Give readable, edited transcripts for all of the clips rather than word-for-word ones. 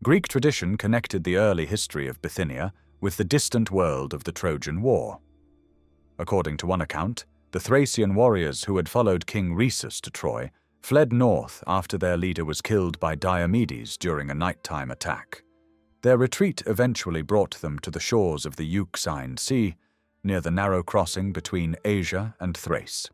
Greek tradition connected the early history of Bithynia with the distant world of the Trojan War. According to one account, the Thracian warriors who had followed King Rhesus to Troy fled north after their leader was killed by Diomedes during a nighttime attack. Their retreat eventually brought them to the shores of the Euxine Sea, near the narrow crossing between Asia and Thrace.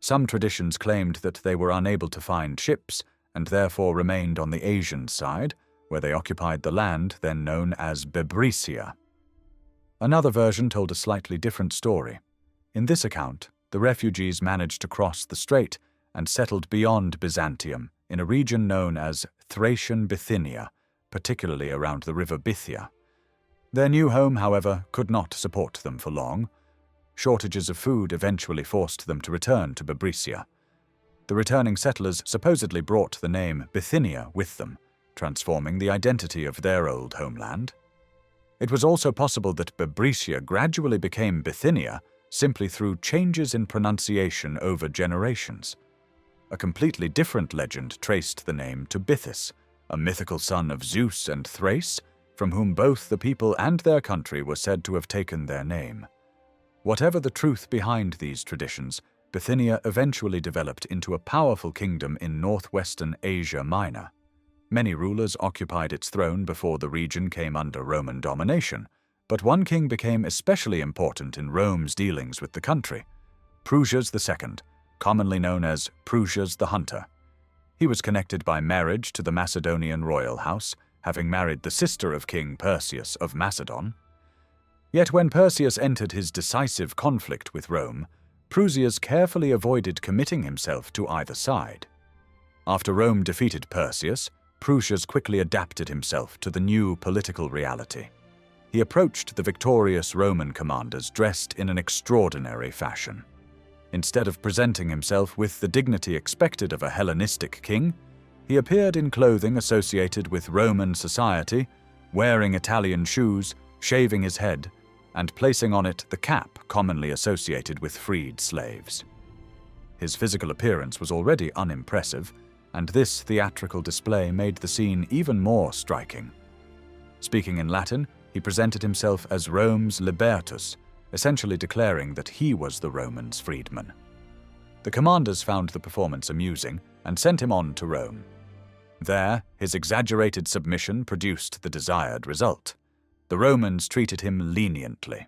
Some traditions claimed that they were unable to find ships and therefore remained on the Asian side, where they occupied the land then known as Bebrycia. Another version told a slightly different story. In this account, the refugees managed to cross the strait and settled beyond Byzantium in a region known as Thracian Bithynia, particularly around the river Bythia. Their new home, however, could not support them for long. Shortages of food eventually forced them to return to Bebrycia. The returning settlers supposedly brought the name Bithynia with them, transforming the identity of their old homeland. It was also possible that Bebrycia gradually became Bithynia simply through changes in pronunciation over generations. A completely different legend traced the name to Bythus, a mythical son of Zeus and Thrace, from whom both the people and their country were said to have taken their name. Whatever the truth behind these traditions, Bithynia eventually developed into a powerful kingdom in northwestern Asia Minor. Many rulers occupied its throne before the region came under Roman domination, but one king became especially important in Rome's dealings with the country: Prusias II, commonly known as Prusias the Hunter. He was connected by marriage to the Macedonian royal house, having married the sister of King Perseus of Macedon. Yet when Perseus entered his decisive conflict with Rome, Prusias carefully avoided committing himself to either side. After Rome defeated Perseus, Prusias quickly adapted himself to the new political reality. He approached the victorious Roman commanders dressed in an extraordinary fashion. Instead of presenting himself with the dignity expected of a Hellenistic king, he appeared in clothing associated with Roman society, wearing Italian shoes, shaving his head, and placing on it the cap commonly associated with freed slaves. His physical appearance was already unimpressive, and this theatrical display made the scene even more striking. Speaking in Latin, he presented himself as Rome's libertus, essentially declaring that he was the Romans' freedman. The commanders found the performance amusing and sent him on to Rome. There, his exaggerated submission produced the desired result. The Romans treated him leniently.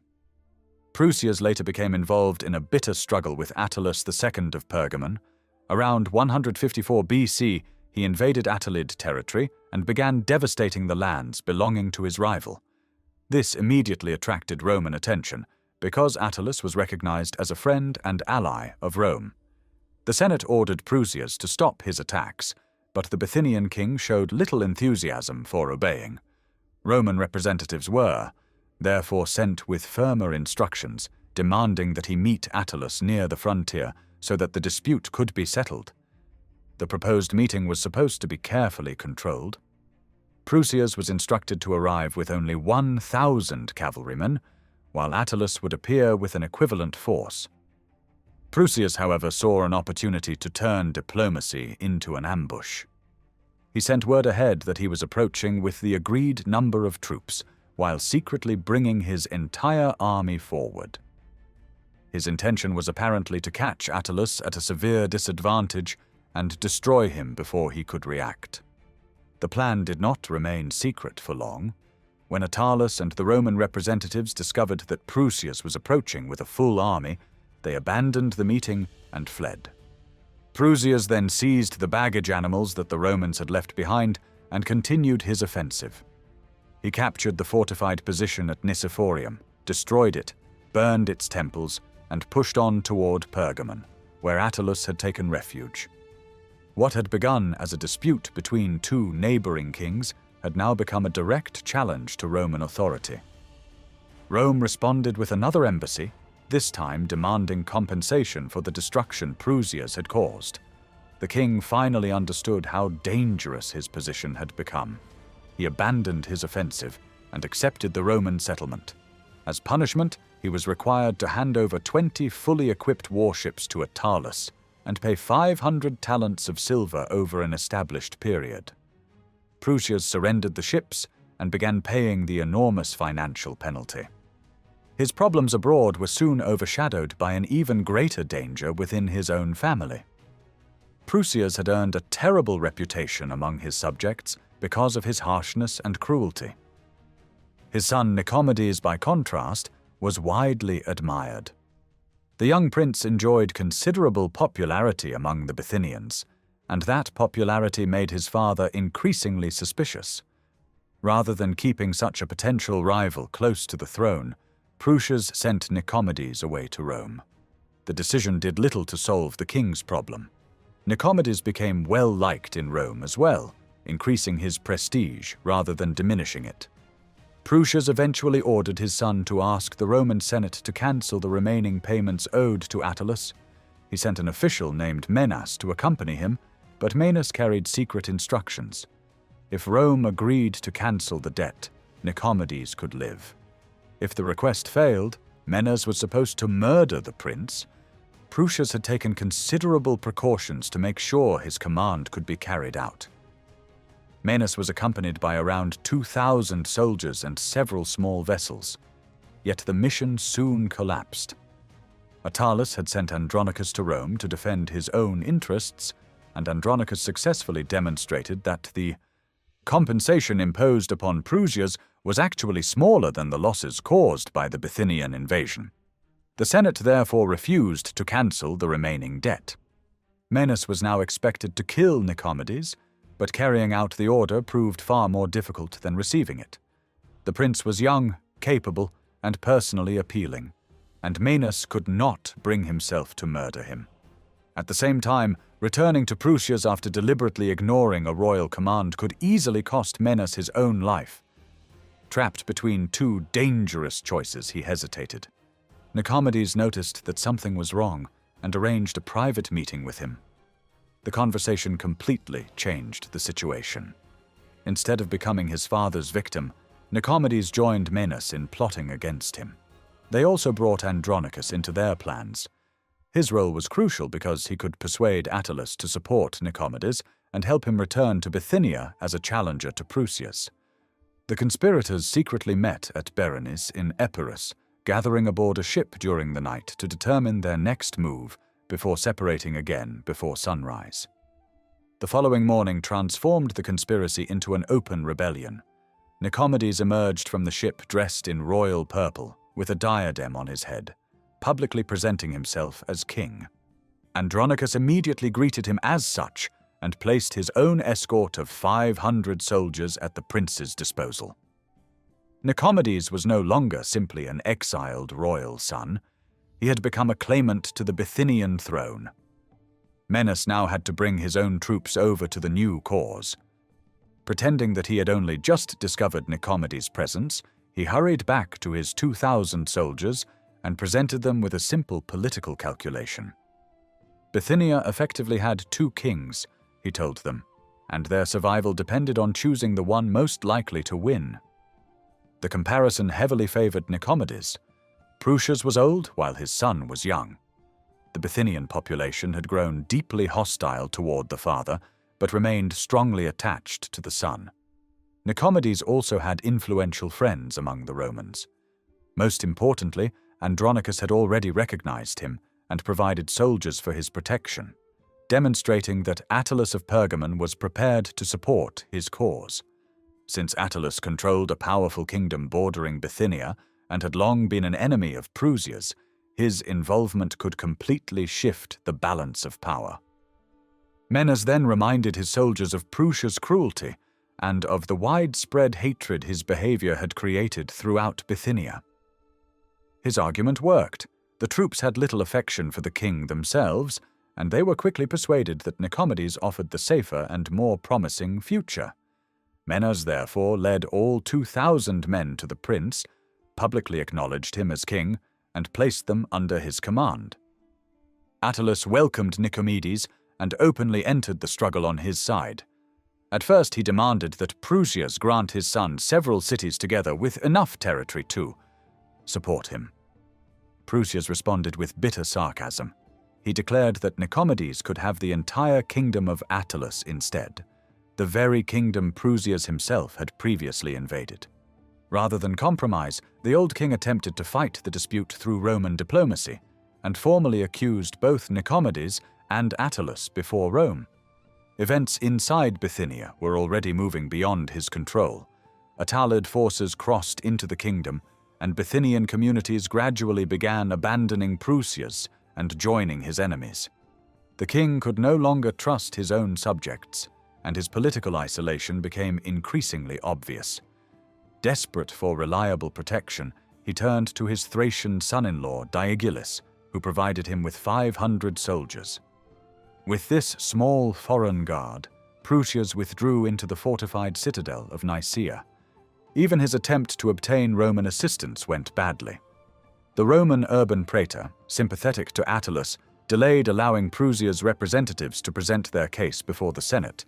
Prusias later became involved in a bitter struggle with Attalus II of Pergamon. Around 154 BC, he invaded Attalid territory and began devastating the lands belonging to his rival. This immediately attracted Roman attention, because Attalus was recognized as a friend and ally of Rome. The Senate ordered Prusias to stop his attacks, but the Bithynian king showed little enthusiasm for obeying. Roman representatives were, therefore, sent with firmer instructions, demanding that he meet Attalus near the frontier so that the dispute could be settled. The proposed meeting was supposed to be carefully controlled. Prusias was instructed to arrive with only 1,000 cavalrymen, while Attalus would appear with an equivalent force. Prusias, however, saw an opportunity to turn diplomacy into an ambush. He sent word ahead that he was approaching with the agreed number of troops, while secretly bringing his entire army forward. His intention was apparently to catch Attalus at a severe disadvantage and destroy him before he could react. The plan did not remain secret for long. When Attalus and the Roman representatives discovered that Prusias was approaching with a full army, they abandoned the meeting and fled. Prusias then seized the baggage animals that the Romans had left behind and continued his offensive. He captured the fortified position at Nicephorium, destroyed it, burned its temples, and pushed on toward Pergamon, where Attalus had taken refuge. What had begun as a dispute between two neighboring kings had now become a direct challenge to Roman authority. Rome responded with another embassy, this time demanding compensation for the destruction Prusias had caused. The king finally understood how dangerous his position had become. He abandoned his offensive and accepted the Roman settlement. As punishment, he was required to hand over 20 fully equipped warships to Attalus and pay 500 talents of silver over an established period. Prusias surrendered the ships and began paying the enormous financial penalty. His problems abroad were soon overshadowed by an even greater danger within his own family. Prusias had earned a terrible reputation among his subjects because of his harshness and cruelty. His son Nicomedes, by contrast, was widely admired. The young prince enjoyed considerable popularity among the Bithynians, and that popularity made his father increasingly suspicious. Rather than keeping such a potential rival close to the throne, Prusias sent Nicomedes away to Rome. The decision did little to solve the king's problem. Nicomedes became well-liked in Rome as well, increasing his prestige rather than diminishing it. Prusias eventually ordered his son to ask the Roman Senate to cancel the remaining payments owed to Attalus. He sent an official named Menas to accompany him, but Menas carried secret instructions. If Rome agreed to cancel the debt, Nicomedes could live. If the request failed, Menas was supposed to murder the prince. Prusias had taken considerable precautions to make sure his command could be carried out. Menas was accompanied by around 2,000 soldiers and several small vessels. Yet the mission soon collapsed. Attalus had sent Andronicus to Rome to defend his own interests, and Andronicus successfully demonstrated that the compensation imposed upon Prusias was actually smaller than the losses caused by the Bithynian invasion. The Senate therefore refused to cancel the remaining debt. Menas was now expected to kill Nicomedes, but carrying out the order proved far more difficult than receiving it. The prince was young, capable, and personally appealing, and Menas could not bring himself to murder him. At the same time, returning to Prusias after deliberately ignoring a royal command could easily cost Menas his own life. Trapped between two dangerous choices, he hesitated. Nicomedes noticed that something was wrong and arranged a private meeting with him. The conversation completely changed the situation. Instead of becoming his father's victim, Nicomedes joined Menas in plotting against him. They also brought Andronicus into their plans. His role was crucial because he could persuade Attalus to support Nicomedes and help him return to Bithynia as a challenger to Prusias. The conspirators secretly met at Berenice in Epirus, gathering aboard a ship during the night to determine their next move before separating again before sunrise. The following morning transformed the conspiracy into an open rebellion. Nicomedes emerged from the ship dressed in royal purple, with a diadem on his head, publicly presenting himself as king. Andronicus immediately greeted him as such and placed his own escort of 500 soldiers at the prince's disposal. Nicomedes was no longer simply an exiled royal son. He had become a claimant to the Bithynian throne. Menas now had to bring his own troops over to the new cause. Pretending that he had only just discovered Nicomedes' presence, he hurried back to his 2,000 soldiers and presented them with a simple political calculation. Bithynia effectively had two kings, he told them, and their survival depended on choosing the one most likely to win. The comparison heavily favored Nicomedes. Prusias was old while his son was young. The Bithynian population had grown deeply hostile toward the father, but remained strongly attached to the son. Nicomedes also had influential friends among the Romans. Most importantly, Andronicus had already recognized him and provided soldiers for his protection, demonstrating that Attalus of Pergamon was prepared to support his cause. Since Attalus controlled a powerful kingdom bordering Bithynia and had long been an enemy of Prusias, his involvement could completely shift the balance of power. Menas then reminded his soldiers of Prusias' cruelty and of the widespread hatred his behavior had created throughout Bithynia. His argument worked. The troops had little affection for the king themselves, and they were quickly persuaded that Nicomedes offered the safer and more promising future. Menas therefore led all 2,000 men to the prince, publicly acknowledged him as king, and placed them under his command. Attalus welcomed Nicomedes and openly entered the struggle on his side. At first he demanded that Prusias grant his son several cities together with enough territory to support him. Prusias responded with bitter sarcasm. He declared that Nicomedes could have the entire kingdom of Attalus instead. the very kingdom Prusias himself had previously invaded. Rather than compromise, the old king attempted to fight the dispute through Roman diplomacy, and formally accused both Nicomedes and Attalus before Rome. Events inside Bithynia were already moving beyond his control. Attalid forces crossed into the kingdom, and Bithynian communities gradually began abandoning Prusias and joining his enemies. The king could no longer trust his own subjects, and his political isolation became increasingly obvious. Desperate for reliable protection, he turned to his Thracian son-in-law Diagilus, who provided him with 500 soldiers. With this small foreign guard, Prusias withdrew into the fortified citadel of Nicaea. Even his attempt to obtain Roman assistance went badly. The Roman urban praetor, sympathetic to Attalus, delayed allowing Prusia's representatives to present their case before the Senate.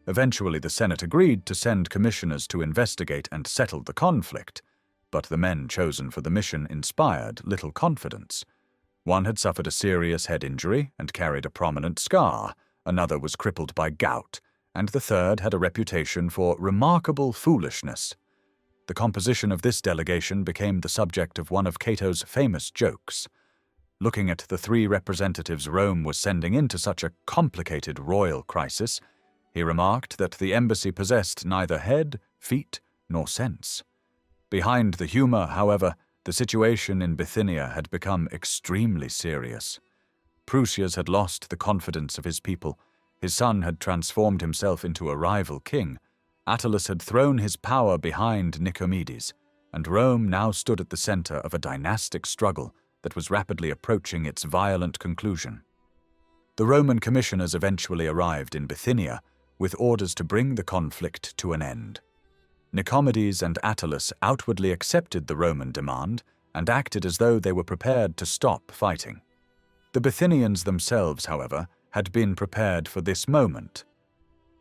Eventually, the Senate agreed to send commissioners to investigate and settle the conflict, but the men chosen for the mission inspired little confidence. One had suffered a serious head injury and carried a prominent scar, another was crippled by gout, and the third had a reputation for remarkable foolishness. The composition of this delegation became the subject of one of Cato's famous jokes. Looking at the three representatives Rome was sending into such a complicated royal crisis, he remarked that the embassy possessed neither head, feet, nor sense. Behind the humor, however, the situation in Bithynia had become extremely serious. Prusias had lost the confidence of his people. His son had transformed himself into a rival king. Attalus had thrown his power behind Nicomedes, and Rome now stood at the center of a dynastic struggle that was rapidly approaching its violent conclusion. The Roman commissioners eventually arrived in Bithynia with orders to bring the conflict to an end. Nicomedes and Attalus outwardly accepted the Roman demand and acted as though they were prepared to stop fighting. The Bithynians themselves, however, had been prepared for this moment.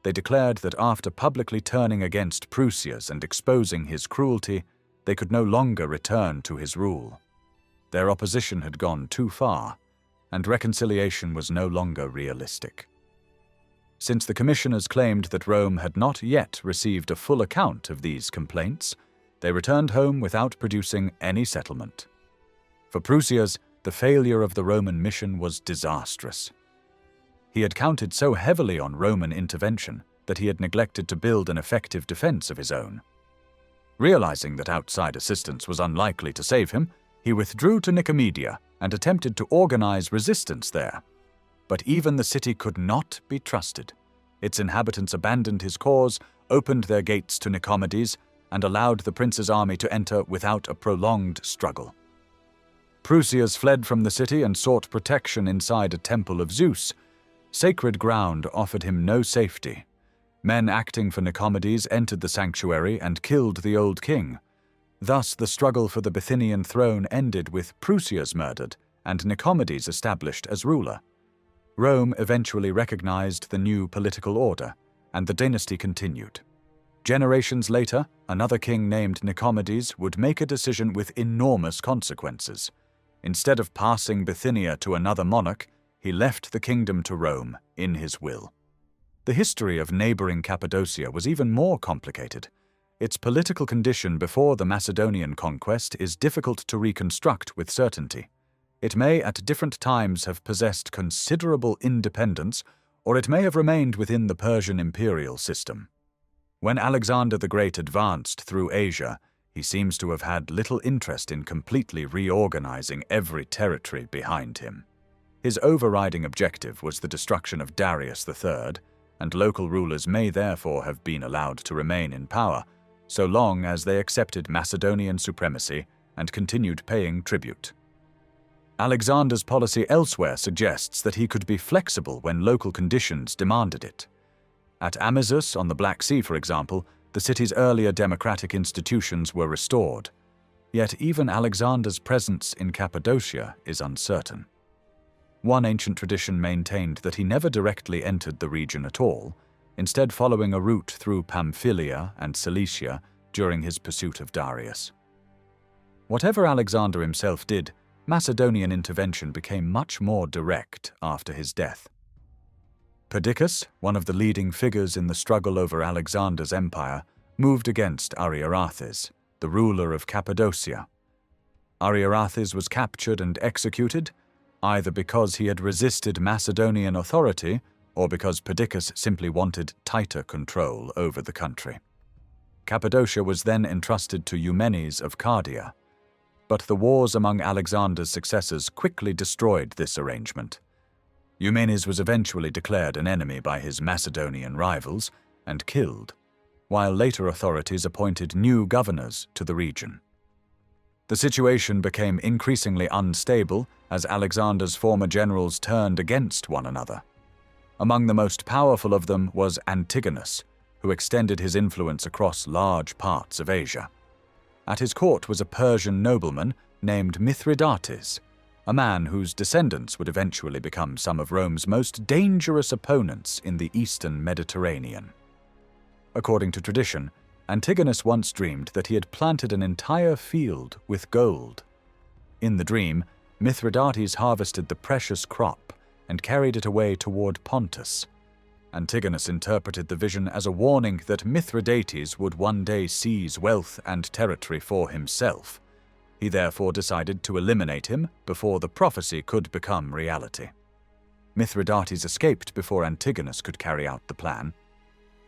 They declared that after publicly turning against Prusias and exposing his cruelty, they could no longer return to his rule. Their opposition had gone too far, and reconciliation was no longer realistic. Since the commissioners claimed that Rome had not yet received a full account of these complaints, they returned home without producing any settlement. For Prusias, the failure of the Roman mission was disastrous. He had counted so heavily on Roman intervention that he had neglected to build an effective defense of his own. Realizing that outside assistance was unlikely to save him, he withdrew to Nicomedia and attempted to organize resistance there. But even the city could not be trusted. Its inhabitants abandoned his cause, opened their gates to Nicomedes, and allowed the prince's army to enter without a prolonged struggle. Prusias fled from the city and sought protection inside a temple of Zeus. Sacred ground offered him no safety. Men acting for Nicomedes entered the sanctuary and killed the old king. Thus, the struggle for the Bithynian throne ended with Prusias murdered and Nicomedes established as ruler. Rome eventually recognized the new political order, and the dynasty continued. Generations later, another king named Nicomedes would make a decision with enormous consequences. Instead of passing Bithynia to another monarch, he left the kingdom to Rome in his will. The history of neighboring Cappadocia was even more complicated. Its political condition before the Macedonian conquest is difficult to reconstruct with certainty. It may at different times have possessed considerable independence, or it may have remained within the Persian imperial system. When Alexander the Great advanced through Asia, he seems to have had little interest in completely reorganizing every territory behind him. His overriding objective was the destruction of Darius III, and local rulers may therefore have been allowed to remain in power, so long as they accepted Macedonian supremacy and continued paying tribute. Alexander's policy elsewhere suggests that he could be flexible when local conditions demanded it. At Amisus on the Black Sea, for example, the city's earlier democratic institutions were restored. Yet even Alexander's presence in Cappadocia is uncertain. One ancient tradition maintained that he never directly entered the region at all, instead following a route through Pamphylia and Cilicia during his pursuit of Darius. Whatever Alexander himself did, Macedonian intervention became much more direct after his death. Perdiccas, one of the leading figures in the struggle over Alexander's empire, moved against Ariarathes, the ruler of Cappadocia. Ariarathes was captured and executed, either because he had resisted Macedonian authority or because Perdiccas simply wanted tighter control over the country. Cappadocia was then entrusted to Eumenes of Cardia, but the wars among Alexander's successors quickly destroyed this arrangement. Eumenes was eventually declared an enemy by his Macedonian rivals and killed, while later authorities appointed new governors to the region. The situation became increasingly unstable as Alexander's former generals turned against one another. Among the most powerful of them was Antigonus, who extended his influence across large parts of Asia. At his court was a Persian nobleman named Mithridates, a man whose descendants would eventually become some of Rome's most dangerous opponents in the eastern Mediterranean. According to tradition, Antigonus once dreamed that he had planted an entire field with gold. In the dream, Mithridates harvested the precious crop and carried it away toward Pontus. Antigonus interpreted the vision as a warning that Mithridates would one day seize wealth and territory for himself. He therefore decided to eliminate him before the prophecy could become reality. Mithridates escaped before Antigonus could carry out the plan.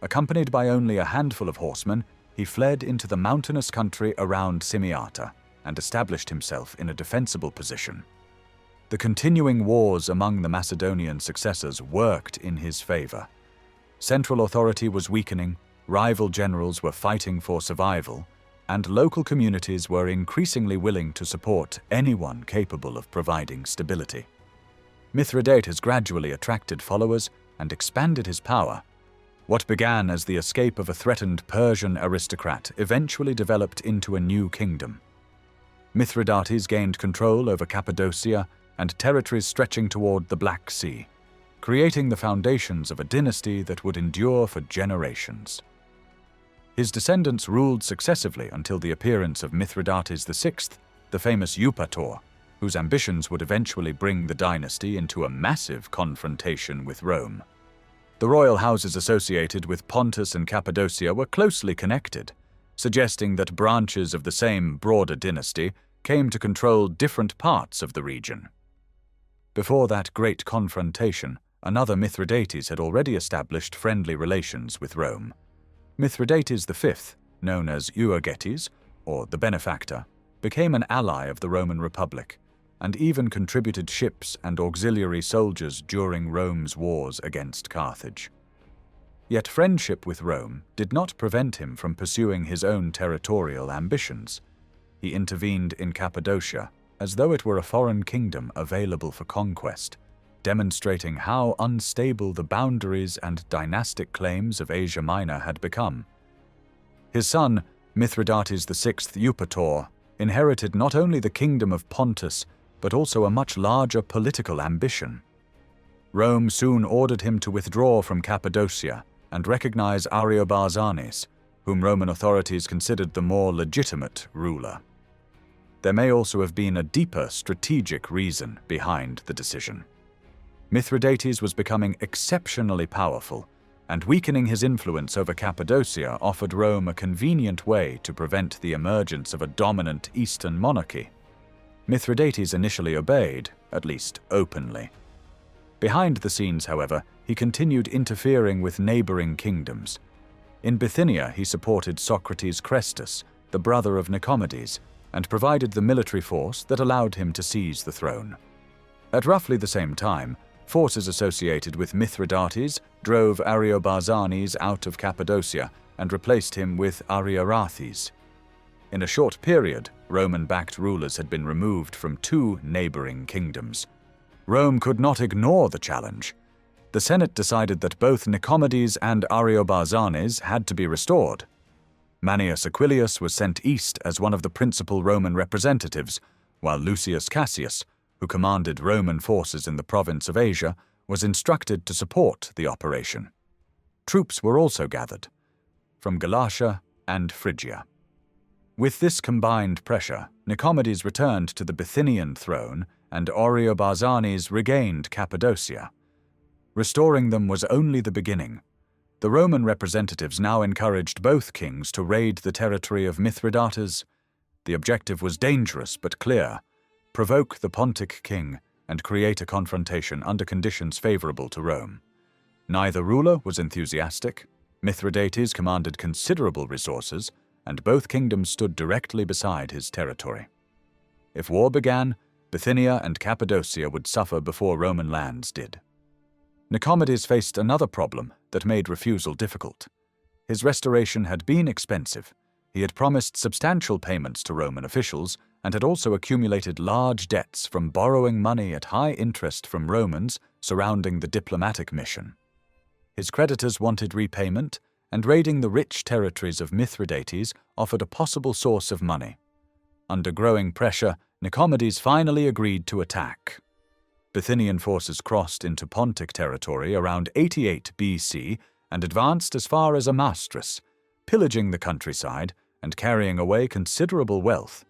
Accompanied by only a handful of horsemen, he fled into the mountainous country around Simiata and established himself in a defensible position. The continuing wars among the Macedonian successors worked in his favor. Central authority was weakening, rival generals were fighting for survival, and local communities were increasingly willing to support anyone capable of providing stability. Mithridates gradually attracted followers and expanded his power. What began as the escape of a threatened Persian aristocrat eventually developed into a new kingdom. Mithridates gained control over Cappadocia and territories stretching toward the Black Sea, creating the foundations of a dynasty that would endure for generations. His descendants ruled successively until the appearance of Mithridates VI, the famous Eupator, whose ambitions would eventually bring the dynasty into a massive confrontation with Rome. The royal houses associated with Pontus and Cappadocia were closely connected, suggesting that branches of the same broader dynasty came to control different parts of the region. Before that great confrontation, another Mithridates had already established friendly relations with Rome. Mithridates V, known as Euergetes, or the Benefactor, became an ally of the Roman Republic, and even contributed ships and auxiliary soldiers during Rome's wars against Carthage. Yet friendship with Rome did not prevent him from pursuing his own territorial ambitions. He intervened in Cappadocia as though it were a foreign kingdom available for conquest, demonstrating how unstable the boundaries and dynastic claims of Asia Minor had become. His son, Mithridates VI Eupator, inherited not only the kingdom of Pontus, but also a much larger political ambition. Rome soon ordered him to withdraw from Cappadocia and recognize Ariobarzanes, whom Roman authorities considered the more legitimate ruler. There may also have been a deeper strategic reason behind the decision. Mithridates was becoming exceptionally powerful, and weakening his influence over Cappadocia offered Rome a convenient way to prevent the emergence of a dominant Eastern monarchy. Mithridates initially obeyed, at least openly. Behind the scenes, however, he continued interfering with neighboring kingdoms. In Bithynia, he supported Socrates Chrestus, the brother of Nicomedes, and provided the military force that allowed him to seize the throne. At roughly the same time, forces associated with Mithridates drove Ariobarzanes out of Cappadocia and replaced him with Ariarathes. In a short period, Roman-backed rulers had been removed from two neighboring kingdoms. Rome could not ignore the challenge. The Senate decided that both Nicomedes and Ariobarzanes had to be restored. Manius Aquilius was sent east as one of the principal Roman representatives, while Lucius Cassius, who commanded Roman forces in the province of Asia, was instructed to support the operation. Troops were also gathered from Galatia and Phrygia. With this combined pressure, Nicomedes returned to the Bithynian throne and Ariobarzanes regained Cappadocia. Restoring them was only the beginning. The Roman representatives now encouraged both kings to raid the territory of Mithridates. The objective was dangerous but clear: provoke the Pontic king and create a confrontation under conditions favorable to Rome. Neither ruler was enthusiastic. Mithridates commanded considerable resources, and both kingdoms stood directly beside his territory. If war began, Bithynia and Cappadocia would suffer before Roman lands did. Nicomedes faced another problem that made refusal difficult. His restoration had been expensive. He had promised substantial payments to Roman officials and had also accumulated large debts from borrowing money at high interest from Romans surrounding the diplomatic mission. His creditors wanted repayment, and raiding the rich territories of Mithridates offered a possible source of money. Under growing pressure, Nicomedes finally agreed to attack. Bithynian forces crossed into Pontic territory around 88 BC and advanced as far as Amastris, pillaging the countryside and carrying away considerable wealth.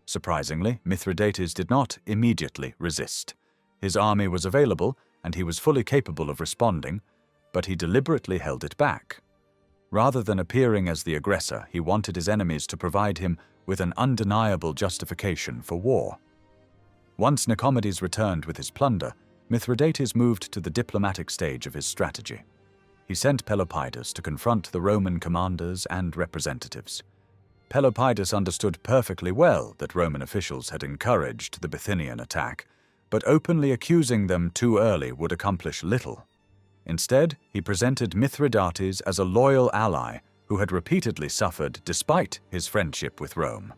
Surprisingly, Mithridates did not immediately resist. His army was available, and he was fully capable of responding, but he deliberately held it back. Rather than appearing as the aggressor, he wanted his enemies to provide him with an undeniable justification for war. Once Nicomedes returned with his plunder, Mithridates moved to the diplomatic stage of his strategy. He sent Pelopidas to confront the Roman commanders and representatives. Pelopidas understood perfectly well that Roman officials had encouraged the Bithynian attack, but openly accusing them too early would accomplish little. Instead, he presented Mithridates as a loyal ally who had repeatedly suffered despite his friendship with Rome.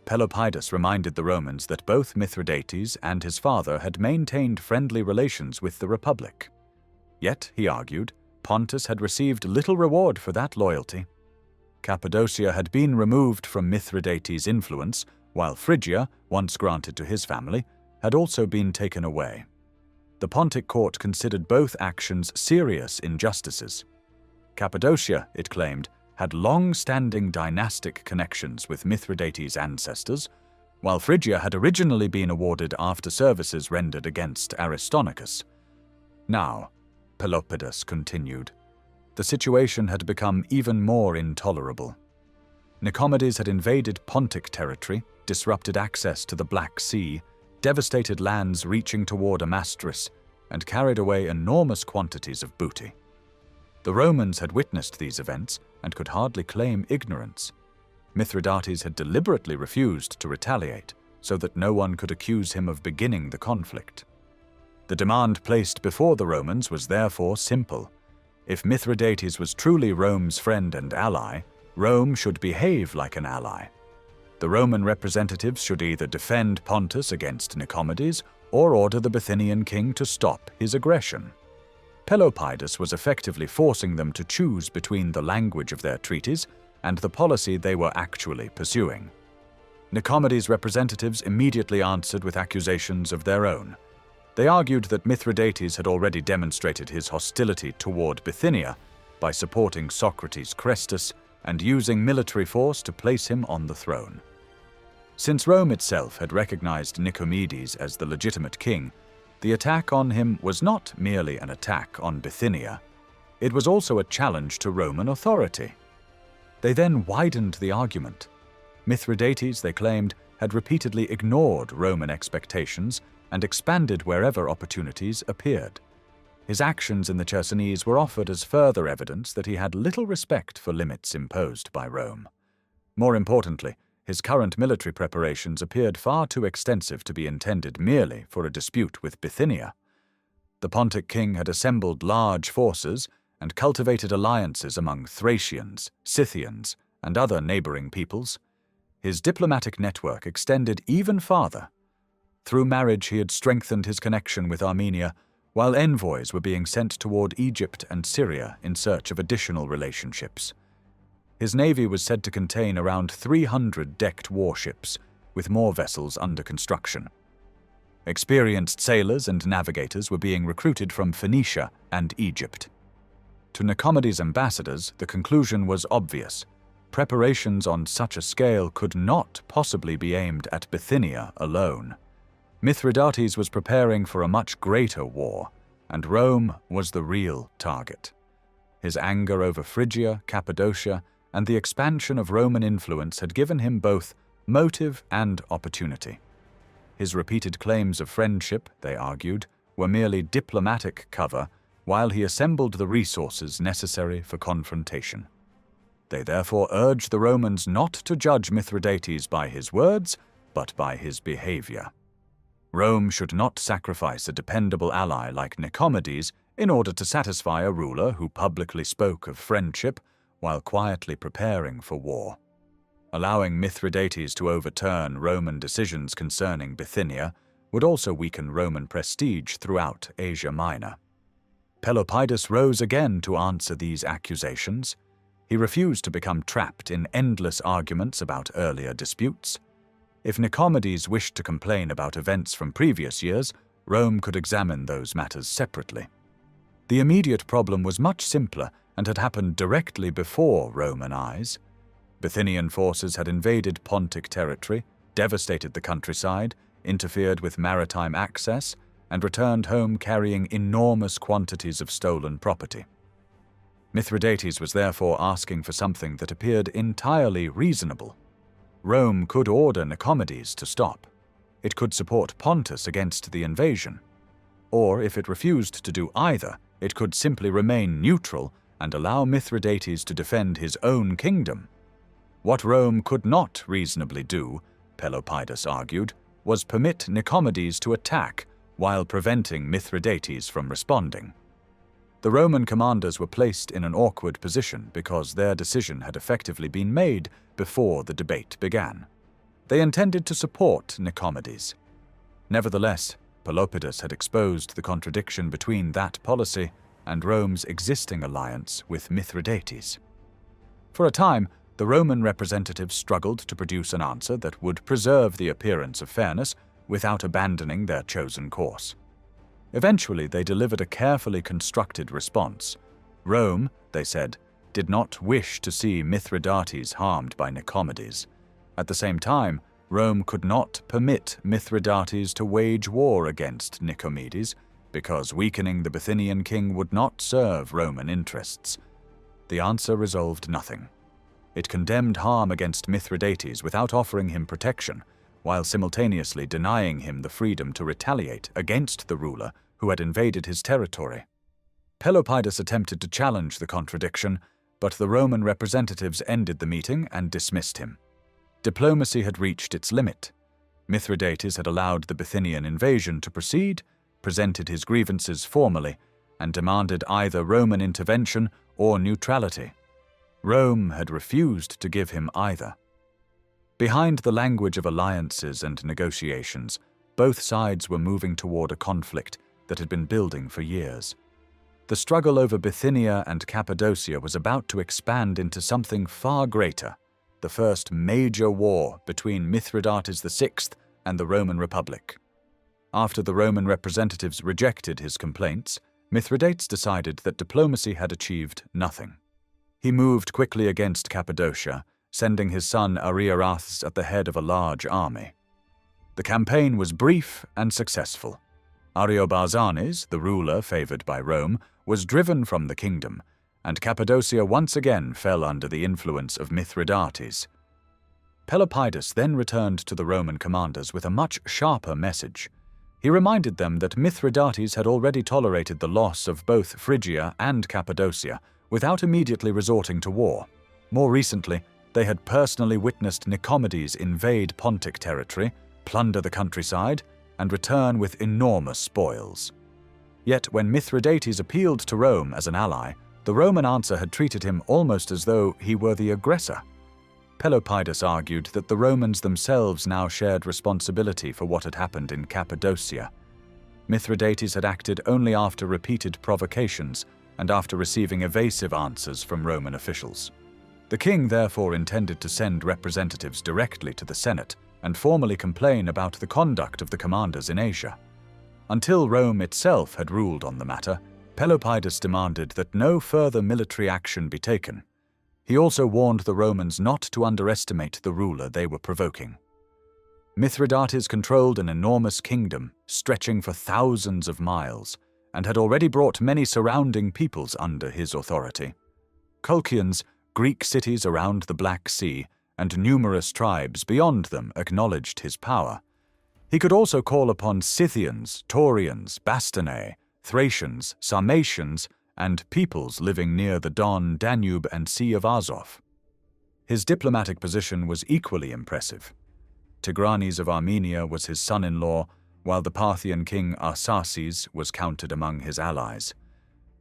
Pelopidas reminded the Romans that both Mithridates and his father had maintained friendly relations with the Republic. Yet, he argued, Pontus had received little reward for that loyalty. Cappadocia had been removed from Mithridates' influence, while Phrygia, once granted to his family, had also been taken away. The Pontic court considered both actions serious injustices. Cappadocia, it claimed, had long-standing dynastic connections with Mithridates' ancestors, while Phrygia had originally been awarded after services rendered against Aristarchus. Now, Pelopidas continued, the situation had become even more intolerable. Nicomedes had invaded Pontic territory, disrupted access to the Black Sea, devastated lands reaching toward Amastris, and carried away enormous quantities of booty. The Romans had witnessed these events and could hardly claim ignorance. Mithridates had deliberately refused to retaliate, so that no one could accuse him of beginning the conflict. The demand placed before the Romans was therefore simple. If Mithridates was truly Rome's friend and ally, Rome should behave like an ally. The Roman representatives should either defend Pontus against Nicomedes or order the Bithynian king to stop his aggression. Pelopidas was effectively forcing them to choose between the language of their treaties and the policy they were actually pursuing. Nicomedes' representatives immediately answered with accusations of their own. They argued that Mithridates had already demonstrated his hostility toward Bithynia by supporting Socrates Chrestus and using military force to place him on the throne. Since Rome itself had recognized Nicomedes as the legitimate king, the attack on him was not merely an attack on Bithynia. It was also a challenge to Roman authority. They then widened the argument. Mithridates, they claimed, had repeatedly ignored Roman expectations and expanded wherever opportunities appeared. His actions in the Chersonese were offered as further evidence that he had little respect for limits imposed by Rome. More importantly, his current military preparations appeared far too extensive to be intended merely for a dispute with Bithynia. The Pontic king had assembled large forces and cultivated alliances among Thracians, Scythians, and other neighboring peoples. His diplomatic network extended even farther. Through marriage, he had strengthened his connection with Armenia, while envoys were being sent toward Egypt and Syria in search of additional relationships. His navy was said to contain around 300 decked warships, with more vessels under construction. Experienced sailors and navigators were being recruited from Phoenicia and Egypt. To Nicomedes' ambassadors, the conclusion was obvious. Preparations on such a scale could not possibly be aimed at Bithynia alone. Mithridates was preparing for a much greater war, and Rome was the real target. His anger over Phrygia, Cappadocia, and the expansion of Roman influence had given him both motive and opportunity. His repeated claims of friendship, they argued, were merely diplomatic cover, while he assembled the resources necessary for confrontation. They therefore urged the Romans not to judge Mithridates by his words, but by his behavior. Rome should not sacrifice a dependable ally like Nicomedes in order to satisfy a ruler who publicly spoke of friendship while quietly preparing for war. Allowing Mithridates to overturn Roman decisions concerning Bithynia would also weaken Roman prestige throughout Asia Minor. Pelopidas rose again to answer these accusations. He refused to become trapped in endless arguments about earlier disputes. If Nicomedes wished to complain about events from previous years, Rome could examine those matters separately. The immediate problem was much simpler and had happened directly before Roman eyes. Bithynian forces had invaded Pontic territory, devastated the countryside, interfered with maritime access, and returned home carrying enormous quantities of stolen property. Mithridates was therefore asking for something that appeared entirely reasonable. Rome could order Nicomedes to stop. It could support Pontus against the invasion. Or, if it refused to do either, it could simply remain neutral and allow Mithridates to defend his own kingdom. What Rome could not reasonably do, Pelopidas argued, was permit Nicomedes to attack while preventing Mithridates from responding. The Roman commanders were placed in an awkward position because their decision had effectively been made before the debate began. They intended to support Nicomedes. Nevertheless, Pelopidas had exposed the contradiction between that policy and Rome's existing alliance with Mithridates. For a time, the Roman representatives struggled to produce an answer that would preserve the appearance of fairness without abandoning their chosen course. Eventually, they delivered a carefully constructed response. Rome, they said, did not wish to see Mithridates harmed by Nicomedes. At the same time, Rome could not permit Mithridates to wage war against Nicomedes, because weakening the Bithynian king would not serve Roman interests. The answer resolved nothing. It condemned harm against Mithridates without offering him protection, while simultaneously denying him the freedom to retaliate against the ruler who had invaded his territory. Pelopidas attempted to challenge the contradiction, but the Roman representatives ended the meeting and dismissed him. Diplomacy had reached its limit. Mithridates had allowed the Bithynian invasion to proceed, presented his grievances formally, and demanded either Roman intervention or neutrality. Rome had refused to give him either. Behind the language of alliances and negotiations, both sides were moving toward a conflict that had been building for years. The struggle over Bithynia and Cappadocia was about to expand into something far greater, the first major war between Mithridates VI and the Roman Republic. After the Roman representatives rejected his complaints, Mithridates decided that diplomacy had achieved nothing. He moved quickly against Cappadocia, sending his son Ariarathes at the head of a large army. The campaign was brief and successful. Ariobarzanes, the ruler favored by Rome, was driven from the kingdom, and Cappadocia once again fell under the influence of Mithridates. Pelopidas then returned to the Roman commanders with a much sharper message. He reminded them that Mithridates had already tolerated the loss of both Phrygia and Cappadocia without immediately resorting to war. More recently, they had personally witnessed Nicomedes invade Pontic territory, plunder the countryside, and return with enormous spoils. Yet when Mithridates appealed to Rome as an ally, the Roman answer had treated him almost as though he were the aggressor. Pelopidas argued that the Romans themselves now shared responsibility for what had happened in Cappadocia. Mithridates had acted only after repeated provocations and after receiving evasive answers from Roman officials. The king therefore intended to send representatives directly to the Senate and formally complain about the conduct of the commanders in Asia. Until Rome itself had ruled on the matter, Pelopidas demanded that no further military action be taken. He also warned the Romans not to underestimate the ruler they were provoking. Mithridates controlled an enormous kingdom stretching for thousands of miles, and had already brought many surrounding peoples under his authority. Colchians, Greek cities around the Black Sea, and numerous tribes beyond them acknowledged his power. He could also call upon Scythians, Taurians, Bastarnae, Thracians, Sarmatians, and peoples living near the Don, Danube, and Sea of Azov. His diplomatic position was equally impressive. Tigranes of Armenia was his son-in-law, while the Parthian king Arsaces was counted among his allies.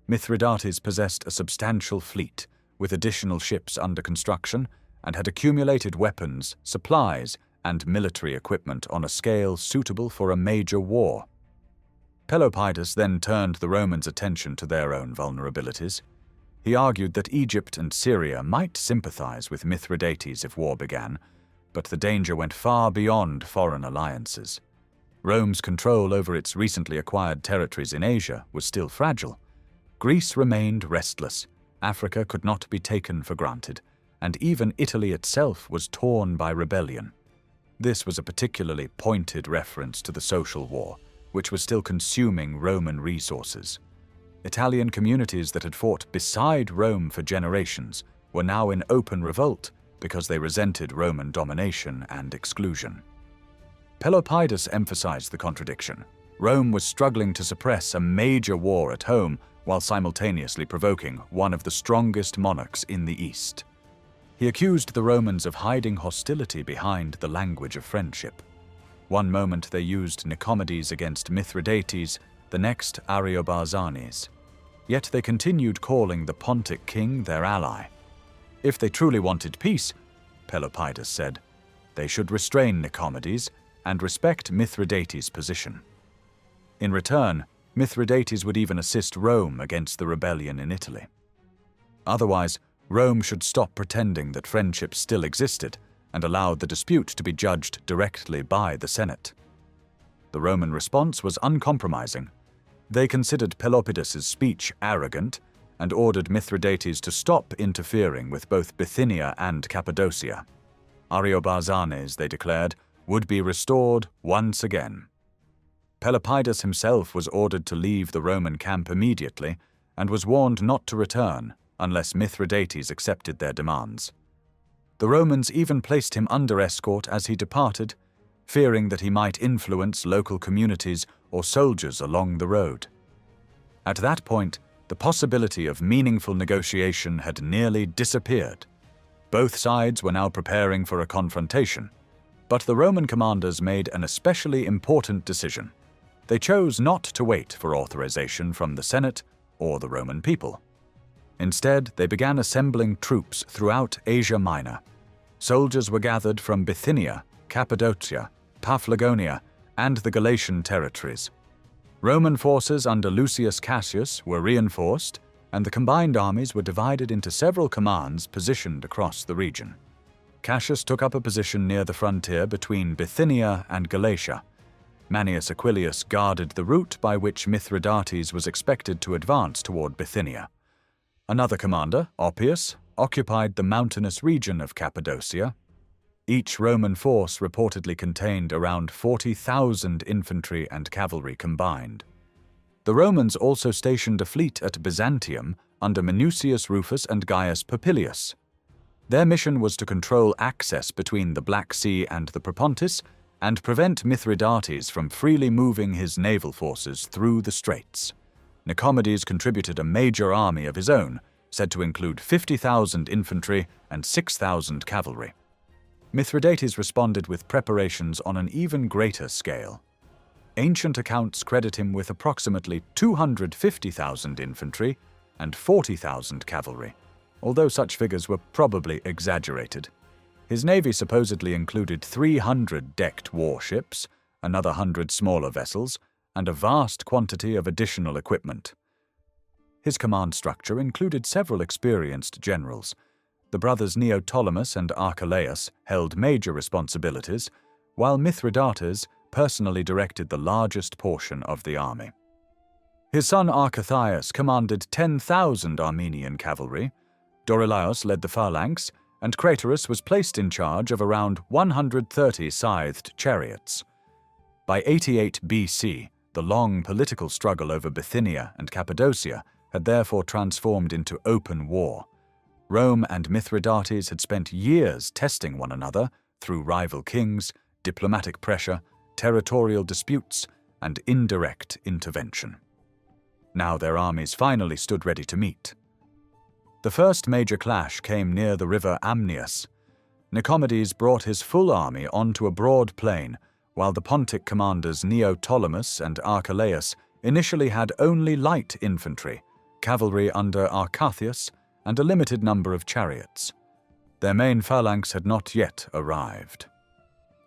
Mithridates possessed a substantial fleet, with additional ships under construction, and had accumulated weapons, supplies, and military equipment on a scale suitable for a major war. Pelopidas then turned the Romans' attention to their own vulnerabilities. He argued that Egypt and Syria might sympathize with Mithridates if war began, but the danger went far beyond foreign alliances. Rome's control over its recently acquired territories in Asia was still fragile. Greece remained restless, Africa could not be taken for granted, and even Italy itself was torn by rebellion. This was a particularly pointed reference to the social war, which was still consuming Roman resources. Italian communities that had fought beside Rome for generations were now in open revolt because they resented Roman domination and exclusion. Pelopidas emphasized the contradiction. Rome was struggling to suppress a major war at home while simultaneously provoking one of the strongest monarchs in the East. He accused the Romans of hiding hostility behind the language of friendship. One moment they used Nicomedes against Mithridates, the next Ariobarzanes. Yet they continued calling the Pontic king their ally. If they truly wanted peace, Pelopidas said, they should restrain Nicomedes and respect Mithridates' position. In return, Mithridates would even assist Rome against the rebellion in Italy. Otherwise, Rome should stop pretending that friendship still existed and allow the dispute to be judged directly by the Senate. The Roman response was uncompromising. They considered Pelopidas' speech arrogant and ordered Mithridates to stop interfering with both Bithynia and Cappadocia. Ariobarzanes, they declared, would be restored once again. Pelopidas himself was ordered to leave the Roman camp immediately and was warned not to return unless Mithridates accepted their demands. The Romans even placed him under escort as he departed, fearing that he might influence local communities or soldiers along the road. At that point, the possibility of meaningful negotiation had nearly disappeared. Both sides were now preparing for a confrontation, but the Roman commanders made an especially important decision. They chose not to wait for authorization from the Senate or the Roman people. Instead, they began assembling troops throughout Asia Minor. Soldiers were gathered from Bithynia, Cappadocia, Paphlagonia, and the Galatian territories. Roman forces under Lucius Cassius were reinforced, and the combined armies were divided into several commands positioned across the region. Cassius took up a position near the frontier between Bithynia and Galatia. Manius Aquilius guarded the route by which Mithridates was expected to advance toward Bithynia. Another commander, Oppius, occupied the mountainous region of Cappadocia. Each Roman force reportedly contained around 40,000 infantry and cavalry combined. The Romans also stationed a fleet at Byzantium under Minucius Rufus and Gaius Popilius. Their mission was to control access between the Black Sea and the Propontis and prevent Mithridates from freely moving his naval forces through the straits. Nicomedes contributed a major army of his own, said to include 50,000 infantry and 6,000 cavalry. Mithridates responded with preparations on an even greater scale. Ancient accounts credit him with approximately 250,000 infantry and 40,000 cavalry, although such figures were probably exaggerated. His navy supposedly included 300 decked warships, another 100 smaller vessels, and a vast quantity of additional equipment. His command structure included several experienced generals. The brothers Neoptolemus and Archelaus held major responsibilities, while Mithridates personally directed the largest portion of the army. His son Archithias commanded 10,000 Armenian cavalry, Dorylaeus led the phalanx, and Craterus was placed in charge of around 130 scythed chariots. By 88 BC, The long political struggle over Bithynia and Cappadocia had therefore transformed into open war. Rome and Mithridates had spent years testing one another through rival kings, diplomatic pressure, territorial disputes, and indirect intervention. Now their armies finally stood ready to meet. The first major clash came near the river Amnias. Nicomedes brought his full army onto a broad plain, while the Pontic commanders Neoptolemus and Archelaus initially had only light infantry, cavalry under Arcathius, and a limited number of chariots. Their main phalanx had not yet arrived.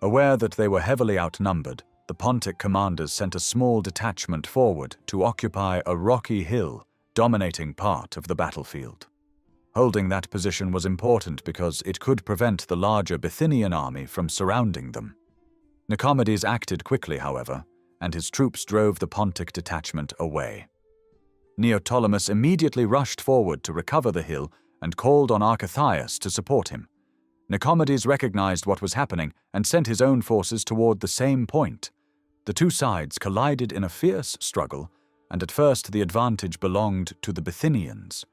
Aware that they were heavily outnumbered, the Pontic commanders sent a small detachment forward to occupy a rocky hill dominating part of the battlefield. Holding that position was important because it could prevent the larger Bithynian army from surrounding them. Nicomedes acted quickly, however, and his troops drove the Pontic detachment away. Neoptolemus immediately rushed forward to recover the hill and called on Arcathius to support him. Nicomedes recognized what was happening and sent his own forces toward the same point. The two sides collided in a fierce struggle, and at first the advantage belonged to the Bithynians.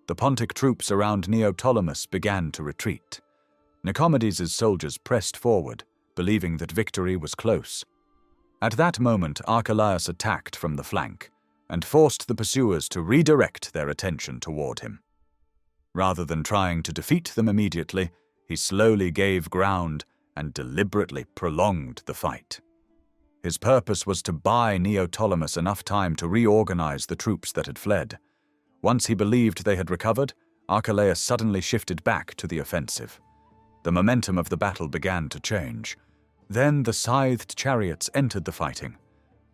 The Pontic troops around Neoptolemus began to retreat. Nicomedes' soldiers pressed forward, believing that victory was close. At that moment, Archelaus attacked from the flank and forced the pursuers to redirect their attention toward him. Rather than trying to defeat them immediately, he slowly gave ground and deliberately prolonged the fight. His purpose was to buy Neoptolemus enough time to reorganize the troops that had fled. Once he believed they had recovered, Archelaus suddenly shifted back to the offensive. The momentum of the battle began to change. Then the scythed chariots entered the fighting.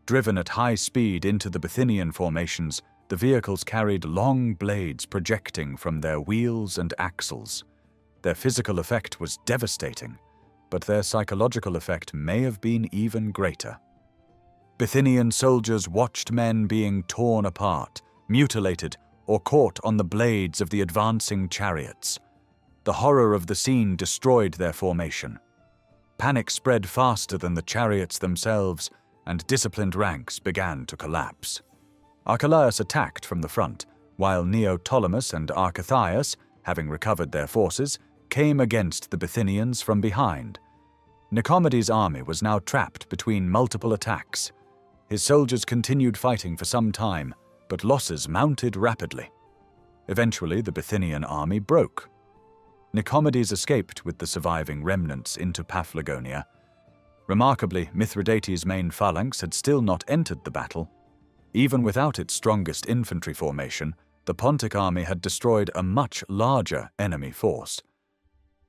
Driven at high speed into the Bithynian formations, the vehicles carried long blades projecting from their wheels and axles. Their physical effect was devastating, but their psychological effect may have been even greater. Bithynian soldiers watched men being torn apart, mutilated, or caught on the blades of the advancing chariots. The horror of the scene destroyed their formation. Panic spread faster than the chariots themselves, and disciplined ranks began to collapse. Archelaus attacked from the front, while Neoptolemus and Arcathius, having recovered their forces, came against the Bithynians from behind. Nicomedes' army was now trapped between multiple attacks. His soldiers continued fighting for some time, but losses mounted rapidly. Eventually, the Bithynian army broke. Nicomedes escaped with the surviving remnants into Paphlagonia. Remarkably, Mithridates' main phalanx had still not entered the battle. Even without its strongest infantry formation, the Pontic army had destroyed a much larger enemy force.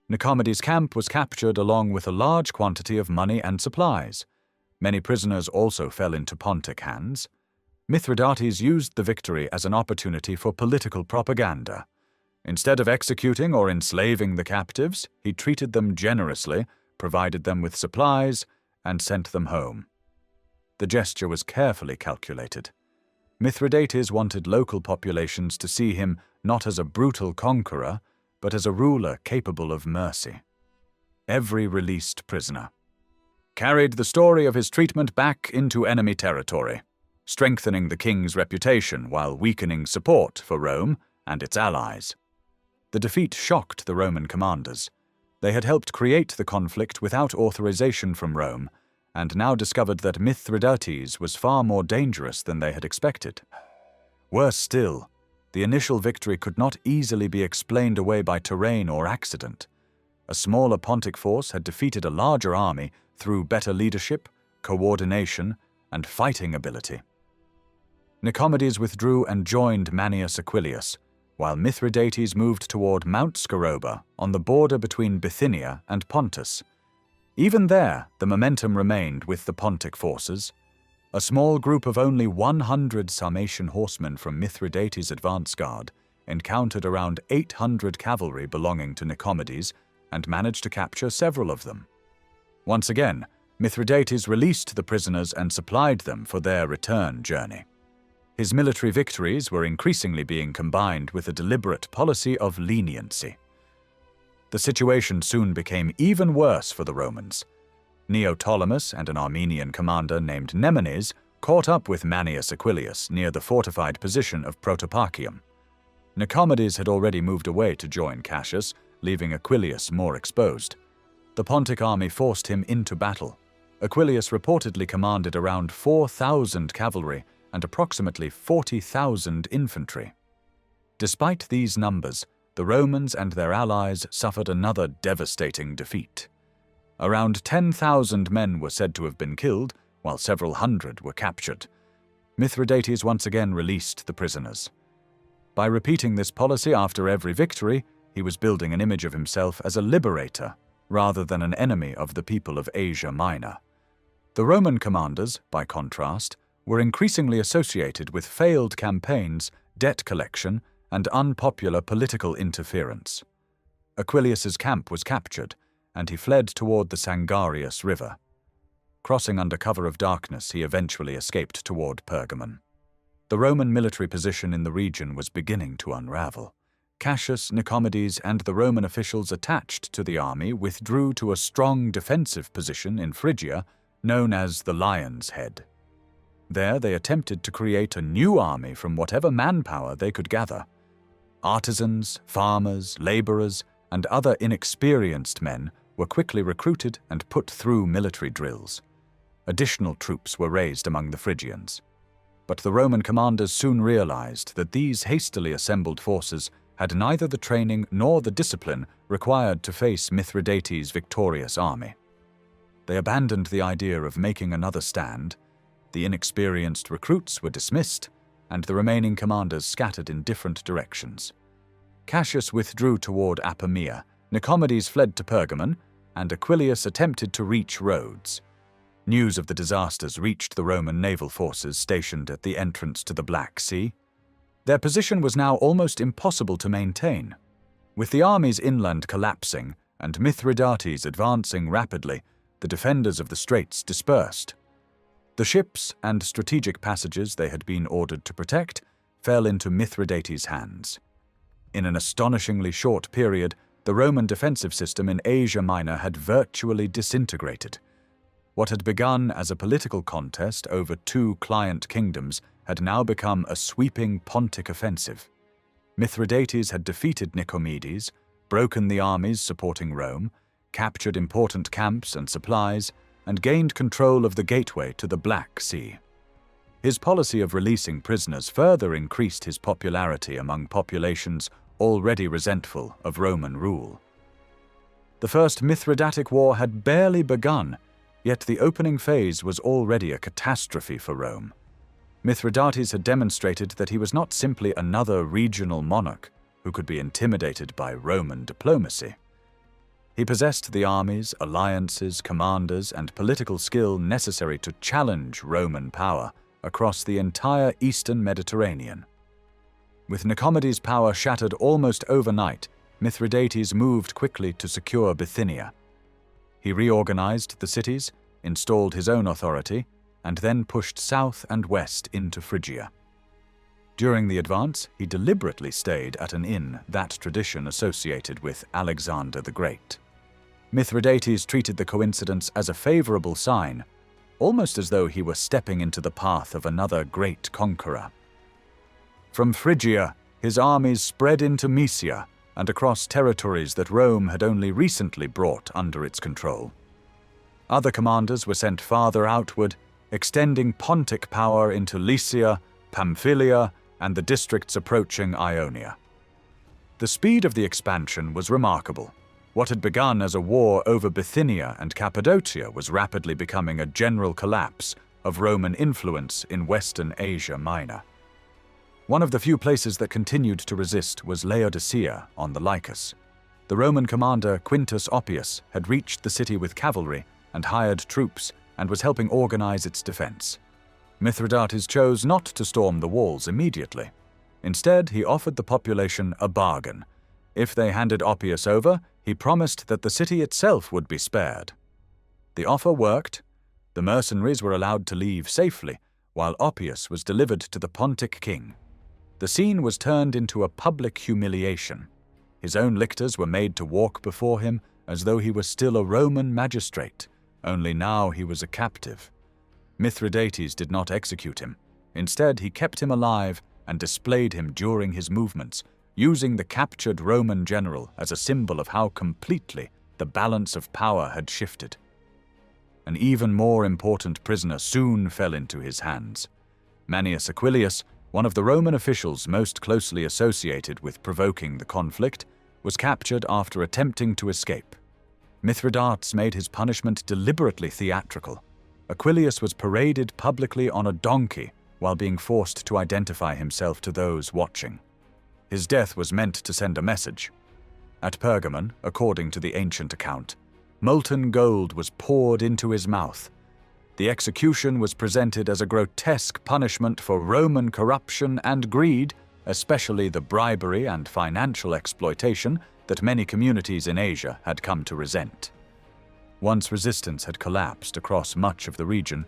Nicomedes' camp was captured along with a large quantity of money and supplies. Many prisoners also fell into Pontic hands. Mithridates used the victory as an opportunity for political propaganda. Instead of executing or enslaving the captives, he treated them generously, provided them with supplies, and sent them home. The gesture was carefully calculated. Mithridates wanted local populations to see him not as a brutal conqueror, but as a ruler capable of mercy. Every released prisoner carried the story of his treatment back into enemy territory, strengthening the king's reputation while weakening support for Rome and its allies. The defeat shocked the Roman commanders. They had helped create the conflict without authorization from Rome, and now discovered that Mithridates was far more dangerous than they had expected. Worse still, the initial victory could not easily be explained away by terrain or accident. A smaller Pontic force had defeated a larger army through better leadership, coordination, and fighting ability. Nicomedes withdrew and joined Manius Aquilius, while Mithridates moved toward Mount Scaroba on the border between Bithynia and Pontus. Even there, the momentum remained with the Pontic forces. A small group of only 100 Sarmatian horsemen from Mithridates' advance guard encountered around 800 cavalry belonging to Nicomedes and managed to capture several of them. Once again, Mithridates released the prisoners and supplied them for their return journey. His military victories were increasingly being combined with a deliberate policy of leniency. The situation soon became even worse for the Romans. Neoptolemus and an Armenian commander named Nemenes caught up with Manius Aquilius near the fortified position of Protopacium. Nicomedes had already moved away to join Cassius, leaving Aquilius more exposed. The Pontic army forced him into battle. Aquilius reportedly commanded around 4,000 cavalry and approximately 40,000 infantry. Despite these numbers, the Romans and their allies suffered another devastating defeat. Around 10,000 men were said to have been killed, while several hundred were captured. Mithridates once again released the prisoners. By repeating this policy after every victory, he was building an image of himself as a liberator, rather than an enemy of the people of Asia Minor. The Roman commanders, by contrast, were increasingly associated with failed campaigns, debt collection, and unpopular political interference. Aquilius's camp was captured, and he fled toward the Sangarius River. Crossing under cover of darkness, he eventually escaped toward Pergamon. The Roman military position in the region was beginning to unravel. Cassius, Nicomedes, and the Roman officials attached to the army withdrew to a strong defensive position in Phrygia, known as the Lion's Head. There they attempted to create a new army from whatever manpower they could gather. Artisans, farmers, laborers, and other inexperienced men were quickly recruited and put through military drills. Additional troops were raised among the Phrygians. But the Roman commanders soon realized that these hastily assembled forces had neither the training nor the discipline required to face Mithridates' victorious army. They abandoned the idea of making another stand. The inexperienced recruits were dismissed, and the remaining commanders scattered in different directions. Cassius withdrew toward Apamea, Nicomedes fled to Pergamon, and Aquilius attempted to reach Rhodes. News of the disasters reached the Roman naval forces stationed at the entrance to the Black Sea. Their position was now almost impossible to maintain. With the armies inland collapsing and Mithridates advancing rapidly, the defenders of the straits dispersed. The ships and strategic passages they had been ordered to protect fell into Mithridates' hands. In an astonishingly short period, the Roman defensive system in Asia Minor had virtually disintegrated. What had begun as a political contest over two client kingdoms had now become a sweeping Pontic offensive. Mithridates had defeated Nicomedes, broken the armies supporting Rome, captured important camps and supplies, and gained control of the gateway to the Black Sea. His policy of releasing prisoners further increased his popularity among populations already resentful of Roman rule. The First Mithridatic War had barely begun, yet the opening phase was already a catastrophe for Rome. Mithridates had demonstrated that he was not simply another regional monarch who could be intimidated by Roman diplomacy. He possessed the armies, alliances, commanders, and political skill necessary to challenge Roman power across the entire eastern Mediterranean. With Nicomedes' power shattered almost overnight, Mithridates moved quickly to secure Bithynia. He reorganized the cities, installed his own authority, and then pushed south and west into Phrygia. During the advance, he deliberately stayed at an inn, that tradition associated with Alexander the Great. Mithridates treated the coincidence as a favorable sign, almost as though he were stepping into the path of another great conqueror. From Phrygia, his armies spread into Mysia and across territories that Rome had only recently brought under its control. Other commanders were sent farther outward, extending Pontic power into Lycia, Pamphylia, and the districts approaching Ionia. The speed of the expansion was remarkable. What had begun as a war over Bithynia and Cappadocia was rapidly becoming a general collapse of Roman influence in Western Asia Minor. One of the few places that continued to resist was Laodicea on the Lycus. The Roman commander Quintus Oppius had reached the city with cavalry and hired troops and was helping organize its defense. Mithridates chose not to storm the walls immediately. Instead, he offered the population a bargain. If they handed Oppius over, he promised that the city itself would be spared. The offer worked. The mercenaries were allowed to leave safely, while Oppius was delivered to the Pontic king. The scene was turned into a public humiliation. His own lictors were made to walk before him as though he was still a Roman magistrate, only now he was a captive. Mithridates did not execute him. Instead, he kept him alive and displayed him during his movements, using the captured Roman general as a symbol of how completely the balance of power had shifted. An even more important prisoner soon fell into his hands. Manius Aquilius, one of the Roman officials most closely associated with provoking the conflict, was captured after attempting to escape. Mithridates made his punishment deliberately theatrical. Aquilius was paraded publicly on a donkey while being forced to identify himself to those watching. His death was meant to send a message. At Pergamon, according to the ancient account, molten gold was poured into his mouth. The execution was presented as a grotesque punishment for Roman corruption and greed, especially the bribery and financial exploitation that many communities in Asia had come to resent. Once resistance had collapsed across much of the region,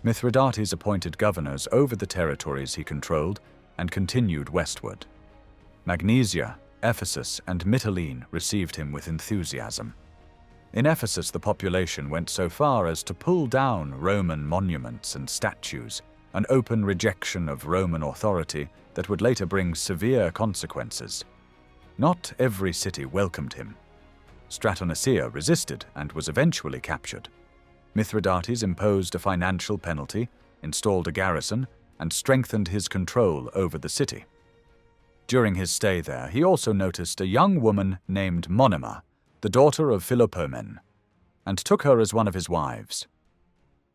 Mithridates appointed governors over the territories he controlled and continued westward. Magnesia, Ephesus, and Mytilene received him with enthusiasm. In Ephesus, the population went so far as to pull down Roman monuments and statues, an open rejection of Roman authority that would later bring severe consequences. Not every city welcomed him. Stratonicea resisted and was eventually captured. Mithridates imposed a financial penalty, installed a garrison, and strengthened his control over the city. During his stay there, he also noticed a young woman named Monima, the daughter of Philopomen, and took her as one of his wives.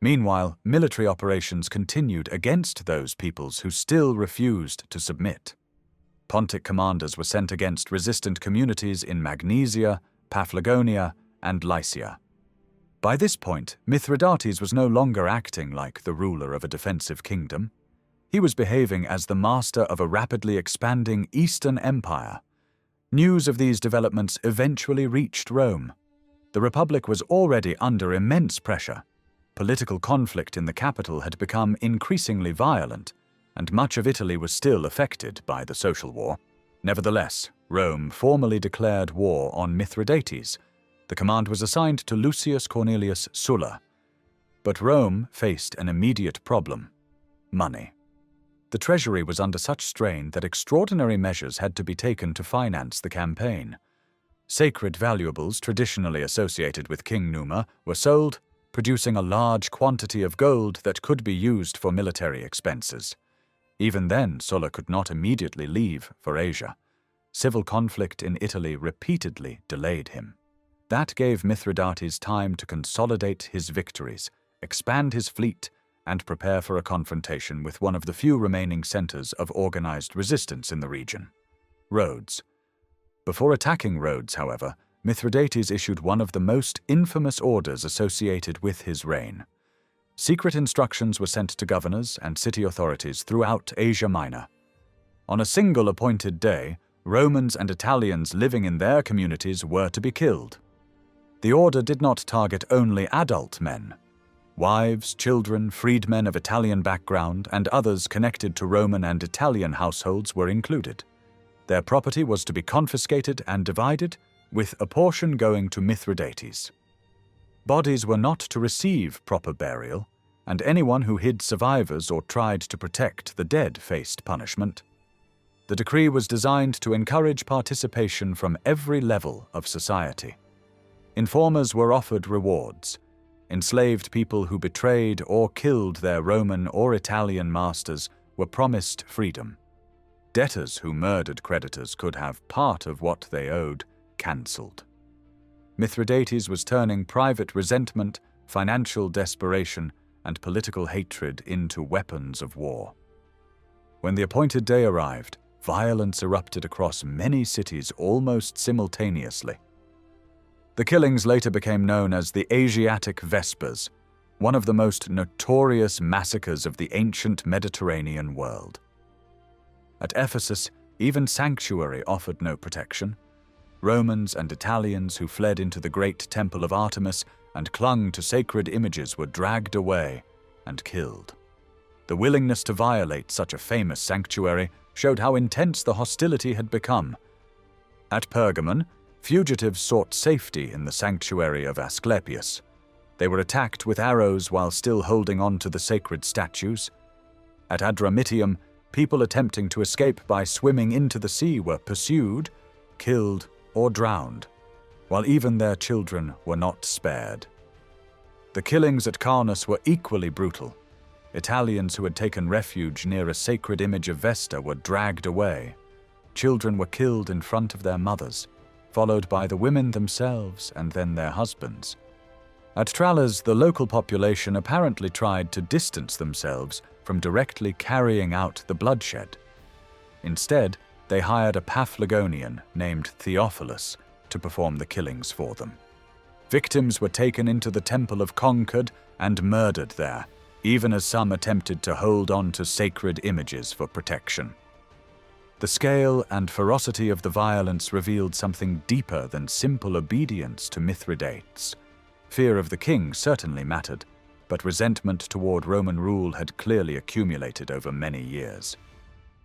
Meanwhile, military operations continued against those peoples who still refused to submit. Pontic commanders were sent against resistant communities in Magnesia, Paphlagonia, and Lycia. By this point, Mithridates was no longer acting like the ruler of a defensive kingdom. He was behaving as the master of a rapidly expanding Eastern Empire. News of these developments eventually reached Rome. The Republic was already under immense pressure. Political conflict in the capital had become increasingly violent, and much of Italy was still affected by the social war. Nevertheless, Rome formally declared war on Mithridates. The command was assigned to Lucius Cornelius Sulla. But Rome faced an immediate problem: money. The treasury was under such strain that extraordinary measures had to be taken to finance the campaign. Sacred valuables traditionally associated with King Numa were sold, producing a large quantity of gold that could be used for military expenses. Even then, Sulla could not immediately leave for Asia. Civil conflict in Italy repeatedly delayed him. That gave Mithridates time to consolidate his victories, expand his fleet, and prepare for a confrontation with one of the few remaining centers of organized resistance in the region: Rhodes. Before attacking Rhodes, however, Mithridates issued one of the most infamous orders associated with his reign. Secret instructions were sent to governors and city authorities throughout Asia Minor. On a single appointed day, Romans and Italians living in their communities were to be killed. The order did not target only adult men. Wives, children, freedmen of Italian background, and others connected to Roman and Italian households were included. Their property was to be confiscated and divided, with a portion going to Mithridates. Bodies were not to receive proper burial, and anyone who hid survivors or tried to protect the dead faced punishment. The decree was designed to encourage participation from every level of society. Informers were offered rewards. Enslaved people who betrayed or killed their Roman or Italian masters were promised freedom. Debtors who murdered creditors could have part of what they owed cancelled. Mithridates was turning private resentment, financial desperation, and political hatred into weapons of war. When the appointed day arrived, violence erupted across many cities almost simultaneously. The killings later became known as the Asiatic Vespers, one of the most notorious massacres of the ancient Mediterranean world. At Ephesus, even sanctuary offered no protection. Romans and Italians who fled into the great temple of Artemis and clung to sacred images were dragged away and killed. The willingness to violate such a famous sanctuary showed how intense the hostility had become. At Pergamon, fugitives sought safety in the sanctuary of Asclepius. They were attacked with arrows while still holding on to the sacred statues. At Adramyttium, people attempting to escape by swimming into the sea were pursued, killed, or drowned, while even their children were not spared. The killings at Carnus were equally brutal. Italians who had taken refuge near a sacred image of Vesta were dragged away. Children were killed in front of their mothers, followed by the women themselves and then their husbands. At Tralles, the local population apparently tried to distance themselves from directly carrying out the bloodshed. Instead, they hired a Paphlagonian named Theophilus to perform the killings for them. Victims were taken into the Temple of Concord and murdered there, even as some attempted to hold on to sacred images for protection. The scale and ferocity of the violence revealed something deeper than simple obedience to Mithridates. Fear of the king certainly mattered, but resentment toward Roman rule had clearly accumulated over many years.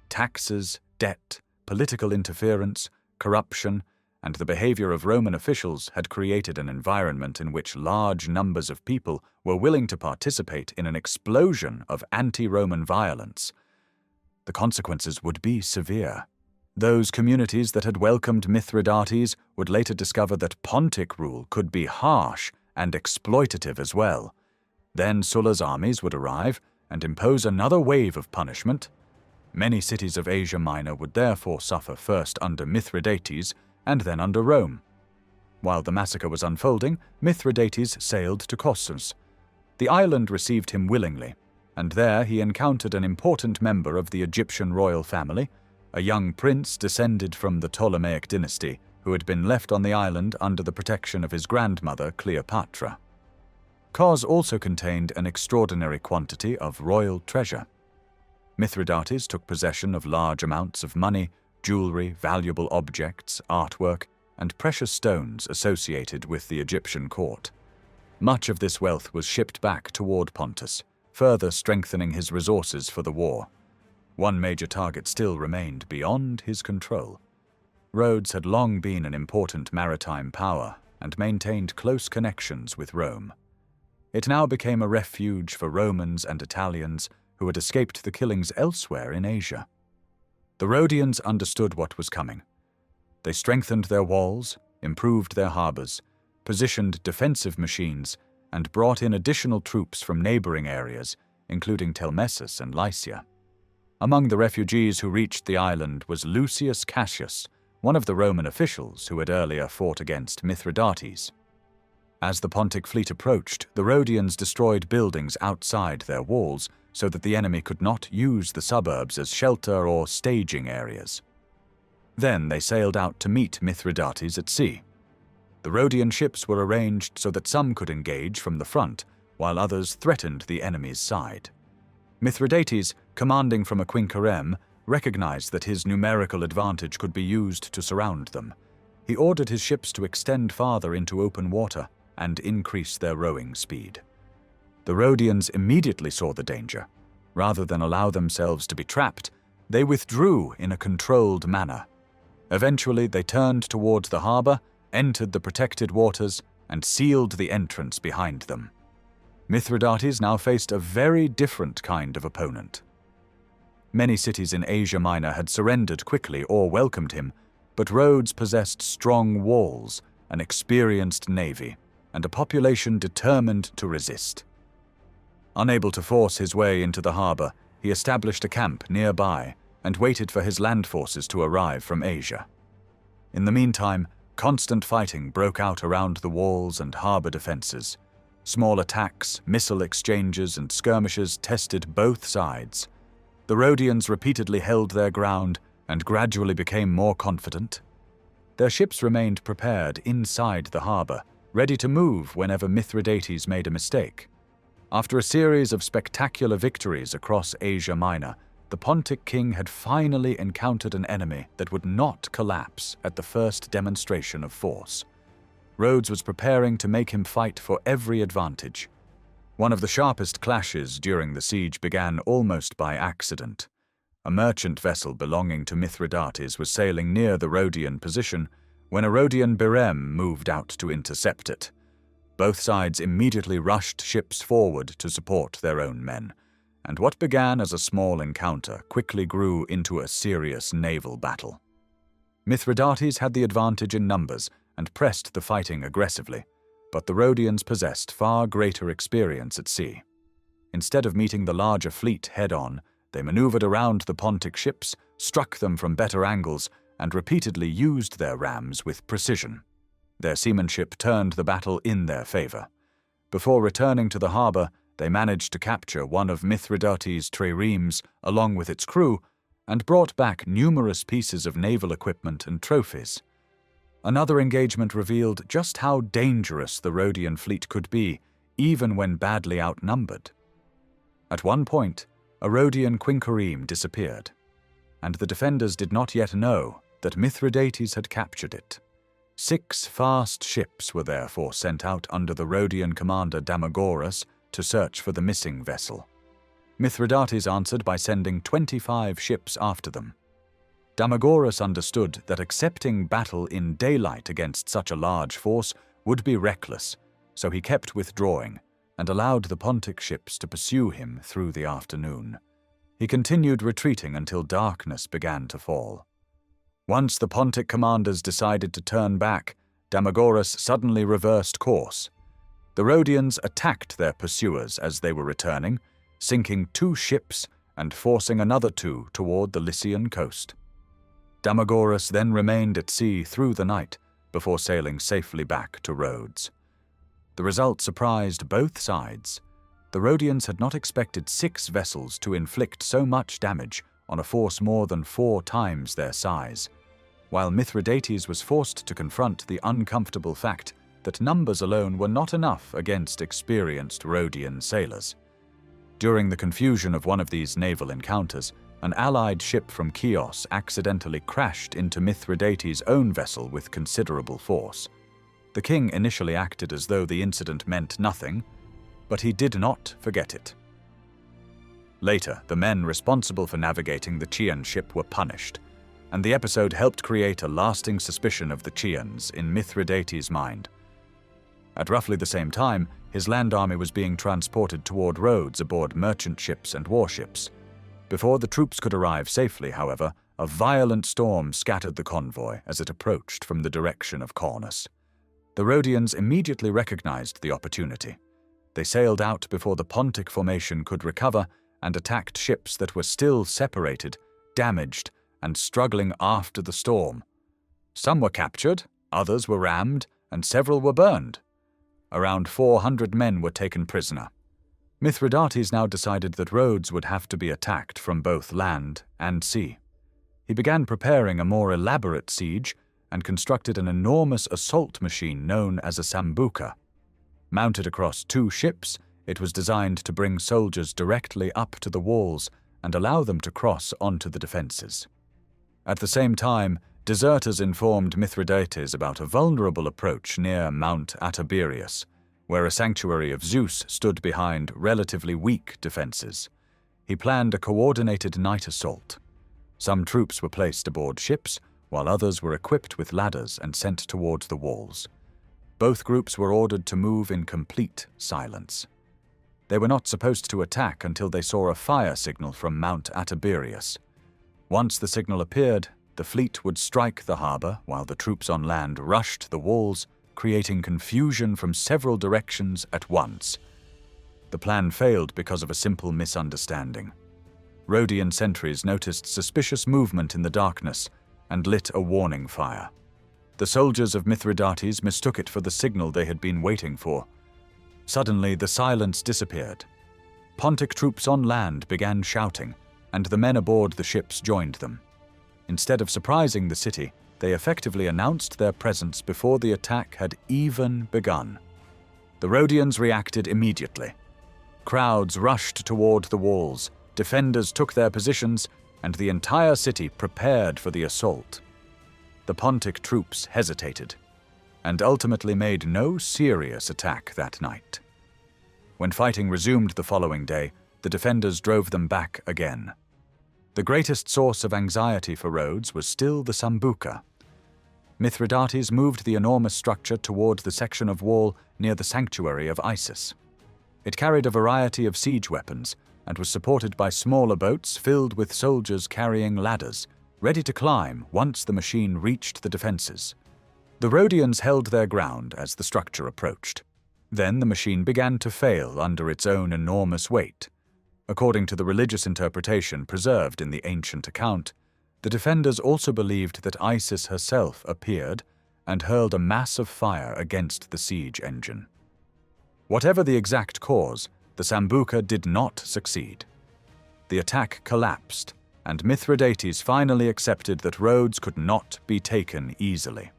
Taxes, debt, political interference, corruption, and the behavior of Roman officials had created an environment in which large numbers of people were willing to participate in an explosion of anti-Roman violence. The consequences would be severe. Those communities that had welcomed Mithridates would later discover that Pontic rule could be harsh and exploitative as well. Then Sulla's armies would arrive and impose another wave of punishment. Many cities of Asia Minor would therefore suffer first under Mithridates and then under Rome. While the massacre was unfolding, Mithridates sailed to Kossuth. The island received him willingly, and there he encountered an important member of the Egyptian royal family, a young prince descended from the Ptolemaic dynasty who had been left on the island under the protection of his grandmother Cleopatra. Kos also contained an extraordinary quantity of royal treasure. Mithridates took possession of large amounts of money, jewelry, valuable objects, artwork, and precious stones associated with the Egyptian court. Much of this wealth was shipped back toward Pontus, further strengthening his resources for the war. One major target still remained beyond his control. Rhodes had long been an important maritime power and maintained close connections with Rome. It now became a refuge for Romans and Italians who had escaped the killings elsewhere in Asia. The Rhodians understood what was coming. They strengthened their walls, improved their harbors, positioned defensive machines, and brought in additional troops from neighboring areas, including Telmessus and Lycia. Among the refugees who reached the island was Lucius Cassius, one of the Roman officials who had earlier fought against Mithridates. As the Pontic fleet approached, the Rhodians destroyed buildings outside their walls so that the enemy could not use the suburbs as shelter or staging areas. Then they sailed out to meet Mithridates at sea. The Rhodian ships were arranged so that some could engage from the front, while others threatened the enemy's side. Mithridates, commanding from a quinquereme, recognized that his numerical advantage could be used to surround them. He ordered his ships to extend farther into open water and increase their rowing speed. The Rhodians immediately saw the danger. Rather than allow themselves to be trapped, they withdrew in a controlled manner. Eventually, they turned toward the harbor, entered the protected waters, and sealed the entrance behind them. Mithridates now faced a very different kind of opponent. Many cities in Asia Minor had surrendered quickly or welcomed him, but Rhodes possessed strong walls, an experienced navy, and a population determined to resist. Unable to force his way into the harbor, he established a camp nearby and waited for his land forces to arrive from Asia. In the meantime, constant fighting broke out around the walls and harbor defenses. Small attacks, missile exchanges, and skirmishes tested both sides. The Rhodians repeatedly held their ground and gradually became more confident. Their ships remained prepared inside the harbor, ready to move whenever Mithridates made a mistake. After a series of spectacular victories across Asia Minor, the Pontic king had finally encountered an enemy that would not collapse at the first demonstration of force. Rhodes was preparing to make him fight for every advantage. One of the sharpest clashes during the siege began almost by accident. A merchant vessel belonging to Mithridates was sailing near the Rhodian position when a Rhodian bireme moved out to intercept it. Both sides immediately rushed ships forward to support their own men, and what began as a small encounter quickly grew into a serious naval battle. Mithridates had the advantage in numbers and pressed the fighting aggressively, but the Rhodians possessed far greater experience at sea. Instead of meeting the larger fleet head-on, they maneuvered around the Pontic ships, struck them from better angles, and repeatedly used their rams with precision. Their seamanship turned the battle in their favor. Before returning to the harbor, they managed to capture one of Mithridates' triremes along with its crew and brought back numerous pieces of naval equipment and trophies. Another engagement revealed just how dangerous the Rhodian fleet could be, even when badly outnumbered. At one point, a Rhodian quinquereme disappeared, and the defenders did not yet know that Mithridates had captured it. 6 fast ships were therefore sent out under the Rhodian commander Damagoras to search for the missing vessel. Mithridates answered by sending 25 ships after them. Damagoras understood that accepting battle in daylight against such a large force would be reckless, so he kept withdrawing and allowed the Pontic ships to pursue him through the afternoon. He continued retreating until darkness began to fall. Once the Pontic commanders decided to turn back, Damagoras suddenly reversed course. The Rhodians attacked their pursuers as they were returning, sinking 2 ships and forcing another 2 toward the Lycian coast. Damagoras then remained at sea through the night before sailing safely back to Rhodes. The result surprised both sides. The Rhodians had not expected 6 vessels to inflict so much damage on a force more than 4 times their size, while Mithridates was forced to confront the uncomfortable fact that numbers alone were not enough against experienced Rhodian sailors. During the confusion of one of these naval encounters, an allied ship from Chios accidentally crashed into Mithridates' own vessel with considerable force. The king initially acted as though the incident meant nothing, but he did not forget it. Later, the men responsible for navigating the Chian ship were punished, and the episode helped create a lasting suspicion of the Chians in Mithridates' mind. At roughly the same time, his land army was being transported toward Rhodes aboard merchant ships and warships. Before the troops could arrive safely, however, a violent storm scattered the convoy as it approached from the direction of Caunus. The Rhodians immediately recognized the opportunity. They sailed out before the Pontic formation could recover and attacked ships that were still separated, damaged, and struggling after the storm. Some were captured, others were rammed, and several were burned. Around 400 men were taken prisoner. Mithridates now decided that Rhodes would have to be attacked from both land and sea. He began preparing a more elaborate siege and constructed an enormous assault machine known as a sambuca. Mounted across 2 ships, it was designed to bring soldiers directly up to the walls and allow them to cross onto the defenses. At the same time, deserters informed Mithridates about a vulnerable approach near Mount Attaberius, where a sanctuary of Zeus stood behind relatively weak defenses. He planned a coordinated night assault. Some troops were placed aboard ships, while others were equipped with ladders and sent towards the walls. Both groups were ordered to move in complete silence. They were not supposed to attack until they saw a fire signal from Mount Attaberius. Once the signal appeared, the fleet would strike the harbor while the troops on land rushed the walls, creating confusion from several directions at once. The plan failed because of a simple misunderstanding. Rhodian sentries noticed suspicious movement in the darkness and lit a warning fire. The soldiers of Mithridates mistook it for the signal they had been waiting for. Suddenly, the silence disappeared. Pontic troops on land began shouting, and the men aboard the ships joined them. Instead of surprising the city, they effectively announced their presence before the attack had even begun. The Rhodians reacted immediately. Crowds rushed toward the walls, defenders took their positions, and the entire city prepared for the assault. The Pontic troops hesitated, and ultimately made no serious attack that night. When fighting resumed the following day, the defenders drove them back again. The greatest source of anxiety for Rhodes was still the sambuca. Mithridates moved the enormous structure toward the section of wall near the sanctuary of Isis. It carried a variety of siege weapons and was supported by smaller boats filled with soldiers carrying ladders, ready to climb once the machine reached the defenses. The Rhodians held their ground as the structure approached. Then the machine began to fail under its own enormous weight. According to the religious interpretation preserved in the ancient account, the defenders also believed that Isis herself appeared and hurled a mass of fire against the siege engine. Whatever the exact cause, the Sambuca did not succeed. The attack collapsed, and Mithridates finally accepted that Rhodes could not be taken easily.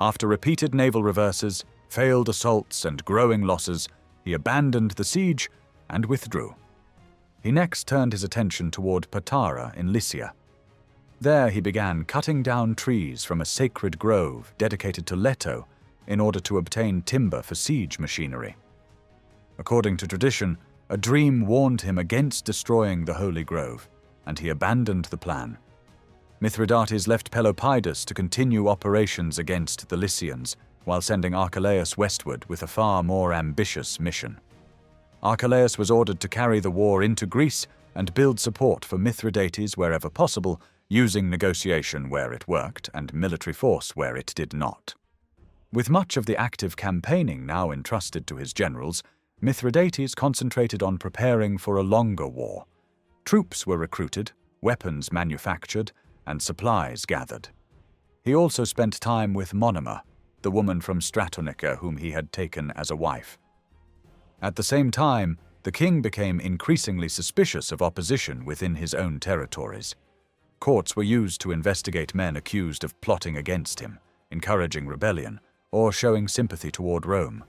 After repeated naval reverses, failed assaults, and growing losses, he abandoned the siege and withdrew. He next turned his attention toward Patara in Lycia. There he began cutting down trees from a sacred grove dedicated to Leto in order to obtain timber for siege machinery. According to tradition, a dream warned him against destroying the holy grove, and he abandoned the plan. Mithridates left Pelopidas to continue operations against the Lycians, while sending Archelaus westward with a far more ambitious mission. Archelaus was ordered to carry the war into Greece and build support for Mithridates wherever possible, using negotiation where it worked and military force where it did not. With much of the active campaigning now entrusted to his generals, Mithridates concentrated on preparing for a longer war. Troops were recruited, weapons manufactured, and supplies gathered. He also spent time with Monima, the woman from Stratonica whom he had taken as a wife. At the same time, the king became increasingly suspicious of opposition within his own territories. Courts were used to investigate men accused of plotting against him, encouraging rebellion, or showing sympathy toward Rome.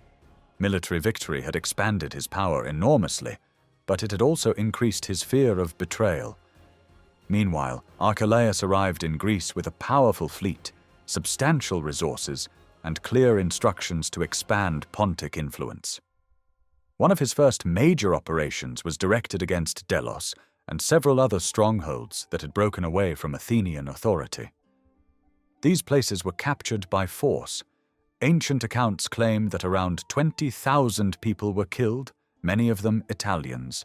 Military victory had expanded his power enormously, but it had also increased his fear of betrayal. Meanwhile, Archelaus arrived in Greece with a powerful fleet, substantial resources, and clear instructions to expand Pontic influence. One of his first major operations was directed against Delos and several other strongholds that had broken away from Athenian authority. These places were captured by force. Ancient accounts claim that around 20,000 people were killed, many of them Italians.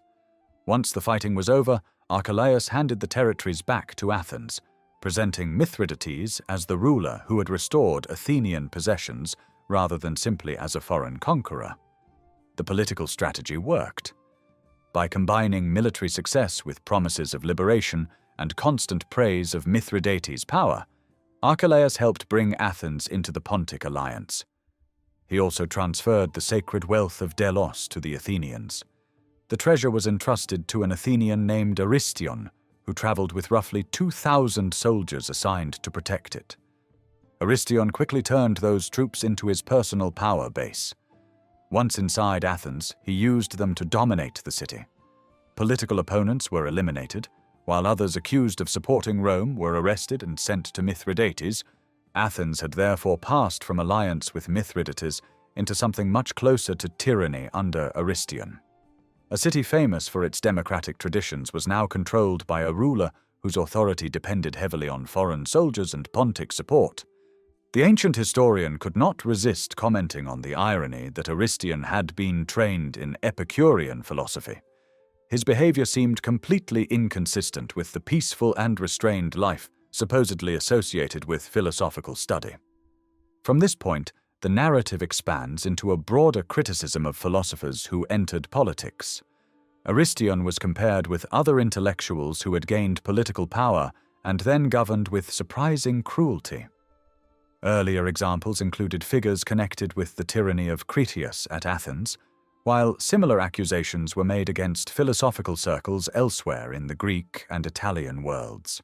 Once the fighting was over, Archelaus handed the territories back to Athens, presenting Mithridates as the ruler who had restored Athenian possessions rather than simply as a foreign conqueror. The political strategy worked. By combining military success with promises of liberation and constant praise of Mithridates' power, Archelaus helped bring Athens into the Pontic alliance. He also transferred the sacred wealth of Delos to the Athenians. The treasure was entrusted to an Athenian named Aristion, who traveled with roughly 2,000 soldiers assigned to protect it. Aristion quickly turned those troops into his personal power base. Once inside Athens, he used them to dominate the city. Political opponents were eliminated, while others accused of supporting Rome were arrested and sent to Mithridates. Athens had therefore passed from alliance with Mithridates into something much closer to tyranny under Aristion. A city famous for its democratic traditions was now controlled by a ruler whose authority depended heavily on foreign soldiers and Pontic support. The ancient historian could not resist commenting on the irony that Aristion had been trained in Epicurean philosophy. His behavior seemed completely inconsistent with the peaceful and restrained life supposedly associated with philosophical study. From this point, the narrative expands into a broader criticism of philosophers who entered politics. Aristion was compared with other intellectuals who had gained political power and then governed with surprising cruelty. Earlier examples included figures connected with the tyranny of Critias at Athens, while similar accusations were made against philosophical circles elsewhere in the Greek and Italian worlds.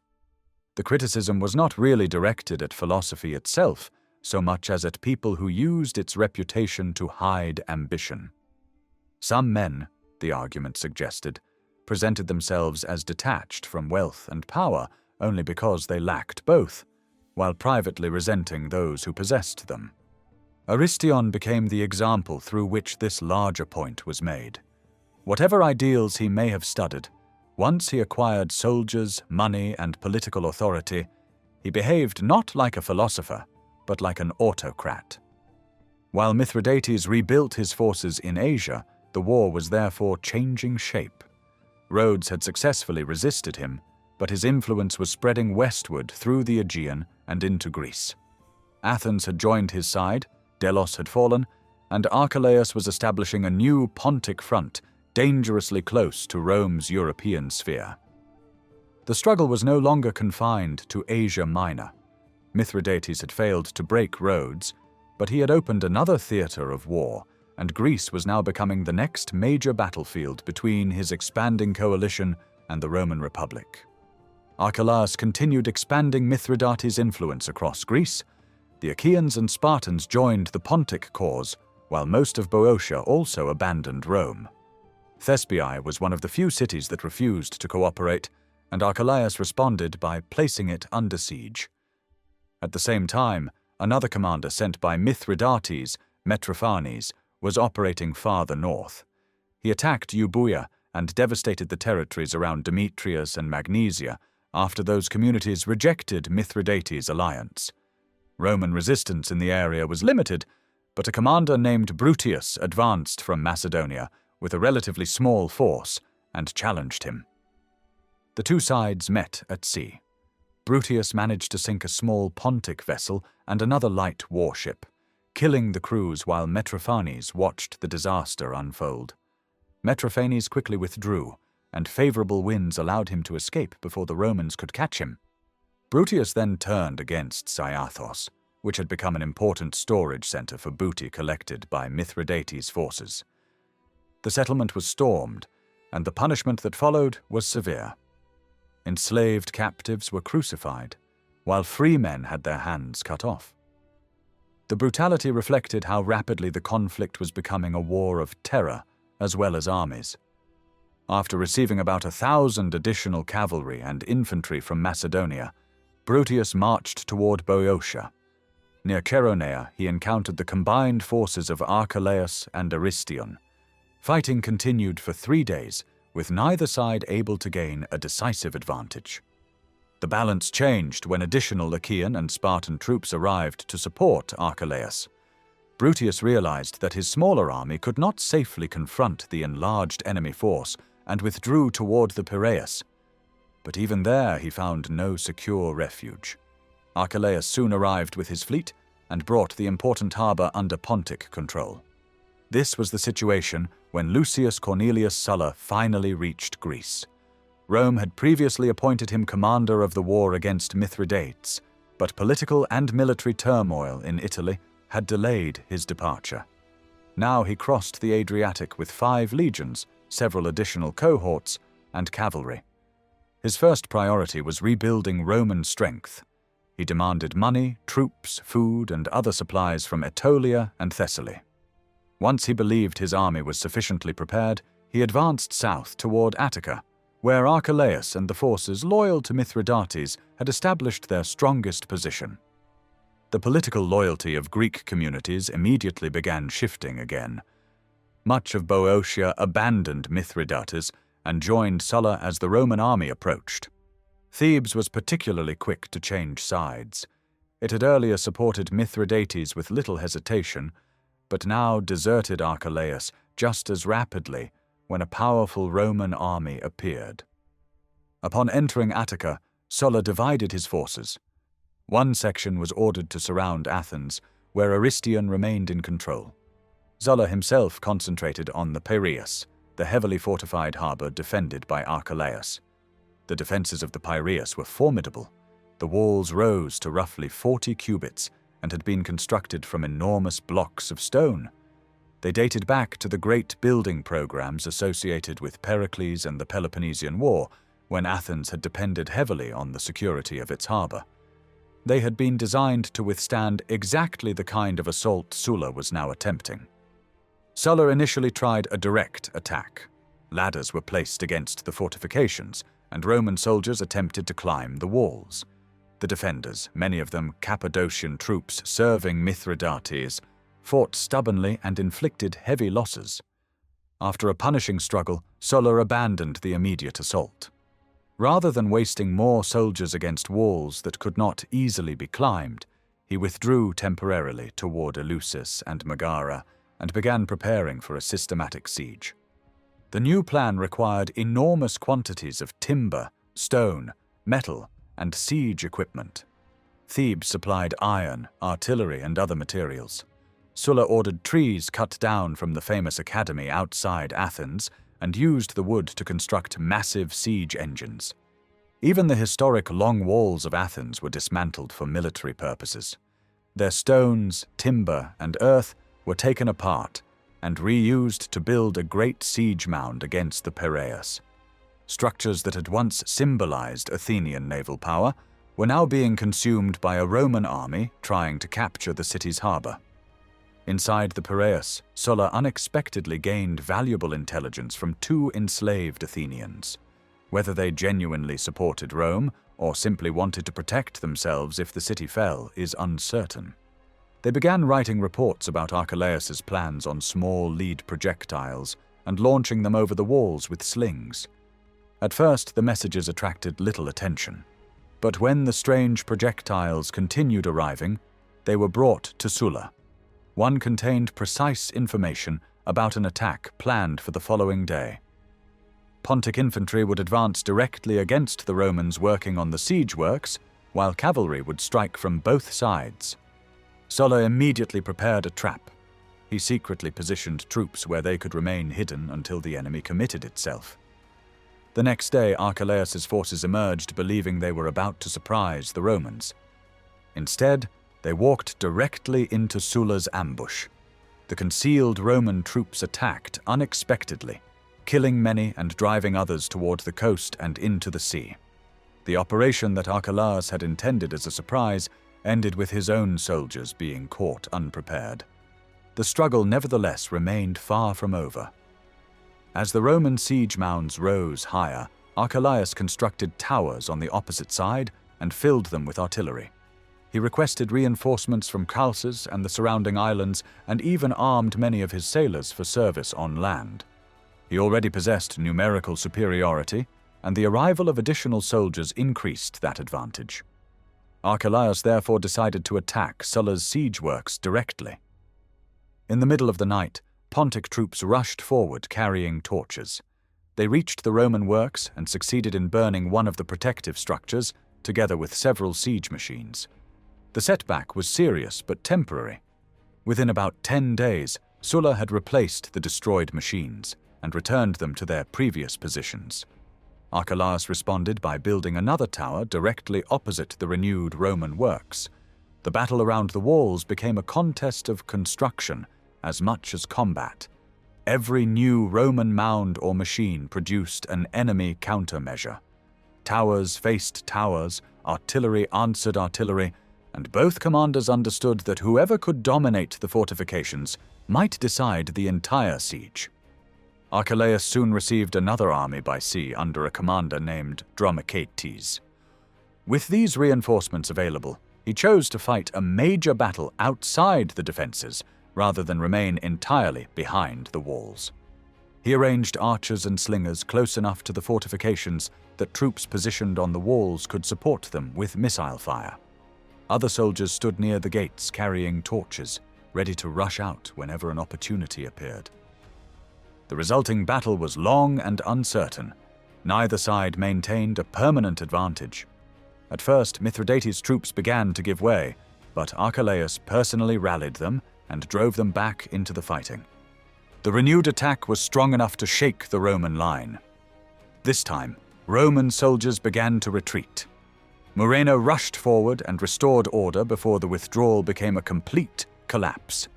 The criticism was not really directed at philosophy itself, so much as at people who used its reputation to hide ambition. Some men, the argument suggested, presented themselves as detached from wealth and power only because they lacked both, while privately resenting those who possessed them. Aristion became the example through which this larger point was made. Whatever ideals he may have studied, once he acquired soldiers, money, and political authority, he behaved not like a philosopher, but like an autocrat. While Mithridates rebuilt his forces in Asia, the war was therefore changing shape. Rhodes had successfully resisted him, but his influence was spreading westward through the Aegean and into Greece. Athens had joined his side, Delos had fallen, and Archelaus was establishing a new Pontic front dangerously close to Rome's European sphere. The struggle was no longer confined to Asia Minor. Mithridates had failed to break Rhodes, but he had opened another theater of war, and Greece was now becoming the next major battlefield between his expanding coalition and the Roman Republic. Archelaus continued expanding Mithridates' influence across Greece. The Achaeans and Spartans joined the Pontic cause, while most of Boeotia also abandoned Rome. Thespiae was one of the few cities that refused to cooperate, and Archelaus responded by placing it under siege. At the same time, another commander sent by Mithridates, Metrophanes, was operating farther north. He attacked Euboea and devastated the territories around Demetrius and Magnesia after those communities rejected Mithridates' alliance. Roman resistance in the area was limited, but a commander named Bruttius advanced from Macedonia with a relatively small force and challenged him. The two sides met at sea. Bruttius managed to sink a small Pontic vessel and another light warship, killing the crews while Metrophanes watched the disaster unfold. Metrophanes quickly withdrew, and favorable winds allowed him to escape before the Romans could catch him. Bruttius then turned against Cyathos, which had become an important storage center for booty collected by Mithridates' forces. The settlement was stormed, and the punishment that followed was severe. Enslaved captives were crucified, while free men had their hands cut off. The brutality reflected how rapidly the conflict was becoming a war of terror as well as armies. After receiving about 1,000 additional cavalry and infantry from Macedonia, Bruttius marched toward Boeotia. Near Cheronea, he encountered the combined forces of Archelaus and Aristion. Fighting continued for 3 days, with neither side able to gain a decisive advantage. The balance changed when additional Achaean and Spartan troops arrived to support Archelaus. Bruttius realized that his smaller army could not safely confront the enlarged enemy force and withdrew toward the Piraeus. But even there he found no secure refuge. Archelaus soon arrived with his fleet and brought the important harbor under Pontic control. This was the situation when Lucius Cornelius Sulla finally reached Greece. Rome had previously appointed him commander of the war against Mithridates, but political and military turmoil in Italy had delayed his departure. Now he crossed the Adriatic with 5 legions, several additional cohorts, and cavalry. His first priority was rebuilding Roman strength. He demanded money, troops, food, and other supplies from Aetolia and Thessaly. Once he believed his army was sufficiently prepared, he advanced south toward Attica, where Archelaus and the forces loyal to Mithridates had established their strongest position. The political loyalty of Greek communities immediately began shifting again. Much of Boeotia abandoned Mithridates and joined Sulla as the Roman army approached. Thebes was particularly quick to change sides. It had earlier supported Mithridates with little hesitation, but now deserted Archelaus just as rapidly when a powerful Roman army appeared. Upon entering Attica, Sulla divided his forces. One section was ordered to surround Athens, where Aristion remained in control. Sulla himself concentrated on the Piraeus, the heavily fortified harbor defended by Archelaus. The defenses of the Piraeus were formidable. The walls rose to roughly 40 cubits and had been constructed from enormous blocks of stone. They dated back to the great building programs associated with Pericles and the Peloponnesian War, when Athens had depended heavily on the security of its harbor. They had been designed to withstand exactly the kind of assault Sulla was now attempting. Sulla initially tried a direct attack. Ladders were placed against the fortifications, and Roman soldiers attempted to climb the walls. The defenders, many of them Cappadocian troops serving Mithridates, fought stubbornly and inflicted heavy losses. After a punishing struggle, Sulla abandoned the immediate assault. Rather than wasting more soldiers against walls that could not easily be climbed, he withdrew temporarily toward Eleusis and Megara and began preparing for a systematic siege. The new plan required enormous quantities of timber, stone, metal, and siege equipment. Thebes supplied iron, artillery, and other materials. Sulla ordered trees cut down from the famous academy outside Athens and used the wood to construct massive siege engines. Even the historic long walls of Athens were dismantled for military purposes. Their stones, timber, and earth were taken apart and reused to build a great siege mound against the Piraeus. Structures that had once symbolized Athenian naval power were now being consumed by a Roman army trying to capture the city's harbor. Inside the Piraeus, Sulla unexpectedly gained valuable intelligence from two enslaved Athenians. Whether they genuinely supported Rome or simply wanted to protect themselves if the city fell is uncertain. They began writing reports about Archelaus's plans on small lead projectiles and launching them over the walls with slings. At first, the messages attracted little attention. But when the strange projectiles continued arriving, they were brought to Sulla. One contained precise information about an attack planned for the following day. Pontic infantry would advance directly against the Romans working on the siege works, while cavalry would strike from both sides. Sulla immediately prepared a trap. He secretly positioned troops where they could remain hidden until the enemy committed itself. The next day, Archelaus's forces emerged believing they were about to surprise the Romans. Instead, they walked directly into Sulla's ambush. The concealed Roman troops attacked unexpectedly, killing many and driving others toward the coast and into the sea. The operation that Archelaus had intended as a surprise ended with his own soldiers being caught unprepared. The struggle nevertheless remained far from over. As the Roman siege mounds rose higher, Archelaus constructed towers on the opposite side and filled them with artillery. He requested reinforcements from Chalcis and the surrounding islands and even armed many of his sailors for service on land. He already possessed numerical superiority, and the arrival of additional soldiers increased that advantage. Archelaus therefore decided to attack Sulla's siege works directly. In the middle of the night, Pontic troops rushed forward carrying torches. They reached the Roman works and succeeded in burning one of the protective structures, together with several siege machines. The setback was serious but temporary. Within about 10 days, Sulla had replaced the destroyed machines and returned them to their previous positions. Archelaus responded by building another tower directly opposite the renewed Roman works. The battle around the walls became a contest of construction as much as combat. Every new Roman mound or machine produced an enemy countermeasure. Towers faced towers, artillery answered artillery, and both commanders understood that whoever could dominate the fortifications might decide the entire siege. Archelaus soon received another army by sea under a commander named Dromichates. With these reinforcements available, he chose to fight a major battle outside the defenses rather than remain entirely behind the walls. He arranged archers and slingers close enough to the fortifications that troops positioned on the walls could support them with missile fire. Other soldiers stood near the gates carrying torches, ready to rush out whenever an opportunity appeared. The resulting battle was long and uncertain. Neither side maintained a permanent advantage. At first, Mithridates' troops began to give way, but Archelaus personally rallied them and drove them back into the fighting. The renewed attack was strong enough to shake the Roman line. This time, Roman soldiers began to retreat. Murena rushed forward and restored order before the withdrawal became a complete collapse.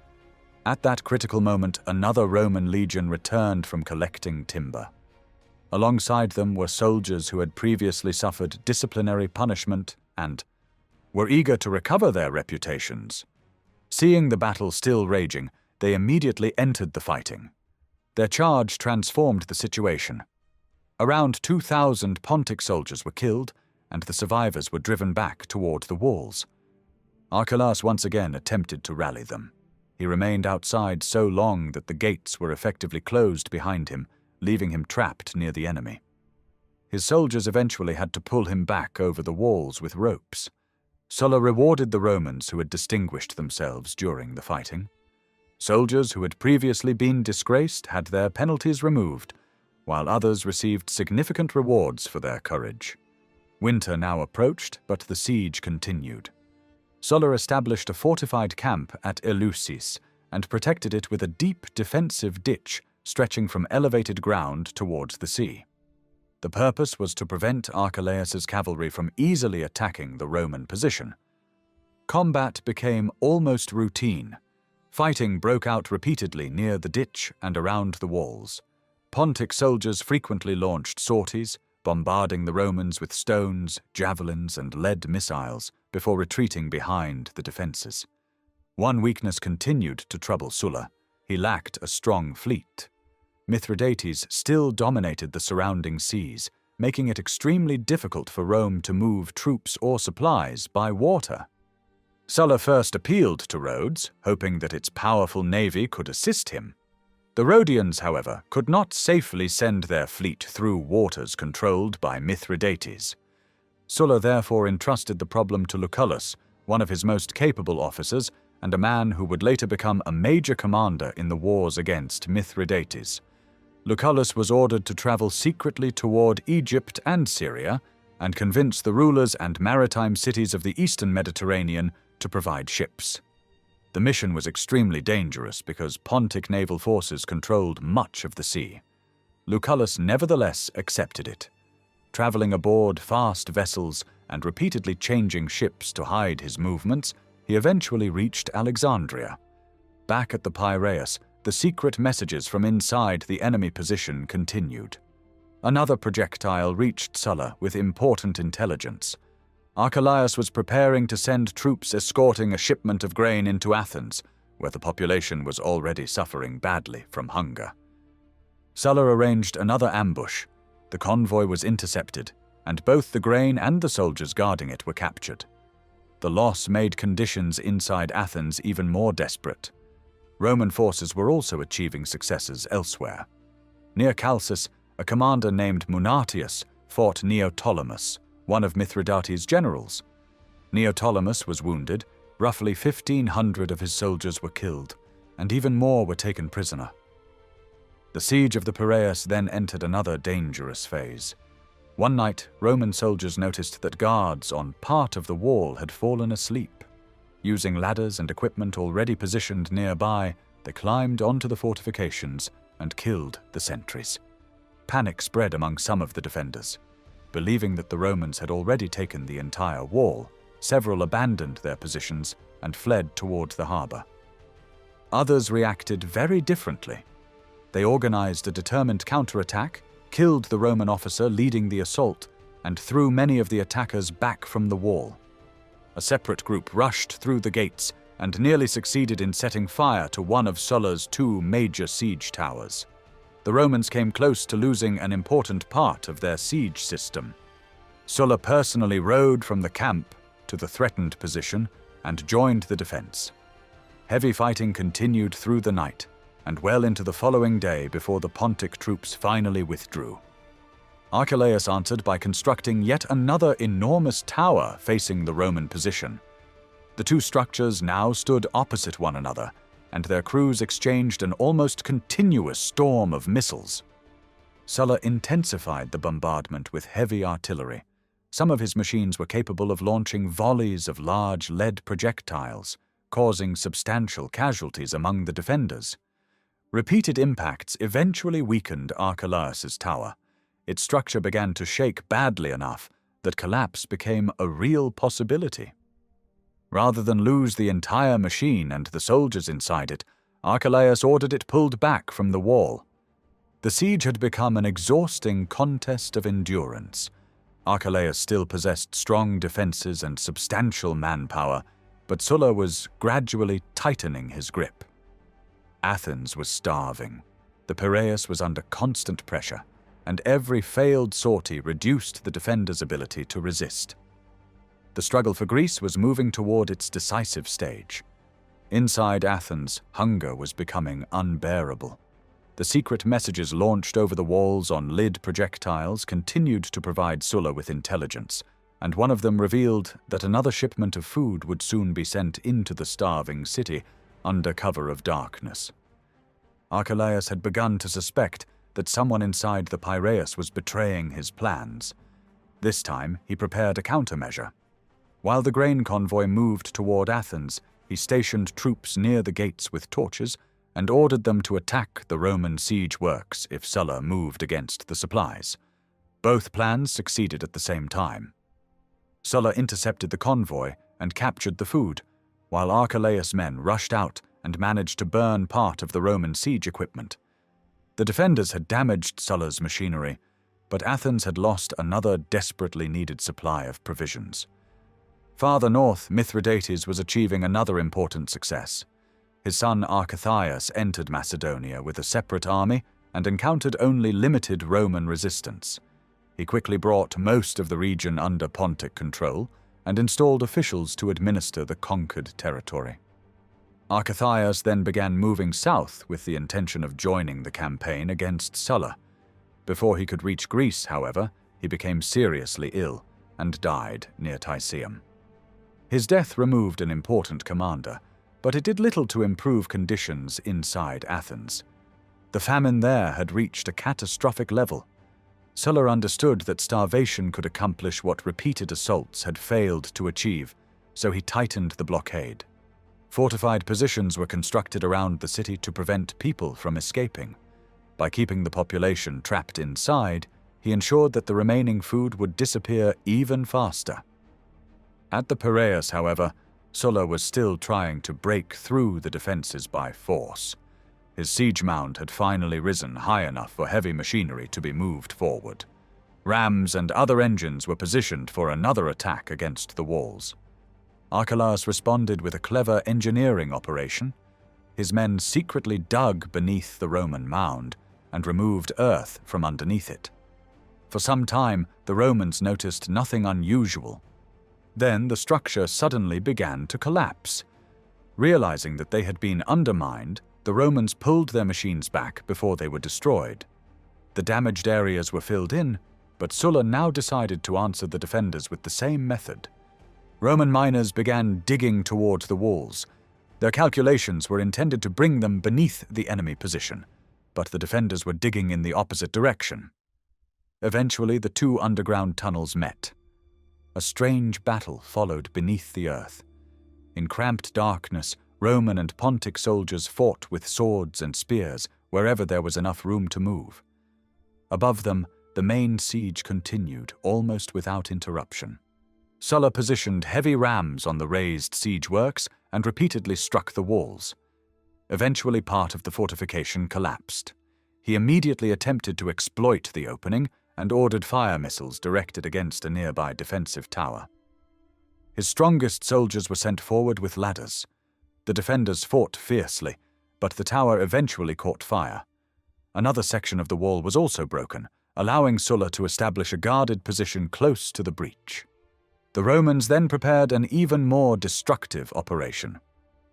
At that critical moment, another Roman legion returned from collecting timber. Alongside them were soldiers who had previously suffered disciplinary punishment and were eager to recover their reputations. Seeing the battle still raging, they immediately entered the fighting. Their charge transformed the situation. Around 2,000 Pontic soldiers were killed, and the survivors were driven back toward the walls. Archelaus once again attempted to rally them. He remained outside so long that the gates were effectively closed behind him, leaving him trapped near the enemy. His soldiers eventually had to pull him back over the walls with ropes. Sulla rewarded the Romans who had distinguished themselves during the fighting. Soldiers who had previously been disgraced had their penalties removed, while others received significant rewards for their courage. Winter now approached, but the siege continued. Sulla established a fortified camp at Eleusis and protected it with a deep defensive ditch stretching from elevated ground towards the sea. The purpose was to prevent Archelaus's cavalry from easily attacking the Roman position. Combat became almost routine. Fighting broke out repeatedly near the ditch and around the walls. Pontic soldiers frequently launched sorties, bombarding the Romans with stones, javelins, and lead missiles before retreating behind the defenses. One weakness continued to trouble Sulla. He lacked a strong fleet. Mithridates still dominated the surrounding seas, making it extremely difficult for Rome to move troops or supplies by water. Sulla first appealed to Rhodes, hoping that its powerful navy could assist him. The Rhodians, however, could not safely send their fleet through waters controlled by Mithridates. Sulla therefore entrusted the problem to Lucullus, one of his most capable officers and a man who would later become a major commander in the wars against Mithridates. Lucullus was ordered to travel secretly toward Egypt and Syria and convince the rulers and maritime cities of the eastern Mediterranean to provide ships. The mission was extremely dangerous because Pontic naval forces controlled much of the sea. Lucullus nevertheless accepted it. Traveling aboard fast vessels and repeatedly changing ships to hide his movements, he eventually reached Alexandria. Back at the Piraeus, the secret messages from inside the enemy position continued. Another projectile reached Sulla with important intelligence. Archelaus was preparing to send troops escorting a shipment of grain into Athens, where the population was already suffering badly from hunger. Sulla arranged another ambush. The convoy was intercepted, and both the grain and the soldiers guarding it were captured. The loss made conditions inside Athens even more desperate. Roman forces were also achieving successes elsewhere. Near Chalcis, a commander named Munatius fought Neoptolemus, one of Mithridates' generals. Neoptolemus was wounded, roughly 1,500 of his soldiers were killed, and even more were taken prisoner. The siege of the Piraeus then entered another dangerous phase. One night, Roman soldiers noticed that guards on part of the wall had fallen asleep. Using ladders and equipment already positioned nearby, they climbed onto the fortifications and killed the sentries. Panic spread among some of the defenders. Believing that the Romans had already taken the entire wall, several abandoned their positions and fled toward the harbor. Others reacted very differently. They organized a determined counterattack, killed the Roman officer leading the assault, and threw many of the attackers back from the wall. A separate group rushed through the gates and nearly succeeded in setting fire to one of Sulla's two major siege towers. The Romans came close to losing an important part of their siege system. Sulla personally rode from the camp to the threatened position and joined the defense. Heavy fighting continued through the night and well into the following day before the Pontic troops finally withdrew. Archelaus answered by constructing yet another enormous tower facing the Roman position. The two structures now stood opposite one another, and their crews exchanged an almost continuous storm of missiles. Sulla intensified the bombardment with heavy artillery. Some of his machines were capable of launching volleys of large lead projectiles, causing substantial casualties among the defenders. Repeated impacts eventually weakened Archelaus's tower. Its structure began to shake badly enough that collapse became a real possibility. Rather than lose the entire machine and the soldiers inside it, Archelaus ordered it pulled back from the wall. The siege had become an exhausting contest of endurance. Archelaus still possessed strong defenses and substantial manpower, but Sulla was gradually tightening his grip. Athens was starving. The Piraeus was under constant pressure, and every failed sortie reduced the defenders' ability to resist. The struggle for Greece was moving toward its decisive stage. Inside Athens, hunger was becoming unbearable. The secret messages launched over the walls on lead projectiles continued to provide Sulla with intelligence, and one of them revealed that another shipment of food would soon be sent into the starving city under cover of darkness. Archelaus had begun to suspect that someone inside the Piraeus was betraying his plans. This time, he prepared a countermeasure. While the grain convoy moved toward Athens, he stationed troops near the gates with torches and ordered them to attack the Roman siege works if Sulla moved against the supplies. Both plans succeeded at the same time. Sulla intercepted the convoy and captured the food, while Archelaus' men rushed out and managed to burn part of the Roman siege equipment. The defenders had damaged Sulla's machinery, but Athens had lost another desperately needed supply of provisions. Farther north, Mithridates was achieving another important success. His son Archelaus entered Macedonia with a separate army and encountered only limited Roman resistance. He quickly brought most of the region under Pontic control and installed officials to administer the conquered territory. Archelaus then began moving south with the intention of joining the campaign against Sulla. Before he could reach Greece, however, he became seriously ill and died near Ticeum. His death removed an important commander, but it did little to improve conditions inside Athens. The famine there had reached a catastrophic level. Sulla understood that starvation could accomplish what repeated assaults had failed to achieve, so he tightened the blockade. Fortified positions were constructed around the city to prevent people from escaping. By keeping the population trapped inside, he ensured that the remaining food would disappear even faster. At the Piraeus, however, Sulla was still trying to break through the defenses by force. His siege mound had finally risen high enough for heavy machinery to be moved forward. Rams and other engines were positioned for another attack against the walls. Archelaus responded with a clever engineering operation. His men secretly dug beneath the Roman mound and removed earth from underneath it. For some time, the Romans noticed nothing unusual. Then the structure suddenly began to collapse. Realizing that they had been undermined, the Romans pulled their machines back before they were destroyed. The damaged areas were filled in, but Sulla now decided to answer the defenders with the same method. Roman miners began digging toward the walls. Their calculations were intended to bring them beneath the enemy position, but the defenders were digging in the opposite direction. Eventually, the two underground tunnels met. A strange battle followed beneath the earth. In cramped darkness, Roman and Pontic soldiers fought with swords and spears wherever there was enough room to move. Above them, the main siege continued, almost without interruption. Sulla positioned heavy rams on the raised siege works and repeatedly struck the walls. Eventually, part of the fortification collapsed. He immediately attempted to exploit the opening and ordered fire missiles directed against a nearby defensive tower. His strongest soldiers were sent forward with ladders. The defenders fought fiercely, but the tower eventually caught fire. Another section of the wall was also broken, allowing Sulla to establish a guarded position close to the breach. The Romans then prepared an even more destructive operation.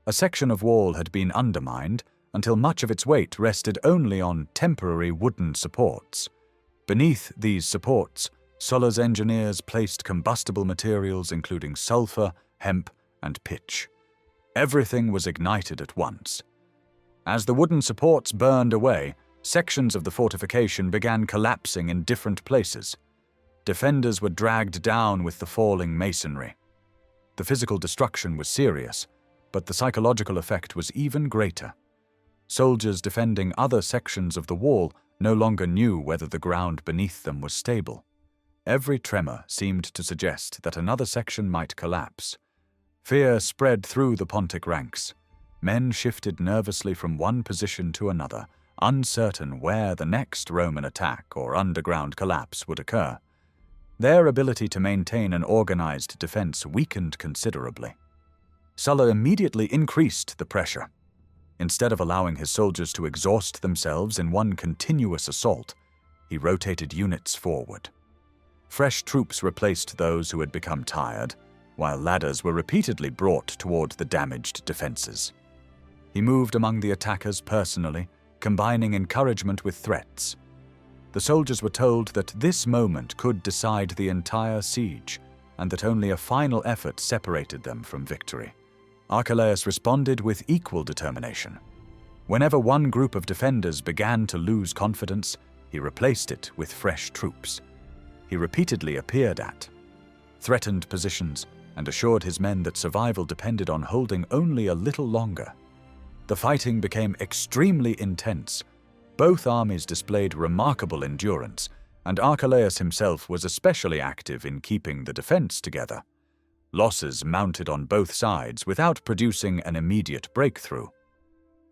A section of wall had been undermined until much of its weight rested only on temporary wooden supports. Beneath these supports, Sulla's engineers placed combustible materials including sulfur, hemp, and pitch. Everything was ignited at once. As the wooden supports burned away, sections of the fortification began collapsing in different places. Defenders were dragged down with the falling masonry. The physical destruction was serious, but the psychological effect was even greater. Soldiers defending other sections of the wall no longer knew whether the ground beneath them was stable. Every tremor seemed to suggest that another section might collapse. Fear spread through the Pontic ranks. Men shifted nervously from one position to another, uncertain where the next Roman attack or underground collapse would occur. Their ability to maintain an organized defense weakened considerably. Sulla immediately increased the pressure. Instead of allowing his soldiers to exhaust themselves in one continuous assault, he rotated units forward. Fresh troops replaced those who had become tired, while ladders were repeatedly brought toward the damaged defenses. He moved among the attackers personally, combining encouragement with threats. The soldiers were told that this moment could decide the entire siege, and that only a final effort separated them from victory. Archelaus responded with equal determination. Whenever one group of defenders began to lose confidence, he replaced it with fresh troops. He repeatedly appeared at, threatened positions, and assured his men that survival depended on holding only a little longer. The fighting became extremely intense. Both armies displayed remarkable endurance, and Archelaus himself was especially active in keeping the defense together. Losses mounted on both sides without producing an immediate breakthrough.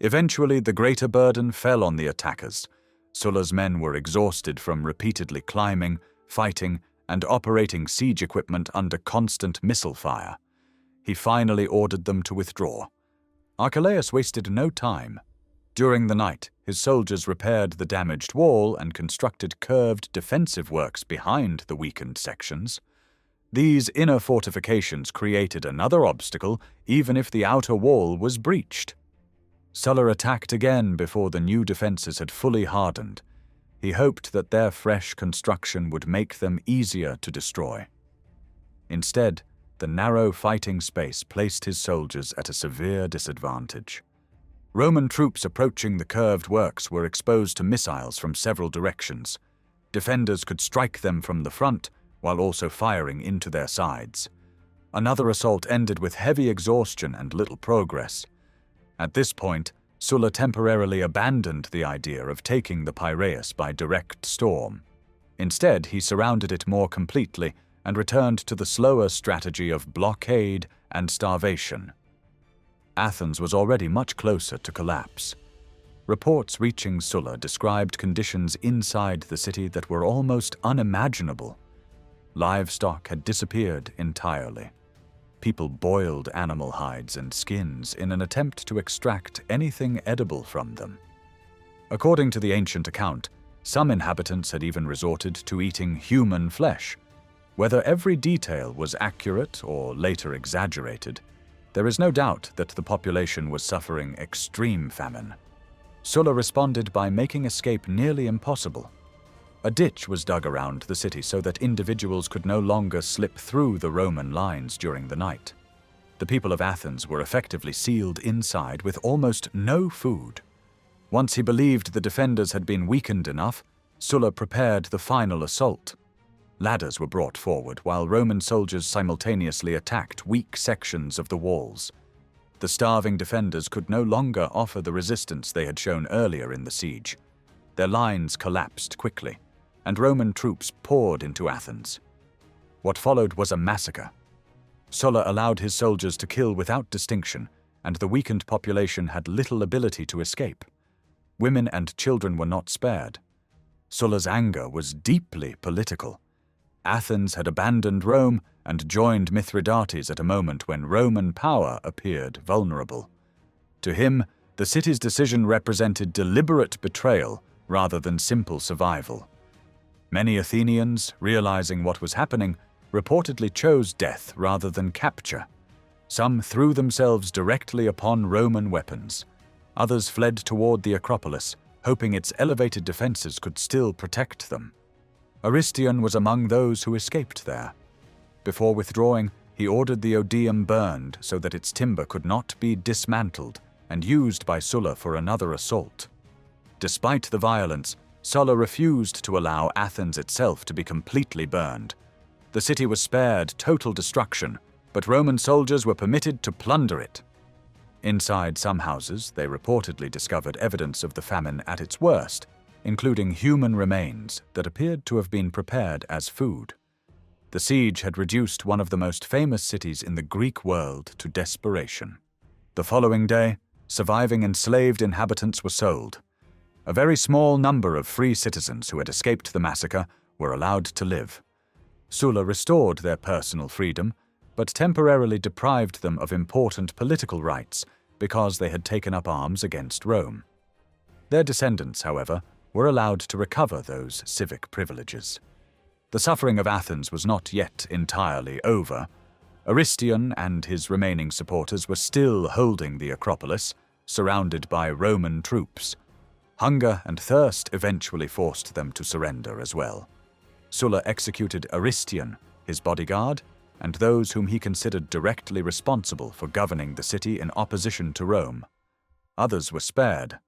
Eventually, the greater burden fell on the attackers. Sulla's men were exhausted from repeatedly climbing, fighting, and operating siege equipment under constant missile fire. He finally ordered them to withdraw. Archelaus wasted no time. During the night, his soldiers repaired the damaged wall and constructed curved defensive works behind the weakened sections. These inner fortifications created another obstacle, even if the outer wall was breached. Sulla attacked again before the new defenses had fully hardened. He hoped that their fresh construction would make them easier to destroy. Instead, the narrow fighting space placed his soldiers at a severe disadvantage. Roman troops approaching the curved works were exposed to missiles from several directions. Defenders could strike them from the front, while also firing into their sides. Another assault ended with heavy exhaustion and little progress. At this point, Sulla temporarily abandoned the idea of taking the Piraeus by direct storm. Instead, he surrounded it more completely and returned to the slower strategy of blockade and starvation. Athens was already much closer to collapse. Reports reaching Sulla described conditions inside the city that were almost unimaginable. Livestock had disappeared entirely. People boiled animal hides and skins in an attempt to extract anything edible from them. According to the ancient account, some inhabitants had even resorted to eating human flesh. Whether every detail was accurate or later exaggerated, there is no doubt that the population was suffering extreme famine. Sulla responded by making escape nearly impossible. A ditch was dug around the city so that individuals could no longer slip through the Roman lines during the night. The people of Athens were effectively sealed inside with almost no food. Once he believed the defenders had been weakened enough, Sulla prepared the final assault. Ladders were brought forward while Roman soldiers simultaneously attacked weak sections of the walls. The starving defenders could no longer offer the resistance they had shown earlier in the siege. Their lines collapsed quickly, and Roman troops poured into Athens. What followed was a massacre. Sulla allowed his soldiers to kill without distinction, and the weakened population had little ability to escape. Women and children were not spared. Sulla's anger was deeply political. Athens had abandoned Rome and joined Mithridates at a moment when Roman power appeared vulnerable. To him, the city's decision represented deliberate betrayal rather than simple survival. Many Athenians, realizing what was happening, reportedly chose death rather than capture. Some threw themselves directly upon Roman weapons. Others fled toward the Acropolis, hoping its elevated defenses could still protect them. Aristion was among those who escaped there. Before withdrawing, he ordered the Odeum burned so that its timber could not be dismantled and used by Sulla for another assault. Despite the violence, Sulla refused to allow Athens itself to be completely burned. The city was spared total destruction, but Roman soldiers were permitted to plunder it. Inside some houses, they reportedly discovered evidence of the famine at its worst, including human remains that appeared to have been prepared as food. The siege had reduced one of the most famous cities in the Greek world to desperation. The following day, surviving enslaved inhabitants were sold. A very small number of free citizens who had escaped the massacre were allowed to live. Sulla restored their personal freedom, but temporarily deprived them of important political rights because they had taken up arms against Rome. Their descendants, however, were allowed to recover those civic privileges. The suffering of Athens was not yet entirely over. Aristion and his remaining supporters were still holding the Acropolis, surrounded by Roman troops. Hunger and thirst eventually forced them to surrender as well. Sulla executed Aristion, his bodyguard, and those whom he considered directly responsible for governing the city in opposition to Rome. Others were spared.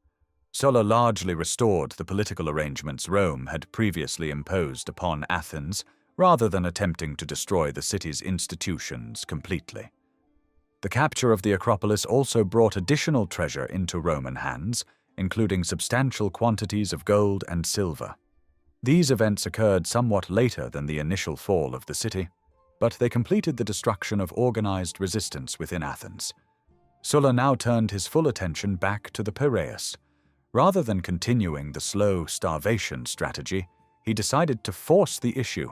Sulla largely restored the political arrangements Rome had previously imposed upon Athens, rather than attempting to destroy the city's institutions completely. The capture of the Acropolis also brought additional treasure into Roman hands, including substantial quantities of gold and silver. These events occurred somewhat later than the initial fall of the city, but they completed the destruction of organized resistance within Athens. Sulla now turned his full attention back to the Piraeus. Rather than continuing the slow starvation strategy, he decided to force the issue.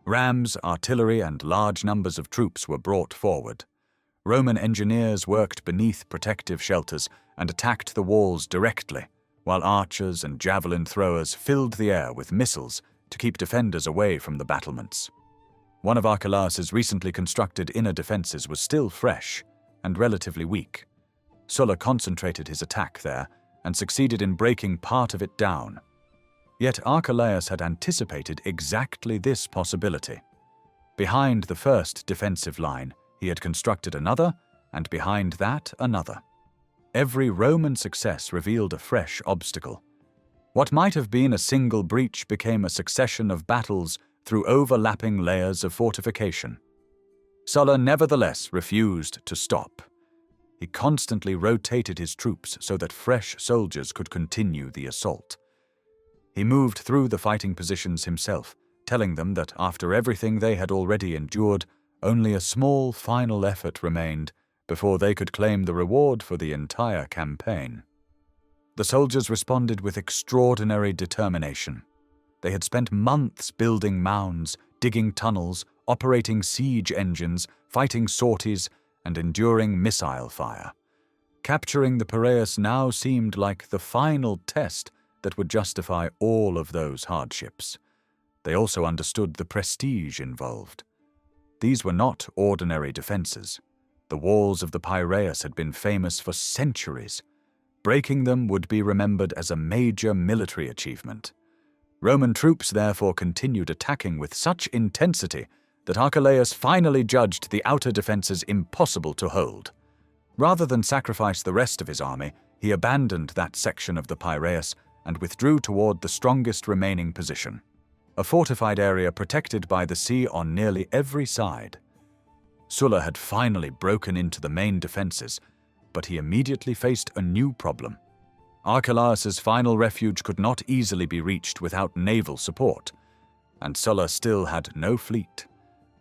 Rams, artillery, and large numbers of troops were brought forward. Roman engineers worked beneath protective shelters and attacked the walls directly, while archers and javelin throwers filled the air with missiles to keep defenders away from the battlements. One of Archelaus's recently constructed inner defenses was still fresh and relatively weak. Sulla concentrated his attack there and succeeded in breaking part of it down. Yet Archelaus had anticipated exactly this possibility. Behind the first defensive line, he had constructed another, and behind that another. Every Roman success revealed a fresh obstacle. What might have been a single breach became a succession of battles through overlapping layers of fortification. Sulla nevertheless refused to stop. He constantly rotated his troops so that fresh soldiers could continue the assault. He moved through the fighting positions himself, telling them that after everything they had already endured, only a small final effort remained before they could claim the reward for the entire campaign. The soldiers responded with extraordinary determination. They had spent months building mounds, digging tunnels, operating siege engines, fighting sorties, and enduring missile fire. Capturing the Piraeus now seemed like the final test that would justify all of those hardships. They also understood the prestige involved. These were not ordinary defenses. The walls of the Piraeus had been famous for centuries. Breaking them would be remembered as a major military achievement. Roman troops therefore continued attacking with such intensity that Archelaus finally judged the outer defenses impossible to hold. Rather than sacrifice the rest of his army, he abandoned that section of the Piraeus and withdrew toward the strongest remaining position, a fortified area protected by the sea on nearly every side. Sulla had finally broken into the main defenses, but he immediately faced a new problem. Archelaus's final refuge could not easily be reached without naval support, and Sulla still had no fleet.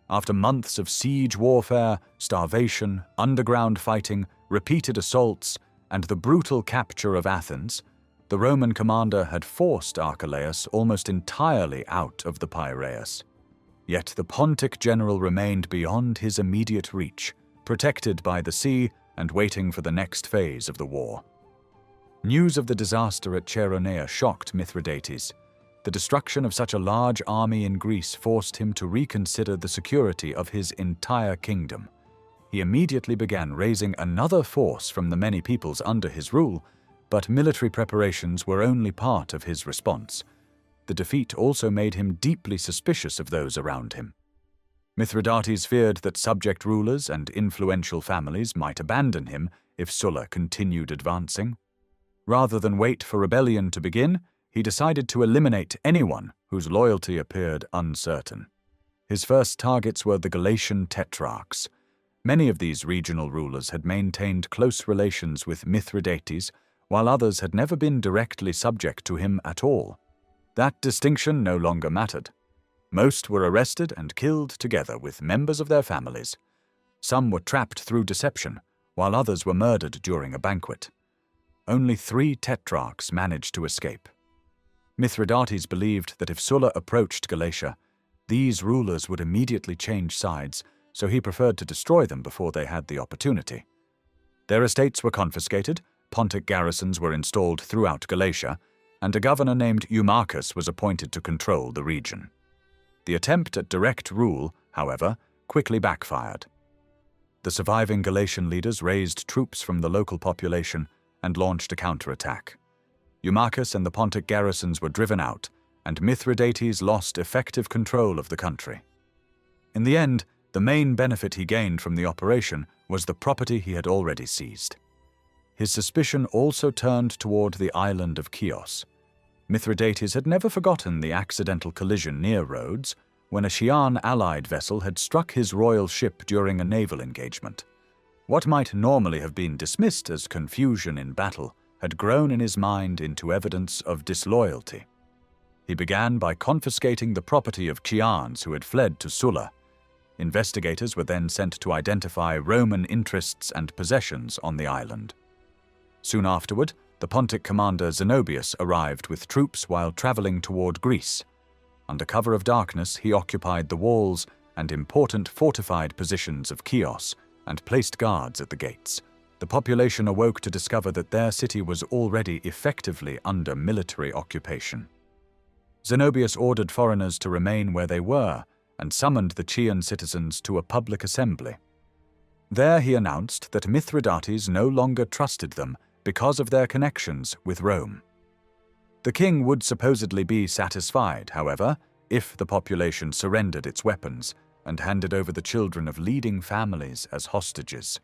After months of siege warfare, starvation, underground fighting, repeated assaults, and the brutal capture of Athens, the Roman commander had forced Archelaus almost entirely out of the Piraeus. Yet the Pontic general remained beyond his immediate reach, protected by the sea and waiting for the next phase of the war. News of the disaster at Chaeronea shocked Mithridates. The destruction of such a large army in Greece forced him to reconsider the security of his entire kingdom. He immediately began raising another force from the many peoples under his rule, but military preparations were only part of his response. The defeat also made him deeply suspicious of those around him. Mithridates feared that subject rulers and influential families might abandon him if Sulla continued advancing. Rather than wait for rebellion to begin, he decided to eliminate anyone whose loyalty appeared uncertain. His first targets were the Galatian tetrarchs. Many of these regional rulers had maintained close relations with Mithridates, while others had never been directly subject to him at all. That distinction no longer mattered. Most were arrested and killed together with members of their families. Some were trapped through deception, while others were murdered during a banquet. Only 3 tetrarchs managed to escape. Mithridates believed that if Sulla approached Galatia, these rulers would immediately change sides, so he preferred to destroy them before they had the opportunity. Their estates were confiscated, Pontic garrisons were installed throughout Galatia, and a governor named Eumachus was appointed to control the region. The attempt at direct rule, however, quickly backfired. The surviving Galatian leaders raised troops from the local population and launched a counterattack. Eumachus and the Pontic garrisons were driven out, and Mithridates lost effective control of the country. In the end, The main benefit he gained from the operation was the property he had already seized. His suspicion also turned toward the island of Chios. Mithridates had never forgotten the accidental collision near Rhodes, when a Chian allied vessel had struck his royal ship during a naval engagement. What might normally have been dismissed as confusion in battle had grown in his mind into evidence of disloyalty. He began by confiscating the property of Chians who had fled to Sulla. Investigators were then sent to identify Roman interests and possessions on the island. Soon afterward, the Pontic commander Zenobius arrived with troops while traveling toward Greece. Under cover of darkness, he occupied the walls and important fortified positions of Chios and placed guards at the gates. The population awoke to discover that their city was already effectively under military occupation. Zenobius ordered foreigners to remain where they were and summoned the Chian citizens to a public assembly. There he announced that Mithridates no longer trusted them because of their connections with Rome. The king would supposedly be satisfied, however, if the population surrendered its weapons and handed over the children of leading families as hostages.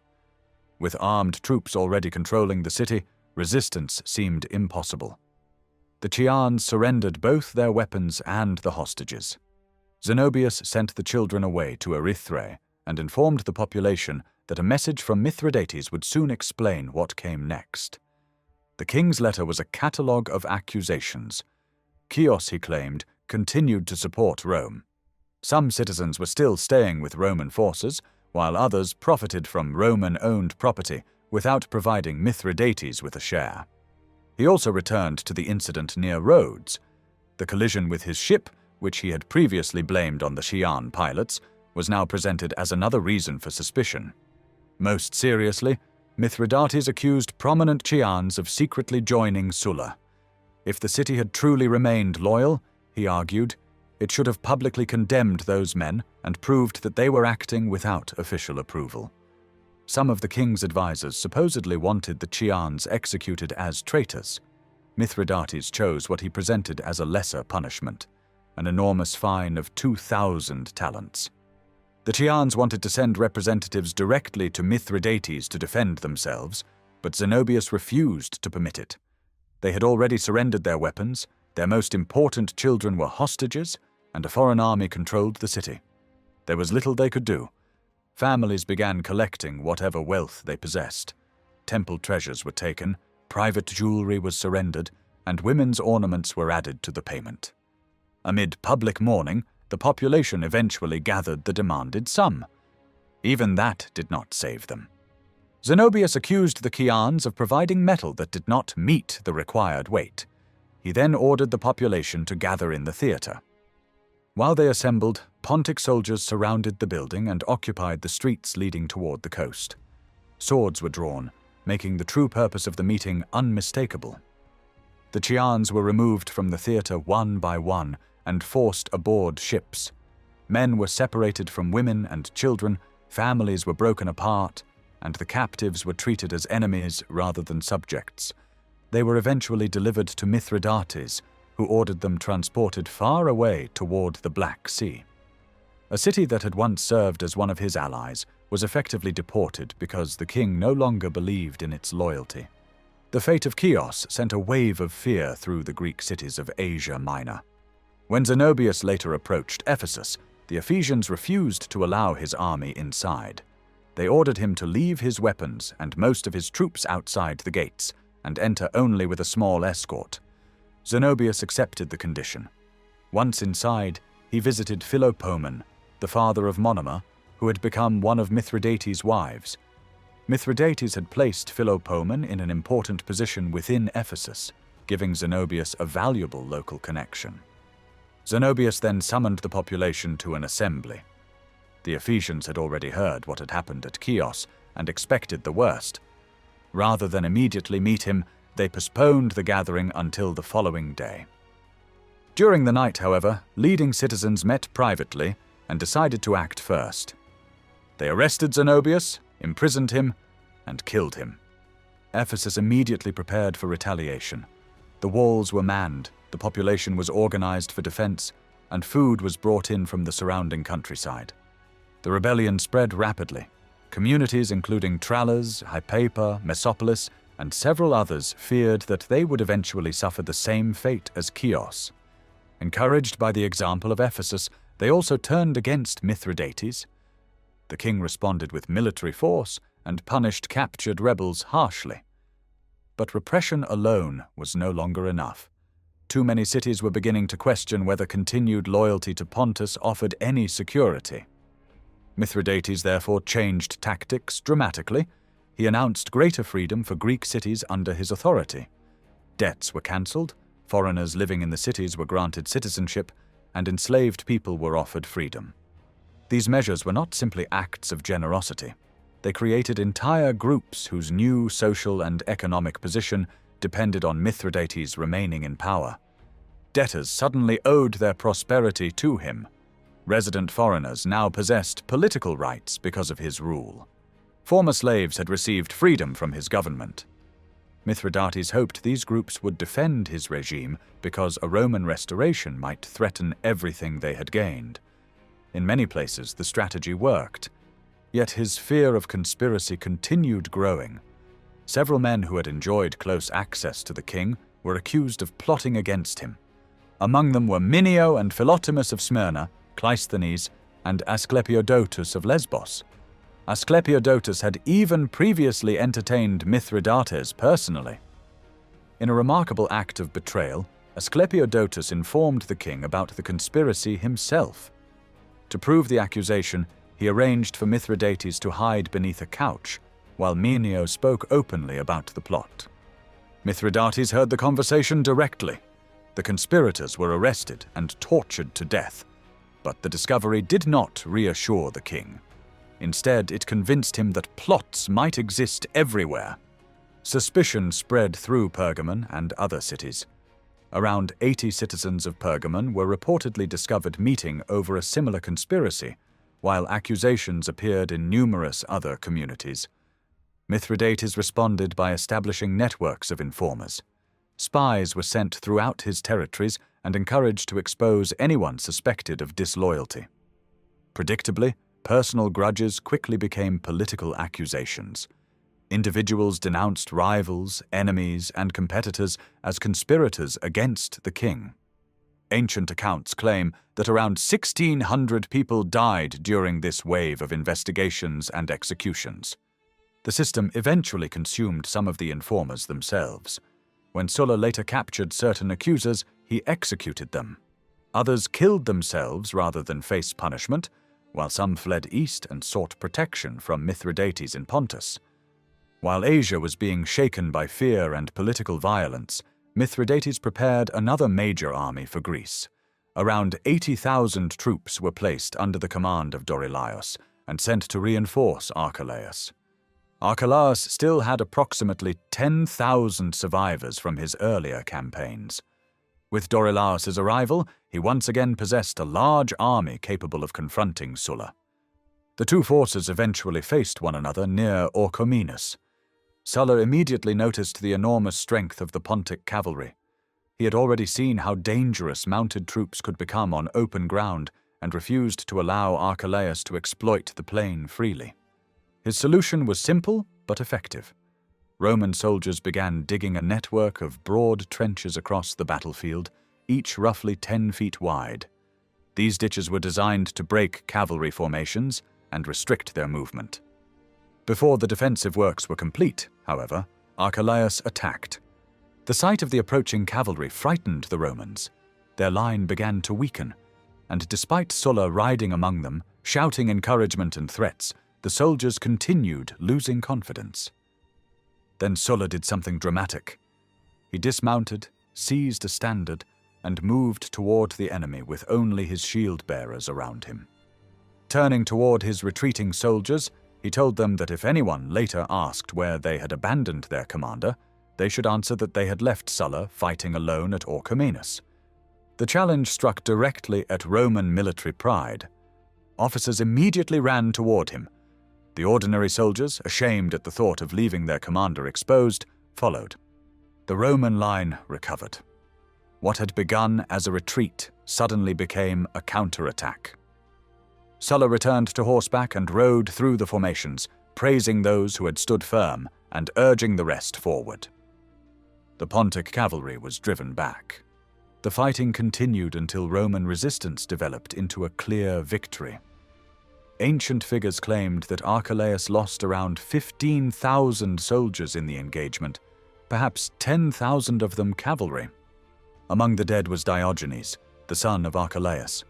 With armed troops already controlling the city, resistance seemed impossible. The Chians surrendered both their weapons and the hostages. Zenobius sent the children away to Erythrae and informed the population that a message from Mithridates would soon explain what came next. The king's letter was a catalogue of accusations. Chios, he claimed, continued to support Rome. Some citizens were still staying with Roman forces, while others profited from Roman-owned property without providing Mithridates with a share. He also returned to the incident near Rhodes. The collision with his ship, which he had previously blamed on the Chian pilots, was now presented as another reason for suspicion. Most seriously, Mithridates accused prominent Chians of secretly joining Sulla. If the city had truly remained loyal, he argued, it should have publicly condemned those men and proved that they were acting without official approval. Some of the king's advisors supposedly wanted the Chians executed as traitors. Mithridates chose what he presented as a lesser punishment, an enormous fine of 2,000 talents. The Chians wanted to send representatives directly to Mithridates to defend themselves, but Zenobius refused to permit it. They had already surrendered their weapons, their most important children were hostages, and a foreign army controlled the city. There was little they could do. Families began collecting whatever wealth they possessed. Temple treasures were taken, private jewelry was surrendered, and women's ornaments were added to the payment. Amid public mourning, the population eventually gathered the demanded sum. Even that did not save them. Zenobius accused the Chians of providing metal that did not meet the required weight. He then ordered the population to gather in the theater. While they assembled, Pontic soldiers surrounded the building and occupied the streets leading toward the coast. Swords were drawn, making the true purpose of the meeting unmistakable. The Chians were removed from the theater one by one and forced aboard ships. Men were separated from women and children, families were broken apart, and the captives were treated as enemies rather than subjects. They were eventually delivered to Mithridates, who ordered them transported far away toward the Black Sea. A city that had once served as one of his allies was effectively deported because the king no longer believed in its loyalty. The fate of Chios sent a wave of fear through the Greek cities of Asia Minor. When Zenobius later approached Ephesus, the Ephesians refused to allow his army inside. They ordered him to leave his weapons and most of his troops outside the gates and enter only with a small escort. Zenobius accepted the condition. Once inside, he visited Philopoemen, the father of Monoma, who had become one of Mithridates' wives. Mithridates had placed Philopoemen in an important position within Ephesus, giving Zenobius a valuable local connection. Zenobius then summoned the population to an assembly. The Ephesians had already heard what had happened at Chios and expected the worst. Rather than immediately meet him, they postponed the gathering until the following day. During the night, however, leading citizens met privately and decided to act first. They arrested Zenobius, imprisoned him, and killed him. Ephesus immediately prepared for retaliation. The walls were manned, the population was organized for defense, and food was brought in from the surrounding countryside. The rebellion spread rapidly. Communities including Tralles, Hypatia, Mesopolis, and several others feared that they would eventually suffer the same fate as Chios. Encouraged by the example of Ephesus, they also turned against Mithridates. The king responded with military force and punished captured rebels harshly. But repression alone was no longer enough. Too many cities were beginning to question whether continued loyalty to Pontus offered any security. Mithridates therefore changed tactics dramatically. He announced greater freedom for Greek cities under his authority. Debts were cancelled, foreigners living in the cities were granted citizenship, and enslaved people were offered freedom. These measures were not simply acts of generosity. They created entire groups whose new social and economic position depended on Mithridates remaining in power. Debtors suddenly owed their prosperity to him. Resident foreigners now possessed political rights because of his rule. Former slaves had received freedom from his government. Mithridates hoped these groups would defend his regime because a Roman restoration might threaten everything they had gained. In many places, the strategy worked. Yet his fear of conspiracy continued growing. Several men who had enjoyed close access to the king were accused of plotting against him. Among them were Minio and Philotimus of Smyrna, Cleisthenes, and Asclepiodotus of Lesbos. Asclepiodotus had even previously entertained Mithridates personally. In a remarkable act of betrayal, Asclepiodotus informed the king about the conspiracy himself. To prove the accusation, he arranged for Mithridates to hide beneath a couch, while Minio spoke openly about the plot. Mithridates heard the conversation directly. The conspirators were arrested and tortured to death, but the discovery did not reassure the king. Instead, it convinced him that plots might exist everywhere. Suspicion spread through Pergamon and other cities. Around 80 citizens of Pergamon were reportedly discovered meeting over a similar conspiracy, while accusations appeared in numerous other communities. Mithridates responded by establishing networks of informers. Spies were sent throughout his territories and encouraged to expose anyone suspected of disloyalty. Predictably, personal grudges quickly became political accusations. Individuals denounced rivals, enemies, and competitors as conspirators against the king. Ancient accounts claim that around 1,600 people died during this wave of investigations and executions. The system eventually consumed some of the informers themselves. When Sulla later captured certain accusers, he executed them. Others killed themselves rather than face punishment, while some fled east and sought protection from Mithridates in Pontus. While Asia was being shaken by fear and political violence, Mithridates prepared another major army for Greece. Around 80,000 troops were placed under the command of Dorylaeus and sent to reinforce Archelaus. Archelaus still had approximately 10,000 survivors from his earlier campaigns. With Dorylaeus' arrival, he once again possessed a large army capable of confronting Sulla. The two forces eventually faced one another near Orchomenus. Sulla immediately noticed the enormous strength of the Pontic cavalry. He had already seen how dangerous mounted troops could become on open ground and refused to allow Archelaus to exploit the plain freely. His solution was simple but effective. Roman soldiers began digging a network of broad trenches across the battlefield, each roughly 10 feet wide. These ditches were designed to break cavalry formations and restrict their movement. Before the defensive works were complete, however, Archelaus attacked. The sight of the approaching cavalry frightened the Romans. Their line began to weaken, and despite Sulla riding among them, shouting encouragement and threats, the soldiers continued losing confidence. Then Sulla did something dramatic. He dismounted, seized a standard, and moved toward the enemy with only his shield-bearers around him. Turning toward his retreating soldiers, he told them that if anyone later asked where they had abandoned their commander, they should answer that they had left Sulla fighting alone at Orchomenus. The challenge struck directly at Roman military pride. Officers immediately ran toward him. The ordinary soldiers, ashamed at the thought of leaving their commander exposed, followed. The Roman line recovered. What had begun as a retreat suddenly became a counterattack. Sulla returned to horseback and rode through the formations, praising those who had stood firm and urging the rest forward. The Pontic cavalry was driven back. The fighting continued until Roman resistance developed into a clear victory. Ancient figures claimed that Archelaus lost around 15,000 soldiers in the engagement, perhaps 10,000 of them cavalry. Among the dead was Diogenes, the son of Archelaus.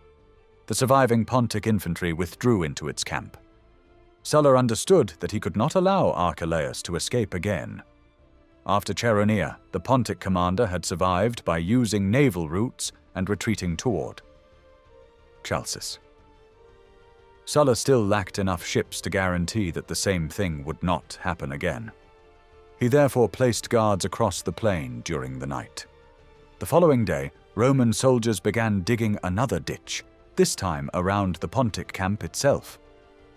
The surviving Pontic infantry withdrew into its camp. Sulla understood that he could not allow Archelaus to escape again. After Chaeronea, the Pontic commander had survived by using naval routes and retreating toward Chalcis. Sulla still lacked enough ships to guarantee that the same thing would not happen again. He therefore placed guards across the plain during the night. The following day, Roman soldiers began digging another ditch, this time around the Pontic camp itself.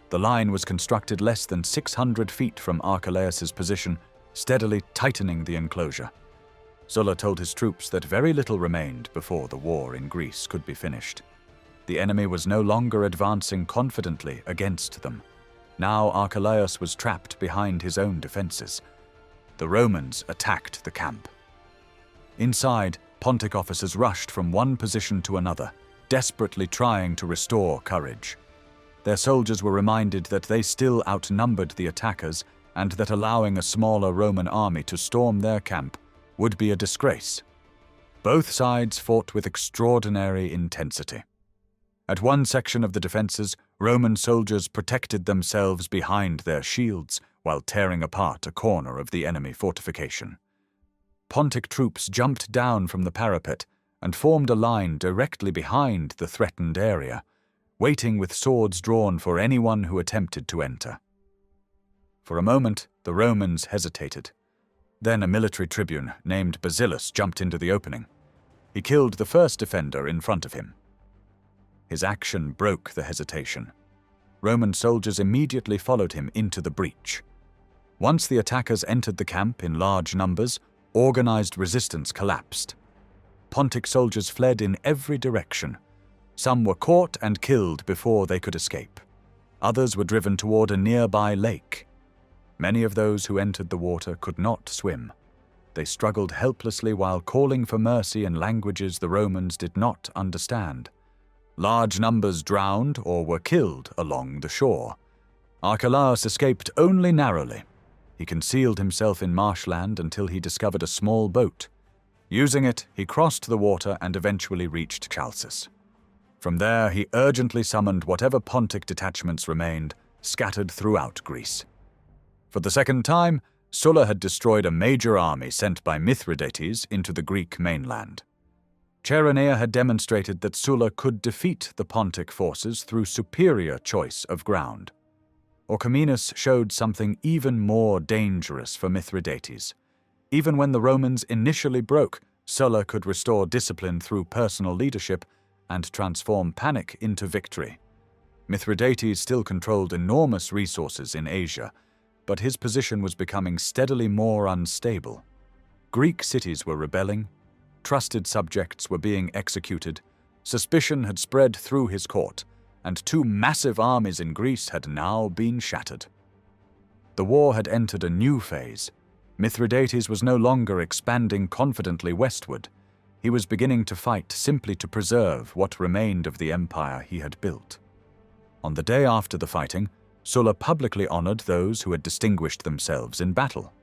The line was constructed less than 600 feet from Archelaus's position, steadily tightening the enclosure. Sulla told his troops that very little remained before the war in Greece could be finished. The enemy was no longer advancing confidently against them. Now Archelaus was trapped behind his own defenses. The Romans attacked the camp. Inside, Pontic officers rushed from one position to another, desperately trying to restore courage. Their soldiers were reminded that they still outnumbered the attackers and that allowing a smaller Roman army to storm their camp would be a disgrace. Both sides fought with extraordinary intensity. At one section of the defenses, Roman soldiers protected themselves behind their shields while tearing apart a corner of the enemy fortification. Pontic troops jumped down from the parapet and formed a line directly behind the threatened area, waiting with swords drawn for anyone who attempted to enter. For a moment, the Romans hesitated. Then a military tribune named Basilus jumped into the opening. He killed the first defender in front of him. His action broke the hesitation. Roman soldiers immediately followed him into the breach. Once the attackers entered the camp in large numbers, organized resistance collapsed. Pontic soldiers fled in every direction. Some were caught and killed before they could escape. Others were driven toward a nearby lake. Many of those who entered the water could not swim. They struggled helplessly while calling for mercy in languages the Romans did not understand. Large numbers drowned or were killed along the shore. Archelaus escaped only narrowly. He concealed himself in marshland until he discovered a small boat. Using it, he crossed the water and eventually reached Chalcis. From there, he urgently summoned whatever Pontic detachments remained, scattered throughout Greece. For the second time, Sulla had destroyed a major army sent by Mithridates into the Greek mainland. Chaeronea had demonstrated that Sulla could defeat the Pontic forces through superior choice of ground. Orchomenus showed something even more dangerous for Mithridates. Even when the Romans initially broke, Sulla could restore discipline through personal leadership and transform panic into victory. Mithridates still controlled enormous resources in Asia, but his position was becoming steadily more unstable. Greek cities were rebelling, trusted subjects were being executed, suspicion had spread through his court, and two massive armies in Greece had now been shattered. The war had entered a new phase. Mithridates was no longer expanding confidently westward. He was beginning to fight simply to preserve what remained of the empire he had built. On the day after the fighting, Sulla publicly honored those who had distinguished themselves in battle.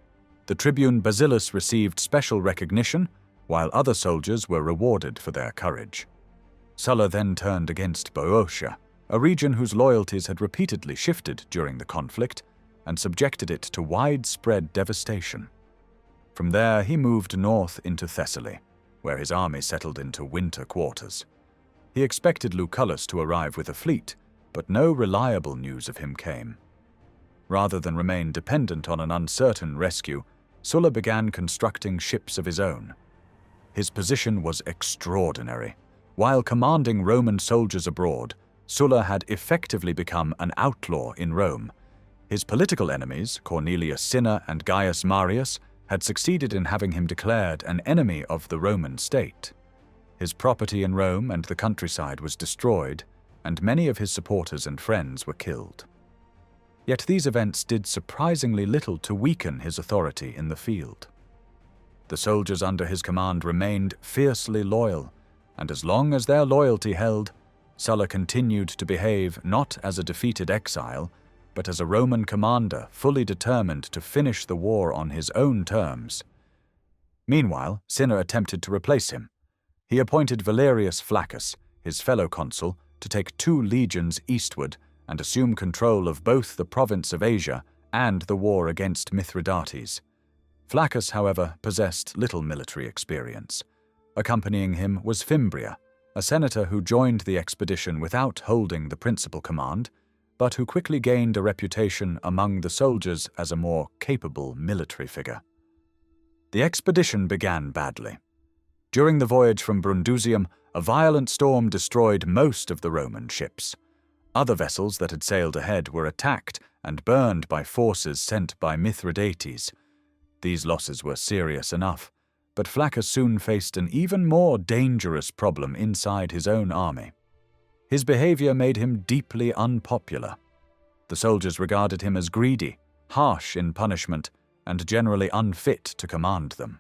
The tribune Basilus received special recognition, while other soldiers were rewarded for their courage. Sulla then turned against Boeotia, a region whose loyalties had repeatedly shifted during the conflict, and subjected it to widespread devastation. From there, he moved north into Thessaly, where his army settled into winter quarters. He expected Lucullus to arrive with a fleet, but no reliable news of him came. Rather than remain dependent on an uncertain rescue, Sulla began constructing ships of his own. His position was extraordinary. While commanding Roman soldiers abroad, Sulla had effectively become an outlaw in Rome. His political enemies, Cornelius Cinna and Gaius Marius, had succeeded in having him declared an enemy of the Roman state. His property in Rome and the countryside was destroyed, and many of his supporters and friends were killed. Yet these events did surprisingly little to weaken his authority in the field. The soldiers under his command remained fiercely loyal, and as long as their loyalty held, Sulla continued to behave not as a defeated exile, but as a Roman commander fully determined to finish the war on his own terms. Meanwhile, Cinna attempted to replace him. He appointed Valerius Flaccus, his fellow consul, to take 2 legions eastward and assume control of both the province of Asia and the war against Mithridates. Flaccus, however, possessed little military experience. Accompanying him was Fimbria, a senator who joined the expedition without holding the principal command, but who quickly gained a reputation among the soldiers as a more capable military figure. The expedition began badly. During the voyage from Brundusium, a violent storm destroyed most of the Roman ships. Other vessels that had sailed ahead were attacked and burned by forces sent by Mithridates. These losses were serious enough, but Flaccus soon faced an even more dangerous problem inside his own army. His behavior made him deeply unpopular. The soldiers regarded him as greedy, harsh in punishment, and generally unfit to command them.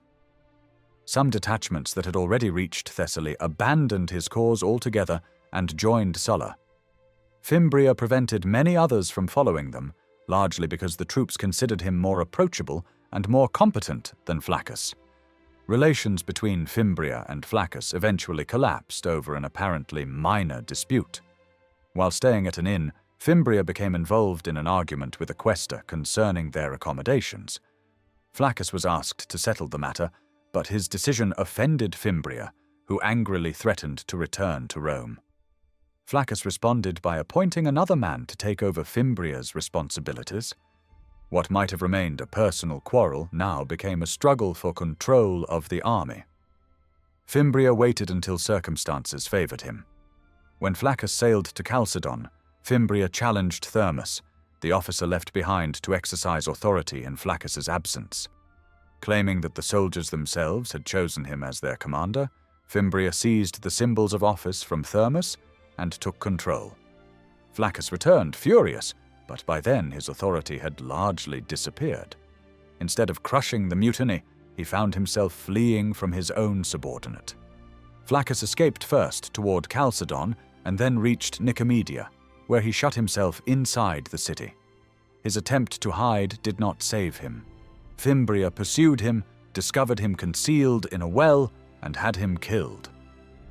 Some detachments that had already reached Thessaly abandoned his cause altogether and joined Sulla. Fimbria prevented many others from following them, largely because the troops considered him more approachable and more competent than Flaccus. Relations between Fimbria and Flaccus eventually collapsed over an apparently minor dispute. While staying at an inn, Fimbria became involved in an argument with a quaestor concerning their accommodations. Flaccus was asked to settle the matter, but his decision offended Fimbria, who angrily threatened to return to Rome. Flaccus responded by appointing another man to take over Fimbria's responsibilities. What might have remained a personal quarrel now became a struggle for control of the army. Fimbria waited until circumstances favored him. When Flaccus sailed to Chalcedon, Fimbria challenged Thermus, the officer left behind to exercise authority in Flaccus's absence. Claiming that the soldiers themselves had chosen him as their commander, Fimbria seized the symbols of office from Thermus and took control. Flaccus returned furious, but by then his authority had largely disappeared. Instead of crushing the mutiny, he found himself fleeing from his own subordinate. Flaccus escaped first toward Chalcedon and then reached Nicomedia, where he shut himself inside the city. His attempt to hide did not save him. Fimbria pursued him, discovered him concealed in a well, and had him killed.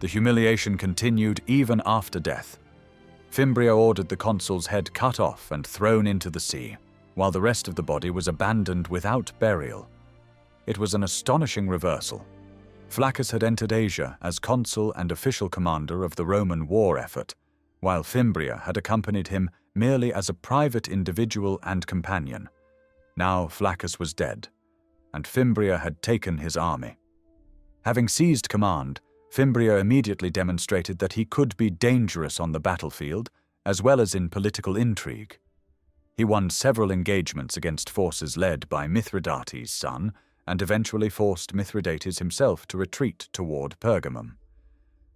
The humiliation continued even after death. Fimbria ordered the consul's head cut off and thrown into the sea, while the rest of the body was abandoned without burial. It was an astonishing reversal. Flaccus had entered Asia as consul and official commander of the Roman war effort, while Fimbria had accompanied him merely as a private individual and companion. Now Flaccus was dead, and Fimbria had taken his army. Having seized command, Fimbria immediately demonstrated that he could be dangerous on the battlefield, as well as in political intrigue. He won several engagements against forces led by Mithridates' son, and eventually forced Mithridates himself to retreat toward Pergamum.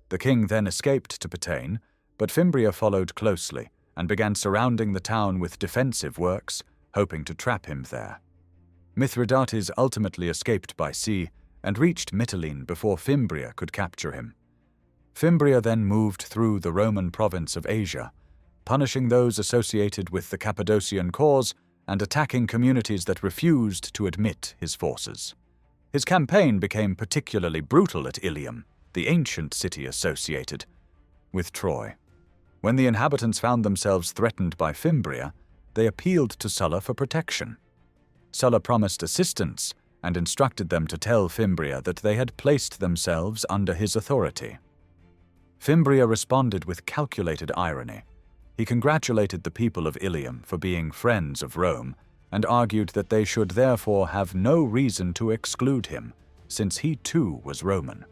The king then escaped to Pitane, but Fimbria followed closely and began surrounding the town with defensive works, hoping to trap him there. Mithridates ultimately escaped by sea and reached Mytilene before Fimbria could capture him. Fimbria then moved through the Roman province of Asia, punishing those associated with the Cappadocian cause and attacking communities that refused to admit his forces. His campaign became particularly brutal at Ilium, the ancient city associated with Troy. When the inhabitants found themselves threatened by Fimbria, they appealed to Sulla for protection. Sulla promised assistance and instructed them to tell Fimbria that they had placed themselves under his authority. Fimbria responded with calculated irony. He congratulated the people of Ilium for being friends of Rome and argued that they should therefore have no reason to exclude him, since he too was Roman.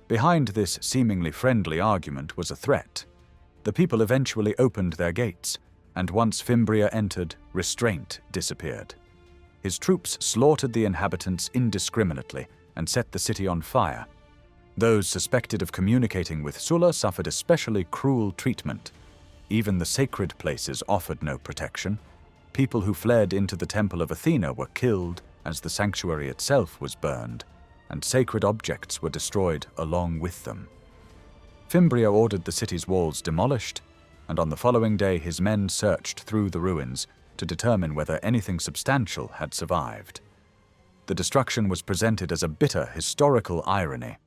Behind this seemingly friendly argument was a threat. The people eventually opened their gates, and once Fimbria entered, restraint disappeared. His troops slaughtered the inhabitants indiscriminately and set the city on fire. Those suspected of communicating with Sulla suffered especially cruel treatment. even the sacred places offered no protection. People who fled into the Temple of Athena were killed as the sanctuary itself was burned, and sacred objects were destroyed along with them. Fimbria ordered the city's walls demolished, and on the following day his men searched through the ruins to determine whether anything substantial had survived. The destruction was presented as a bitter historical irony.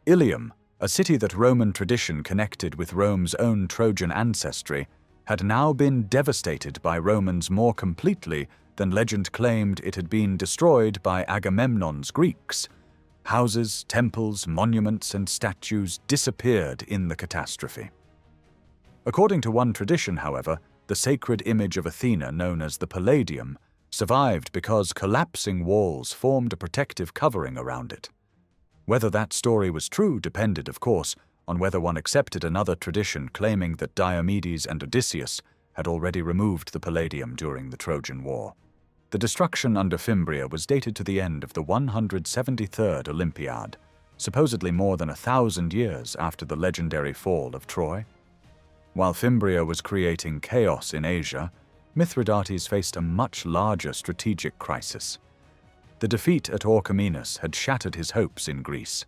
Ilium, a city that Roman tradition connected with Rome's own Trojan ancestry, had now been devastated by Romans more completely than legend claimed it had been destroyed by Agamemnon's Greeks. Houses, temples, monuments, and statues disappeared in the catastrophe. According to one tradition, however, the sacred image of Athena, known as the Palladium, survived because collapsing walls formed a protective covering around it. Whether that story was true depended, of course, on whether one accepted another tradition claiming that Diomedes and Odysseus had already removed the Palladium during the Trojan War. The destruction under Fimbria was dated to the end of the 173rd Olympiad, supposedly more than 1,000 years after the legendary fall of Troy. While Fimbria was creating chaos in Asia, Mithridates faced a much larger strategic crisis. The defeat at Orchomenus had shattered his hopes in Greece.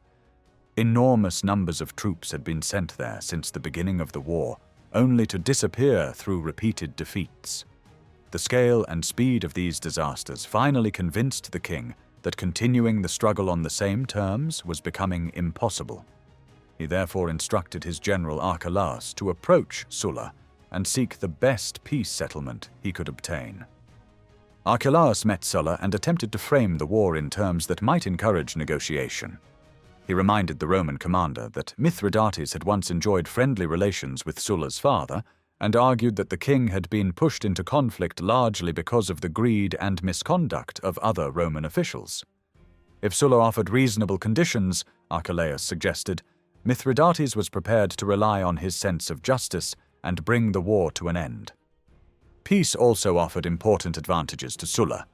Enormous numbers of troops had been sent there since the beginning of the war, only to disappear through repeated defeats. The scale and speed of these disasters finally convinced the king that continuing the struggle on the same terms was becoming impossible. He therefore instructed his general Archelaus to approach Sulla and seek the best peace settlement he could obtain. Archelaus met Sulla and attempted to frame the war in terms that might encourage negotiation. He reminded the Roman commander that Mithridates had once enjoyed friendly relations with Sulla's father, and argued that the king had been pushed into conflict largely because of the greed and misconduct of other Roman officials. If Sulla offered reasonable conditions, Archelaus suggested, Mithridates was prepared to rely on his sense of justice and bring the war to an end. Peace also offered important advantages to Sulla.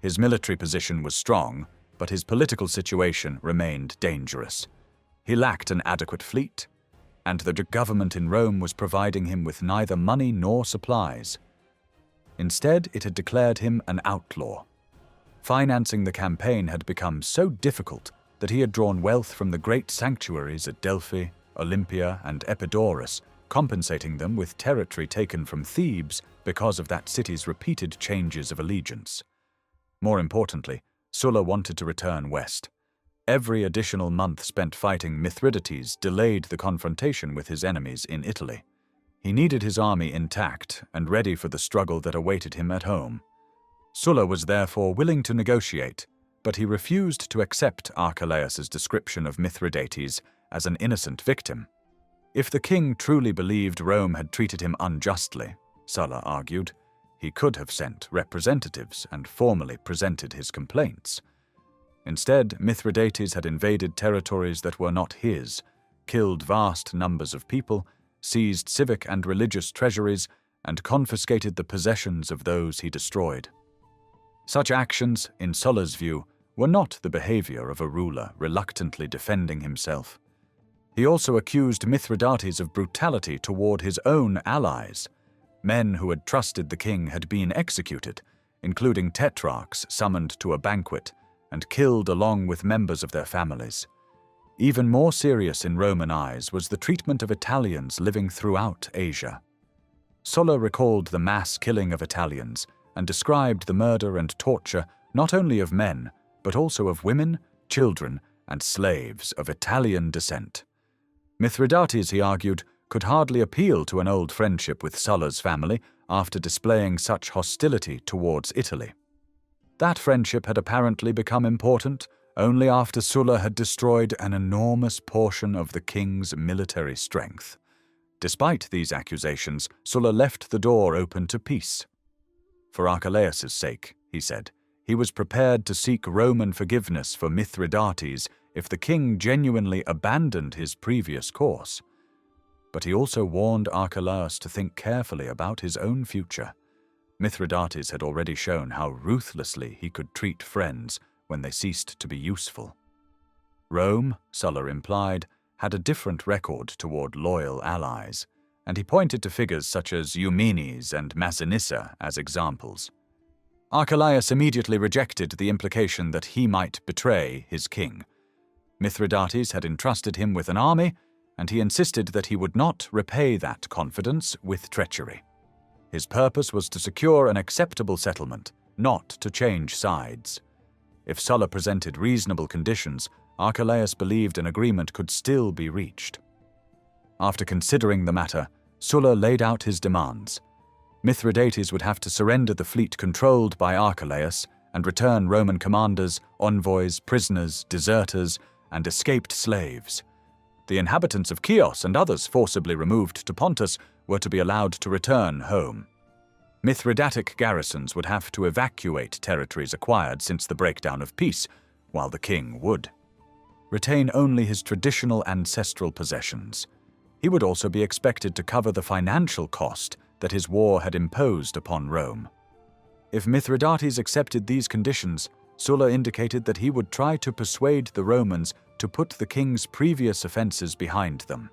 His military position was strong, but his political situation remained dangerous. He lacked an adequate fleet, and the government in Rome was providing him with neither money nor supplies. Instead, it had declared him an outlaw. Financing the campaign had become so difficult that he had drawn wealth from the great sanctuaries at Delphi, Olympia, and Epidaurus, compensating them with territory taken from Thebes because of that city's repeated changes of allegiance. More importantly, Sulla wanted to return west. Every additional month spent fighting Mithridates delayed the confrontation with his enemies in Italy. He needed his army intact and ready for the struggle that awaited him at home. Sulla was therefore willing to negotiate, but he refused to accept Archelaus's description of Mithridates as an innocent victim. If the king truly believed Rome had treated him unjustly, Sulla argued, he could have sent representatives and formally presented his complaints. Instead, Mithridates had invaded territories that were not his, killed vast numbers of people, seized civic and religious treasuries, and confiscated the possessions of those he destroyed. Such actions, in Sulla's view, were not the behavior of a ruler reluctantly defending himself. He also accused Mithridates of brutality toward his own allies. Men who had trusted the king had been executed, including tetrarchs summoned to a banquet and killed along with members of their families. Even more serious in Roman eyes was the treatment of Italians living throughout Asia. Sulla recalled the mass killing of Italians and described the murder and torture not only of men, but also of women, children, and slaves of Italian descent. Mithridates, he argued, could hardly appeal to an old friendship with Sulla's family after displaying such hostility towards Italy. That friendship had apparently become important only after Sulla had destroyed an enormous portion of the king's military strength. Despite these accusations, Sulla left the door open to peace. For Archelaus's sake, he said, he was prepared to seek Roman forgiveness for Mithridates if the king genuinely abandoned his previous course. But he also warned Archelaus to think carefully about his own future. Mithridates had already shown how ruthlessly he could treat friends when they ceased to be useful. Rome, Sulla implied, had a different record toward loyal allies, and he pointed to figures such as Eumenes and Massinissa as examples. Archelaus immediately rejected the implication that he might betray his king. Mithridates had entrusted him with an army, and he insisted that he would not repay that confidence with treachery. His purpose was to secure an acceptable settlement, not to change sides. If Sulla presented reasonable conditions, Archelaus believed an agreement could still be reached. After considering the matter, Sulla laid out his demands. Mithridates would have to surrender the fleet controlled by Archelaus and return Roman commanders, envoys, prisoners, deserters, and escaped slaves. The inhabitants of Chios and others forcibly removed to Pontus were to be allowed to return home. Mithridatic garrisons would have to evacuate territories acquired since the breakdown of peace, while the king would retain only his traditional ancestral possessions. He would also be expected to cover the financial cost that his war had imposed upon Rome. If Mithridates accepted these conditions, Sulla indicated that he would try to persuade the Romans to put the king's previous offenses behind them.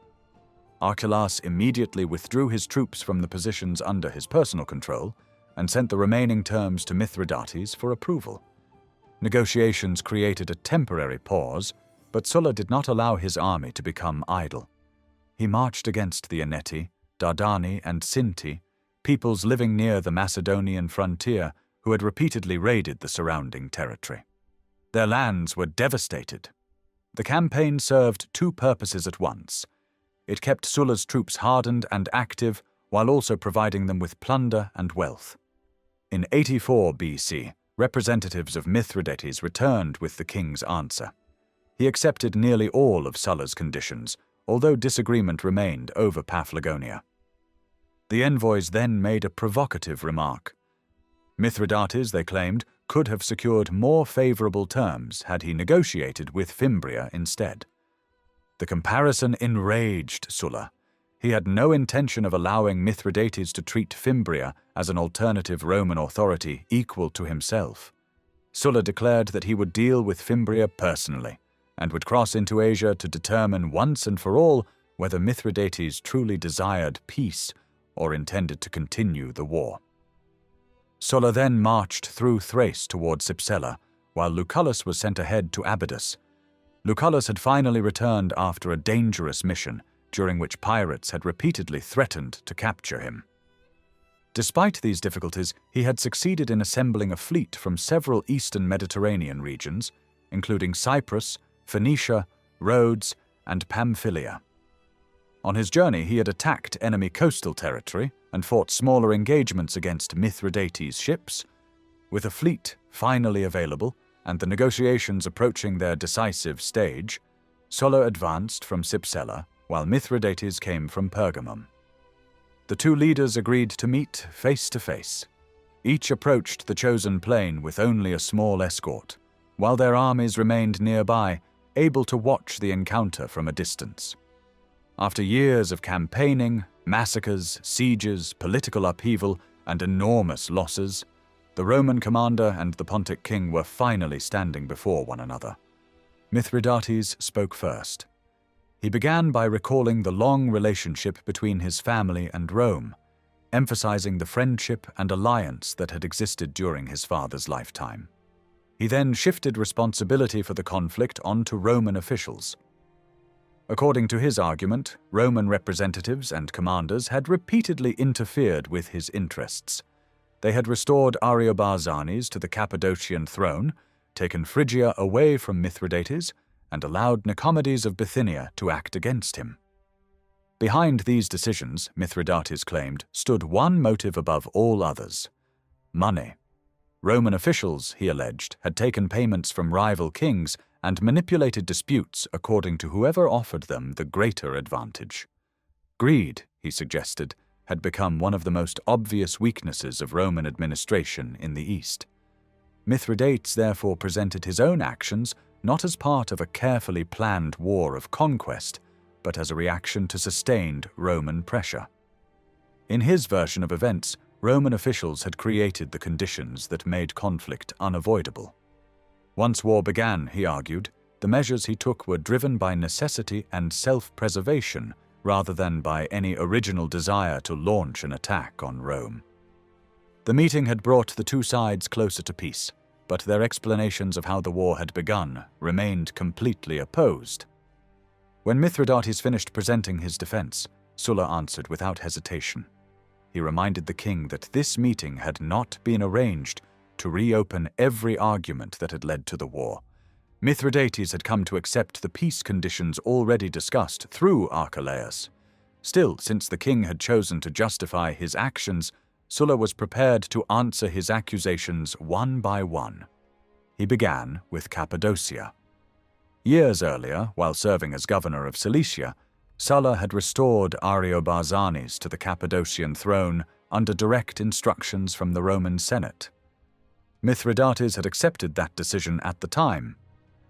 Archelaus immediately withdrew his troops from the positions under his personal control and sent the remaining terms to Mithridates for approval. Negotiations created a temporary pause, but Sulla did not allow his army to become idle. He marched against the Eneti, Dardani, and Sinti, peoples living near the Macedonian frontier who had repeatedly raided the surrounding territory. Their lands were devastated. The campaign served two purposes at once. It kept Sulla's troops hardened and active while also providing them with plunder and wealth. In 84 BC, representatives of Mithridates returned with the king's answer. He accepted nearly all of Sulla's conditions, although disagreement remained over Paphlagonia. The envoys then made a provocative remark. Mithridates, they claimed, could have secured more favorable terms had he negotiated with Fimbria instead. The comparison enraged Sulla. He had no intention of allowing Mithridates to treat Fimbria as an alternative Roman authority equal to himself. Sulla declared that he would deal with Fimbria personally and would cross into Asia to determine once and for all whether Mithridates truly desired peace or intended to continue the war. Sulla then marched through Thrace toward Cypsela, while Lucullus was sent ahead to Abydos. Lucullus had finally returned after a dangerous mission, during which pirates had repeatedly threatened to capture him. Despite these difficulties, he had succeeded in assembling a fleet from several eastern Mediterranean regions, including Cyprus, Phoenicia, Rhodes, and Pamphylia. On his journey, he had attacked enemy coastal territory and fought smaller engagements against Mithridates' ships. With a fleet finally available and the negotiations approaching their decisive stage, Sulla advanced from Cypsela, while Mithridates came from Pergamum. The two leaders agreed to meet face to face. Each approached the chosen plain with only a small escort, while their armies remained nearby, able to watch the encounter from a distance. After years of campaigning, massacres, sieges, political upheaval, and enormous losses, the Roman commander and the Pontic king were finally standing before one another. Mithridates spoke first. He began by recalling the long relationship between his family and Rome, emphasizing the friendship and alliance that had existed during his father's lifetime. He then shifted responsibility for the conflict onto Roman officials. According to his argument, Roman representatives and commanders had repeatedly interfered with his interests. They had restored Ariobarzanes to the Cappadocian throne, taken Phrygia away from Mithridates, and allowed Nicomedes of Bithynia to act against him. Behind these decisions, Mithridates claimed, stood one motive above all others: money. Roman officials, he alleged, had taken payments from rival kings and manipulated disputes according to whoever offered them the greater advantage. Greed, he suggested, had become one of the most obvious weaknesses of Roman administration in the East. Mithridates therefore presented his own actions not as part of a carefully planned war of conquest, but as a reaction to sustained Roman pressure. In his version of events, Roman officials had created the conditions that made conflict unavoidable. Once war began, he argued, the measures he took were driven by necessity and self-preservation rather than by any original desire to launch an attack on Rome. The meeting had brought the two sides closer to peace, but their explanations of how the war had begun remained completely opposed. When Mithridates finished presenting his defense, Sulla answered without hesitation. He reminded the king that this meeting had not been arranged to reopen every argument that had led to the war. Mithridates had come to accept the peace conditions already discussed through Archelaus. Still, since the king had chosen to justify his actions, Sulla was prepared to answer his accusations one by one. He began with Cappadocia. Years earlier, while serving as governor of Cilicia, Sulla had restored Ariobarzanes to the Cappadocian throne under direct instructions from the Roman Senate. Mithridates had accepted that decision at the time.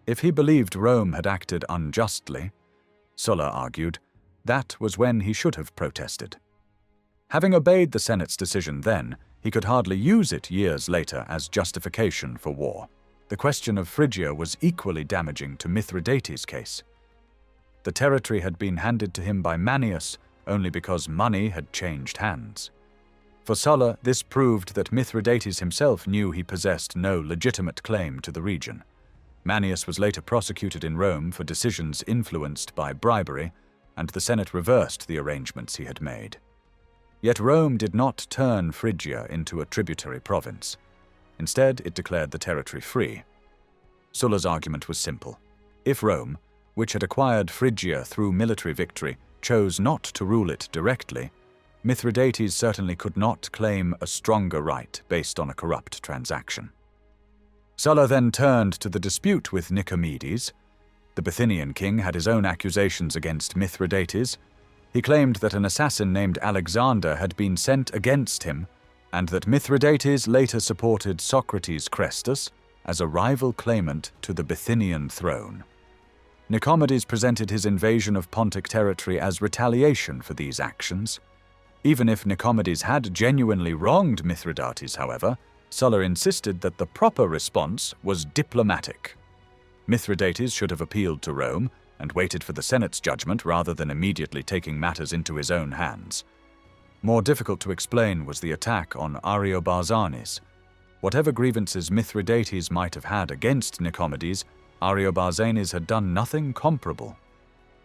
If he believed Rome had acted unjustly, Sulla argued, that was when he should have protested. Having obeyed the Senate's decision then, he could hardly use it years later as justification for war. The question of Phrygia was equally damaging to Mithridates' case. The territory had been handed to him by Manius only because money had changed hands. For Sulla, this proved that Mithridates himself knew he possessed no legitimate claim to the region. Manius was later prosecuted in Rome for decisions influenced by bribery, and the Senate reversed the arrangements he had made. Yet Rome did not turn Phrygia into a tributary province. Instead, it declared the territory free. Sulla's argument was simple. If Rome, which had acquired Phrygia through military victory, chose not to rule it directly, Mithridates certainly could not claim a stronger right based on a corrupt transaction. Sulla then turned to the dispute with Nicomedes. The Bithynian king had his own accusations against Mithridates. He claimed that an assassin named Alexander had been sent against him, and that Mithridates later supported Socrates Chrestus as a rival claimant to the Bithynian throne. Nicomedes presented his invasion of Pontic territory as retaliation for these actions. Even if Nicomedes had genuinely wronged Mithridates, however, Sulla insisted that the proper response was diplomatic. Mithridates should have appealed to Rome and waited for the Senate's judgment rather than immediately taking matters into his own hands. More difficult to explain was the attack on Ariobarzanes. Whatever grievances Mithridates might have had against Nicomedes, Ariobarzanes had done nothing comparable.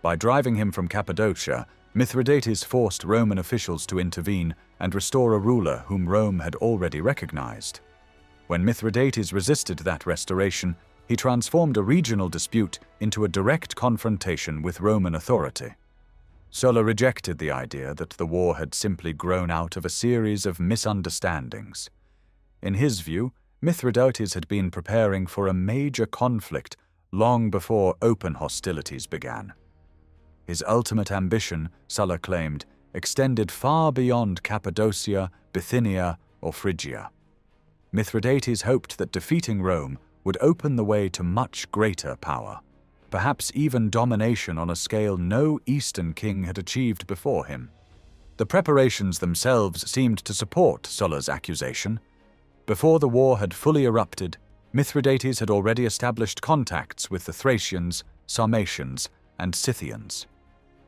By driving him from Cappadocia, Mithridates forced Roman officials to intervene and restore a ruler whom Rome had already recognized. When Mithridates resisted that restoration, he transformed a regional dispute into a direct confrontation with Roman authority. Sulla rejected the idea that the war had simply grown out of a series of misunderstandings. In his view, Mithridates had been preparing for a major conflict long before open hostilities began. His ultimate ambition, Sulla claimed, extended far beyond Cappadocia, Bithynia, or Phrygia. Mithridates hoped that defeating Rome would open the way to much greater power, perhaps even domination on a scale no Eastern king had achieved before him. The preparations themselves seemed to support Sulla's accusation. Before the war had fully erupted, Mithridates had already established contacts with the Thracians, Sarmatians, and Scythians.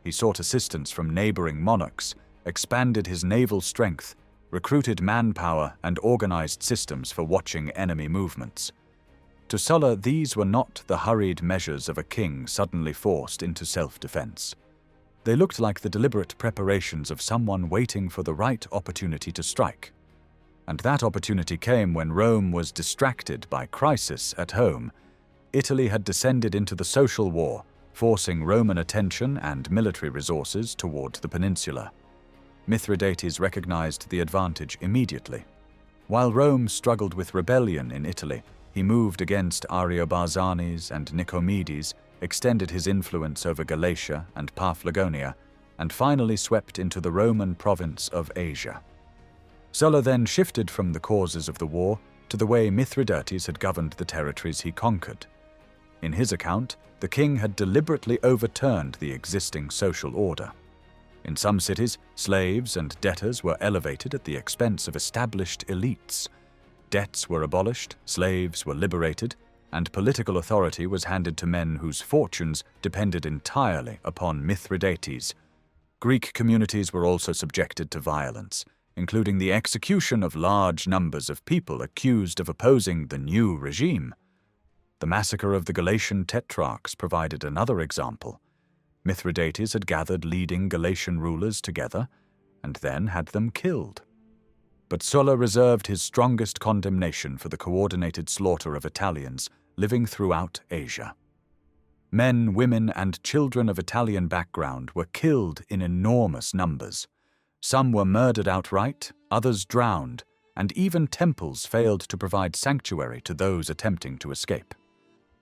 He sought assistance from neighboring monarchs, expanded his naval strength, recruited manpower, and organized systems for watching enemy movements. To Sulla, these were not the hurried measures of a king suddenly forced into self-defense. They looked like the deliberate preparations of someone waiting for the right opportunity to strike. And that opportunity came when Rome was distracted by crisis at home. Italy had descended into the social war, forcing Roman attention and military resources toward the peninsula. Mithridates recognized the advantage immediately. While Rome struggled with rebellion in Italy, he moved against Ariobarzanes and Nicomedes, extended his influence over Galatia and Paphlagonia, and finally swept into the Roman province of Asia. Sulla then shifted from the causes of the war to the way Mithridates had governed the territories he conquered. In his account, the king had deliberately overturned the existing social order. In some cities, slaves and debtors were elevated at the expense of established elites. Debts were abolished, slaves were liberated, and political authority was handed to men whose fortunes depended entirely upon Mithridates. Greek communities were also subjected to violence, including the execution of large numbers of people accused of opposing the new regime. The massacre of the Galatian tetrarchs provided another example. Mithridates had gathered leading Galatian rulers together and then had them killed. But Sulla reserved his strongest condemnation for the coordinated slaughter of Italians living throughout Asia. Men, women, and children of Italian background were killed in enormous numbers. Some were murdered outright, others drowned, and even temples failed to provide sanctuary to those attempting to escape.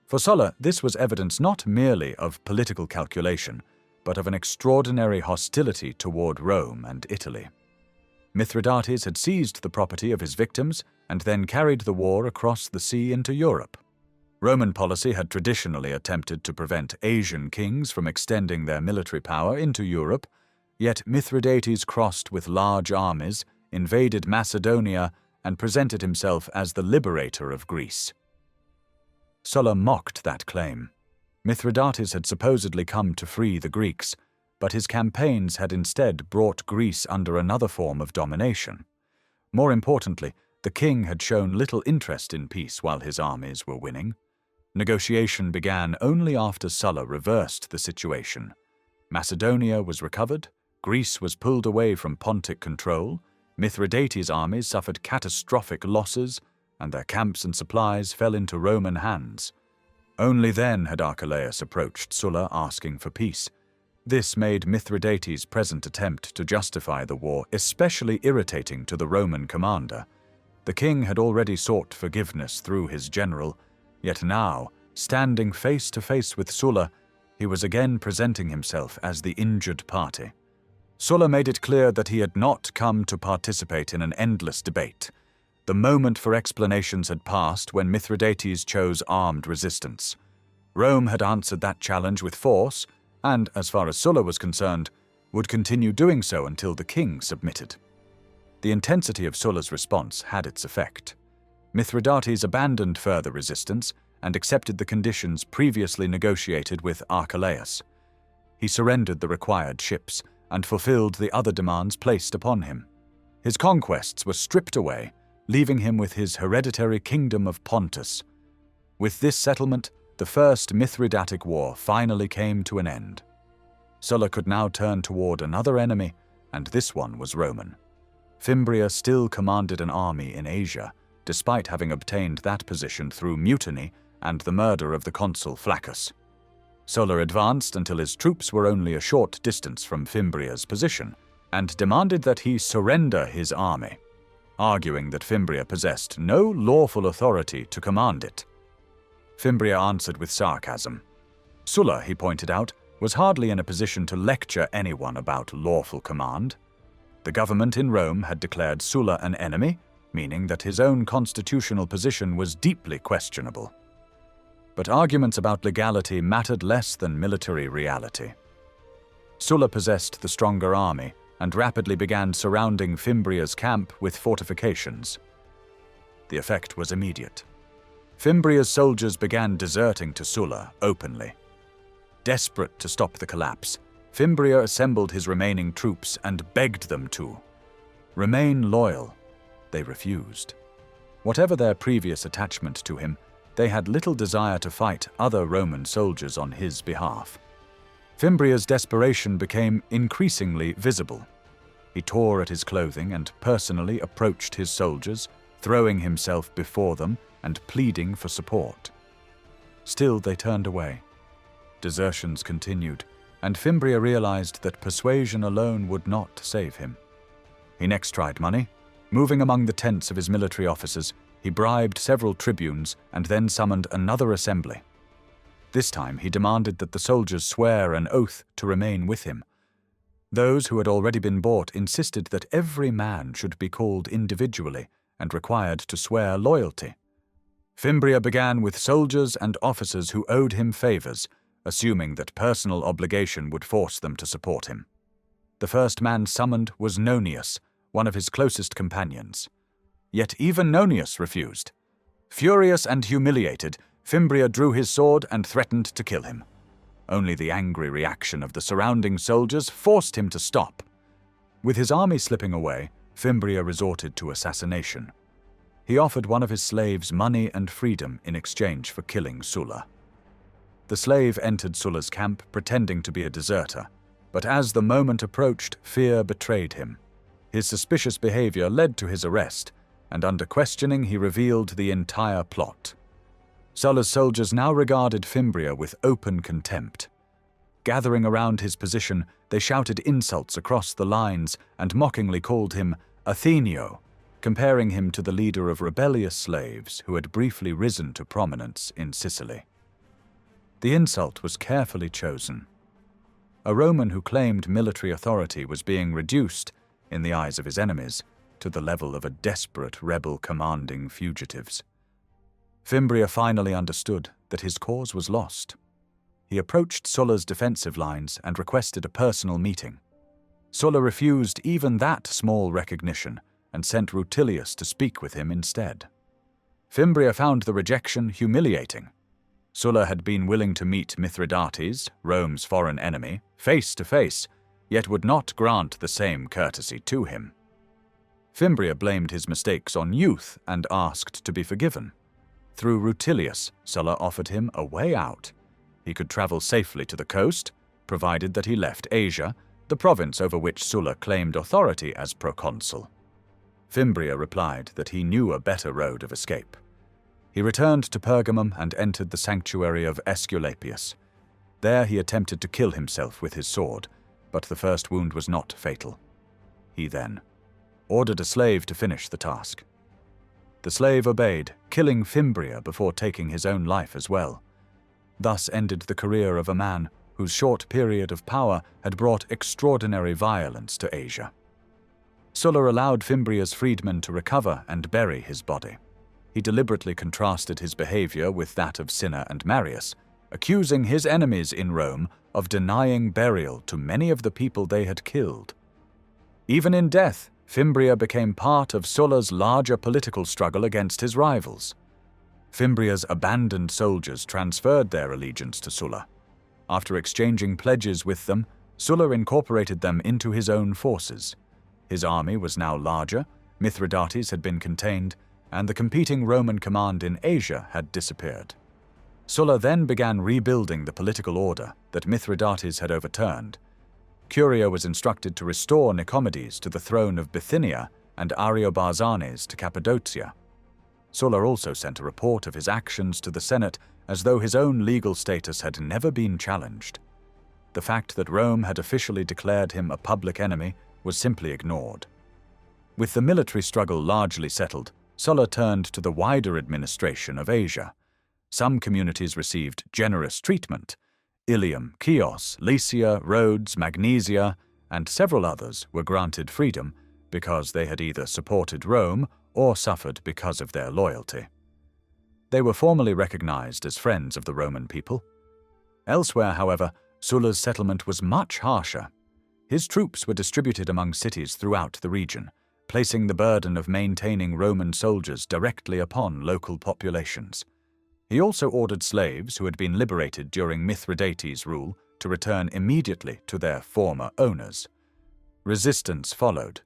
For Sulla, this was evidence not merely of political calculation, but of an extraordinary hostility toward Rome and Italy. Mithridates had seized the property of his victims and then carried the war across the sea into Europe. Roman policy had traditionally attempted to prevent Asian kings from extending their military power into Europe, yet Mithridates crossed with large armies, invaded Macedonia, and presented himself as the liberator of Greece. Sulla mocked that claim. Mithridates had supposedly come to free the Greeks, but his campaigns had instead brought Greece under another form of domination. More importantly, the king had shown little interest in peace while his armies were winning. Negotiation began only after Sulla reversed the situation. Macedonia was recovered, Greece was pulled away from Pontic control, Mithridates' armies suffered catastrophic losses, and their camps and supplies fell into Roman hands. Only then had Archelaus approached Sulla asking for peace. This made Mithridates' present attempt to justify the war especially irritating to the Roman commander. The king had already sought forgiveness through his general, yet now, standing face to face with Sulla, he was again presenting himself as the injured party. Sulla made it clear that he had not come to participate in an endless debate. The moment for explanations had passed when Mithridates chose armed resistance. Rome had answered that challenge with force, and, as far as Sulla was concerned, would continue doing so until the king submitted. The intensity of Sulla's response had its effect. Mithridates abandoned further resistance and accepted the conditions previously negotiated with Archelaus. He surrendered the required ships and fulfilled the other demands placed upon him. His conquests were stripped away, leaving him with his hereditary kingdom of Pontus. With this settlement, the First Mithridatic War finally came to an end. Sulla could now turn toward another enemy, and this one was Roman. Fimbria still commanded an army in Asia, despite having obtained that position through mutiny and the murder of the consul Flaccus. Sulla advanced until his troops were only a short distance from Fimbria's position, and demanded that he surrender his army, arguing that Fimbria possessed no lawful authority to command it. Fimbria answered with sarcasm. Sulla, he pointed out, was hardly in a position to lecture anyone about lawful command. The government in Rome had declared Sulla an enemy, meaning that his own constitutional position was deeply questionable. But arguments about legality mattered less than military reality. Sulla possessed the stronger army and rapidly began surrounding Fimbria's camp with fortifications. The effect was immediate. Fimbria's soldiers began deserting to Sulla openly. Desperate to stop the collapse, Fimbria assembled his remaining troops and begged them to remain loyal. They refused. Whatever their previous attachment to him, they had little desire to fight other Roman soldiers on his behalf. Fimbria's desperation became increasingly visible. He tore at his clothing and personally approached his soldiers, throwing himself before them and pleading for support. Still, they turned away. Desertions continued, and Fimbria realized that persuasion alone would not save him. He next tried money. Moving among the tents of his military officers, he bribed several tribunes and then summoned another assembly. This time he demanded that the soldiers swear an oath to remain with him. Those who had already been bought insisted that every man should be called individually and required to swear loyalty. Fimbria began with soldiers and officers who owed him favors, assuming that personal obligation would force them to support him. The first man summoned was Nonius, one of his closest companions. Yet even Nonius refused. Furious and humiliated, Fimbria drew his sword and threatened to kill him. Only the angry reaction of the surrounding soldiers forced him to stop. With his army slipping away, Fimbria resorted to assassination. He offered one of his slaves money and freedom in exchange for killing Sulla. The slave entered Sulla's camp pretending to be a deserter, but as the moment approached, fear betrayed him. His suspicious behavior led to his arrest, and under questioning he revealed the entire plot. Sulla's soldiers now regarded Fimbria with open contempt. Gathering around his position, they shouted insults across the lines and mockingly called him Athenio, comparing him to the leader of rebellious slaves who had briefly risen to prominence in Sicily. The insult was carefully chosen. A Roman who claimed military authority was being reduced, in the eyes of his enemies, to the level of a desperate rebel commanding fugitives. Fimbria finally understood that his cause was lost. He approached Sulla's defensive lines and requested a personal meeting. Sulla refused even that small recognition and sent Rutilius to speak with him instead. Fimbria found the rejection humiliating. Sulla had been willing to meet Mithridates, Rome's foreign enemy, face to face, yet would not grant the same courtesy to him. Fimbria blamed his mistakes on youth and asked to be forgiven. Through Rutilius, Sulla offered him a way out. He could travel safely to the coast, provided that he left Asia, the province over which Sulla claimed authority as proconsul. Fimbria replied that he knew a better road of escape. He returned to Pergamum and entered the sanctuary of Aesculapius. There he attempted to kill himself with his sword, but the first wound was not fatal. He then ordered a slave to finish the task. The slave obeyed, killing Fimbria before taking his own life as well. Thus ended the career of a man whose short period of power had brought extraordinary violence to Asia. Sulla allowed Fimbria's freedmen to recover and bury his body. He deliberately contrasted his behavior with that of Cinna and Marius, accusing his enemies in Rome of denying burial to many of the people they had killed. Even in death, Fimbria became part of Sulla's larger political struggle against his rivals. Fimbria's abandoned soldiers transferred their allegiance to Sulla. After exchanging pledges with them, Sulla incorporated them into his own forces. His army was now larger, Mithridates had been contained, and the competing Roman command in Asia had disappeared. Sulla then began rebuilding the political order that Mithridates had overturned. Curio was instructed to restore Nicomedes to the throne of Bithynia and Ariobarzanes to Cappadocia. Sulla also sent a report of his actions to the Senate as though his own legal status had never been challenged. The fact that Rome had officially declared him a public enemy was simply ignored. With the military struggle largely settled, Sulla turned to the wider administration of Asia. Some communities received generous treatment. Ilium, Chios, Lycia, Rhodes, Magnesia, and several others were granted freedom because they had either supported Rome or suffered because of their loyalty. They were formally recognized as friends of the Roman people. Elsewhere, however, Sulla's settlement was much harsher. His troops were distributed among cities throughout the region, placing the burden of maintaining Roman soldiers directly upon local populations. He also ordered slaves who had been liberated during Mithridates' rule to return immediately to their former owners. Resistance followed.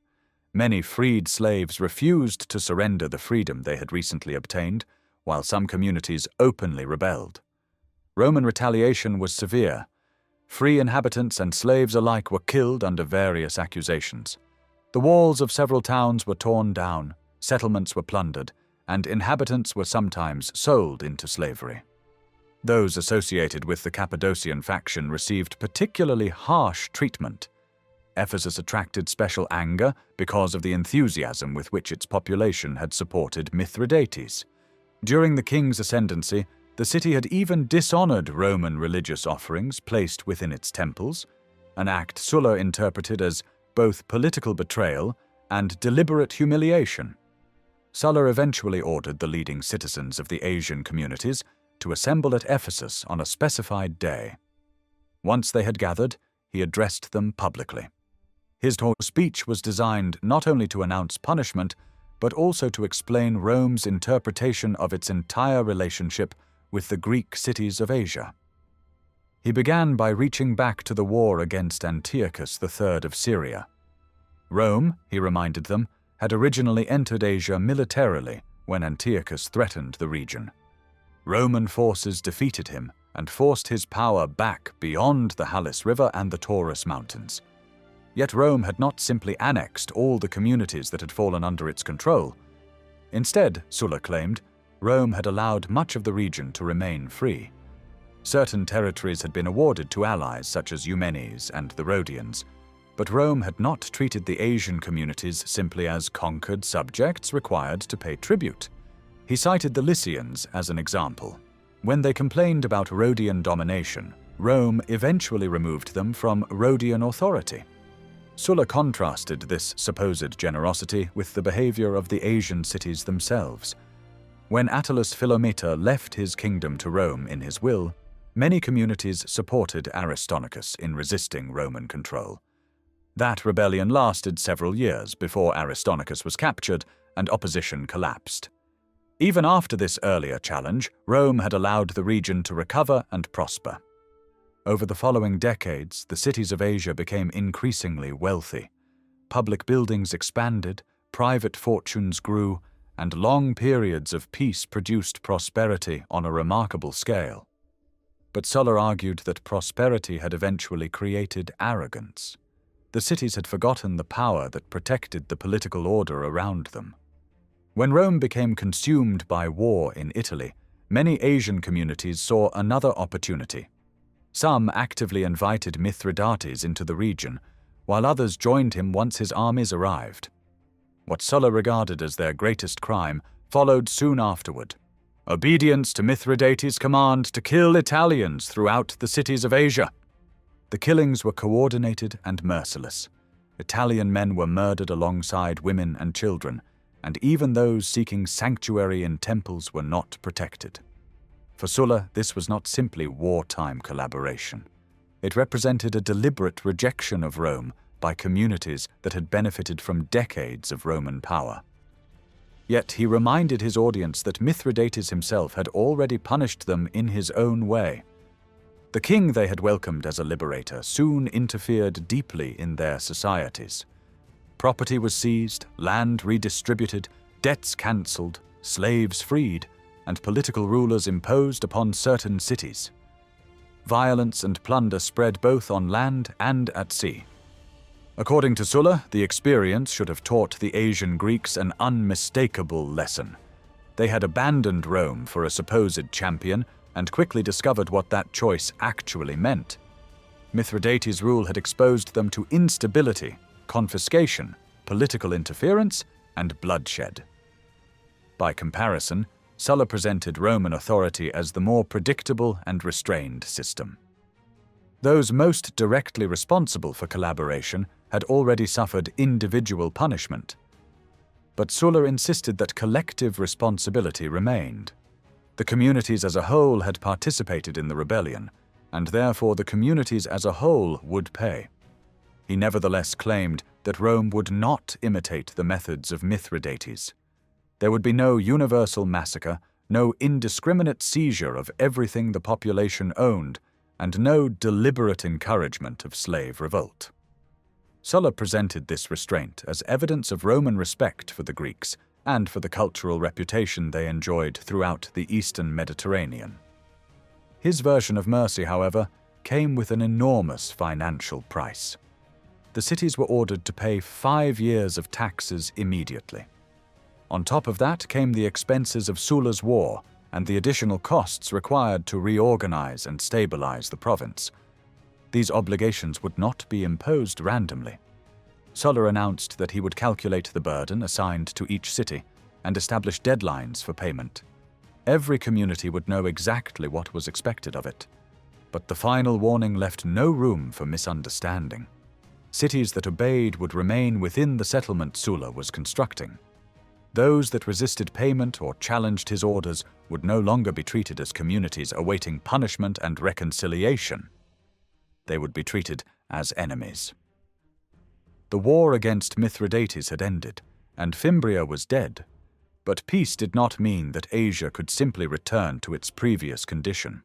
Many freed slaves refused to surrender the freedom they had recently obtained, while some communities openly rebelled. Roman retaliation was severe. Free inhabitants and slaves alike were killed under various accusations. The walls of several towns were torn down, settlements were plundered, and inhabitants were sometimes sold into slavery. Those associated with the Cappadocian faction received particularly harsh treatment. Ephesus attracted special anger because of the enthusiasm with which its population had supported Mithridates. During the king's ascendancy, the city had even dishonored Roman religious offerings placed within its temples, an act Sulla interpreted as both political betrayal and deliberate humiliation. Sulla eventually ordered the leading citizens of the Asian communities to assemble at Ephesus on a specified day. Once they had gathered, he addressed them publicly. His speech was designed not only to announce punishment, but also to explain Rome's interpretation of its entire relationship with the Greek cities of Asia. He began by reaching back to the war against Antiochus III of Syria. Rome, he reminded them, had originally entered Asia militarily when Antiochus threatened the region. Roman forces defeated him and forced his power back beyond the Halys River and the Taurus Mountains. Yet Rome had not simply annexed all the communities that had fallen under its control. Instead, Sulla claimed, Rome had allowed much of the region to remain free. Certain territories had been awarded to allies such as Eumenes and the Rhodians, but Rome had not treated the Asian communities simply as conquered subjects required to pay tribute. He cited the Lycians as an example. When they complained about Rhodian domination, Rome eventually removed them from Rhodian authority. Sulla contrasted this supposed generosity with the behavior of the Asian cities themselves. When Attalus Philometor left his kingdom to Rome in his will, many communities supported Aristarchus in resisting Roman control. That rebellion lasted several years before Aristarchus was captured and opposition collapsed. Even after this earlier challenge, Rome had allowed the region to recover and prosper. Over the following decades, the cities of Asia became increasingly wealthy. Public buildings expanded, private fortunes grew, and long periods of peace produced prosperity on a remarkable scale. But Sulla argued that prosperity had eventually created arrogance. The cities had forgotten the power that protected the political order around them. When Rome became consumed by war in Italy, many Asian communities saw another opportunity. Some actively invited Mithridates into the region, while others joined him once his armies arrived. What Sulla regarded as their greatest crime followed soon afterward: obedience to Mithridates' command to kill Italians throughout the cities of Asia. The killings were coordinated and merciless. Italian men were murdered alongside women and children, and even those seeking sanctuary in temples were not protected. For Sulla, this was not simply wartime collaboration. It represented a deliberate rejection of Rome by communities that had benefited from decades of Roman power. Yet he reminded his audience that Mithridates himself had already punished them in his own way. The king they had welcomed as a liberator soon interfered deeply in their societies. Property was seized, land redistributed, debts cancelled, slaves freed, and political rulers imposed upon certain cities. Violence and plunder spread both on land and at sea. According to Sulla, the experience should have taught the Asian Greeks an unmistakable lesson. They had abandoned Rome for a supposed champion and quickly discovered what that choice actually meant. Mithridates' rule had exposed them to instability, confiscation, political interference, and bloodshed. By comparison, Sulla presented Roman authority as the more predictable and restrained system. Those most directly responsible for collaboration had already suffered individual punishment. But Sulla insisted that collective responsibility remained. The communities as a whole had participated in the rebellion, and therefore the communities as a whole would pay. He nevertheless claimed that Rome would not imitate the methods of Mithridates. There would be no universal massacre, no indiscriminate seizure of everything the population owned, and no deliberate encouragement of slave revolt. Sulla presented this restraint as evidence of Roman respect for the Greeks and for the cultural reputation they enjoyed throughout the eastern Mediterranean. His version of mercy, however, came with an enormous financial price. The cities were ordered to pay 5 years of taxes immediately. On top of that came the expenses of Sulla's war and the additional costs required to reorganize and stabilize the province. These obligations would not be imposed randomly. Sulla announced that he would calculate the burden assigned to each city and establish deadlines for payment. Every community would know exactly what was expected of it. But the final warning left no room for misunderstanding. Cities that obeyed would remain within the settlement Sulla was constructing. Those that resisted payment or challenged his orders would no longer be treated as communities awaiting punishment and reconciliation. They would be treated as enemies. The war against Mithridates had ended, and Fimbria was dead. But peace did not mean that Asia could simply return to its previous condition.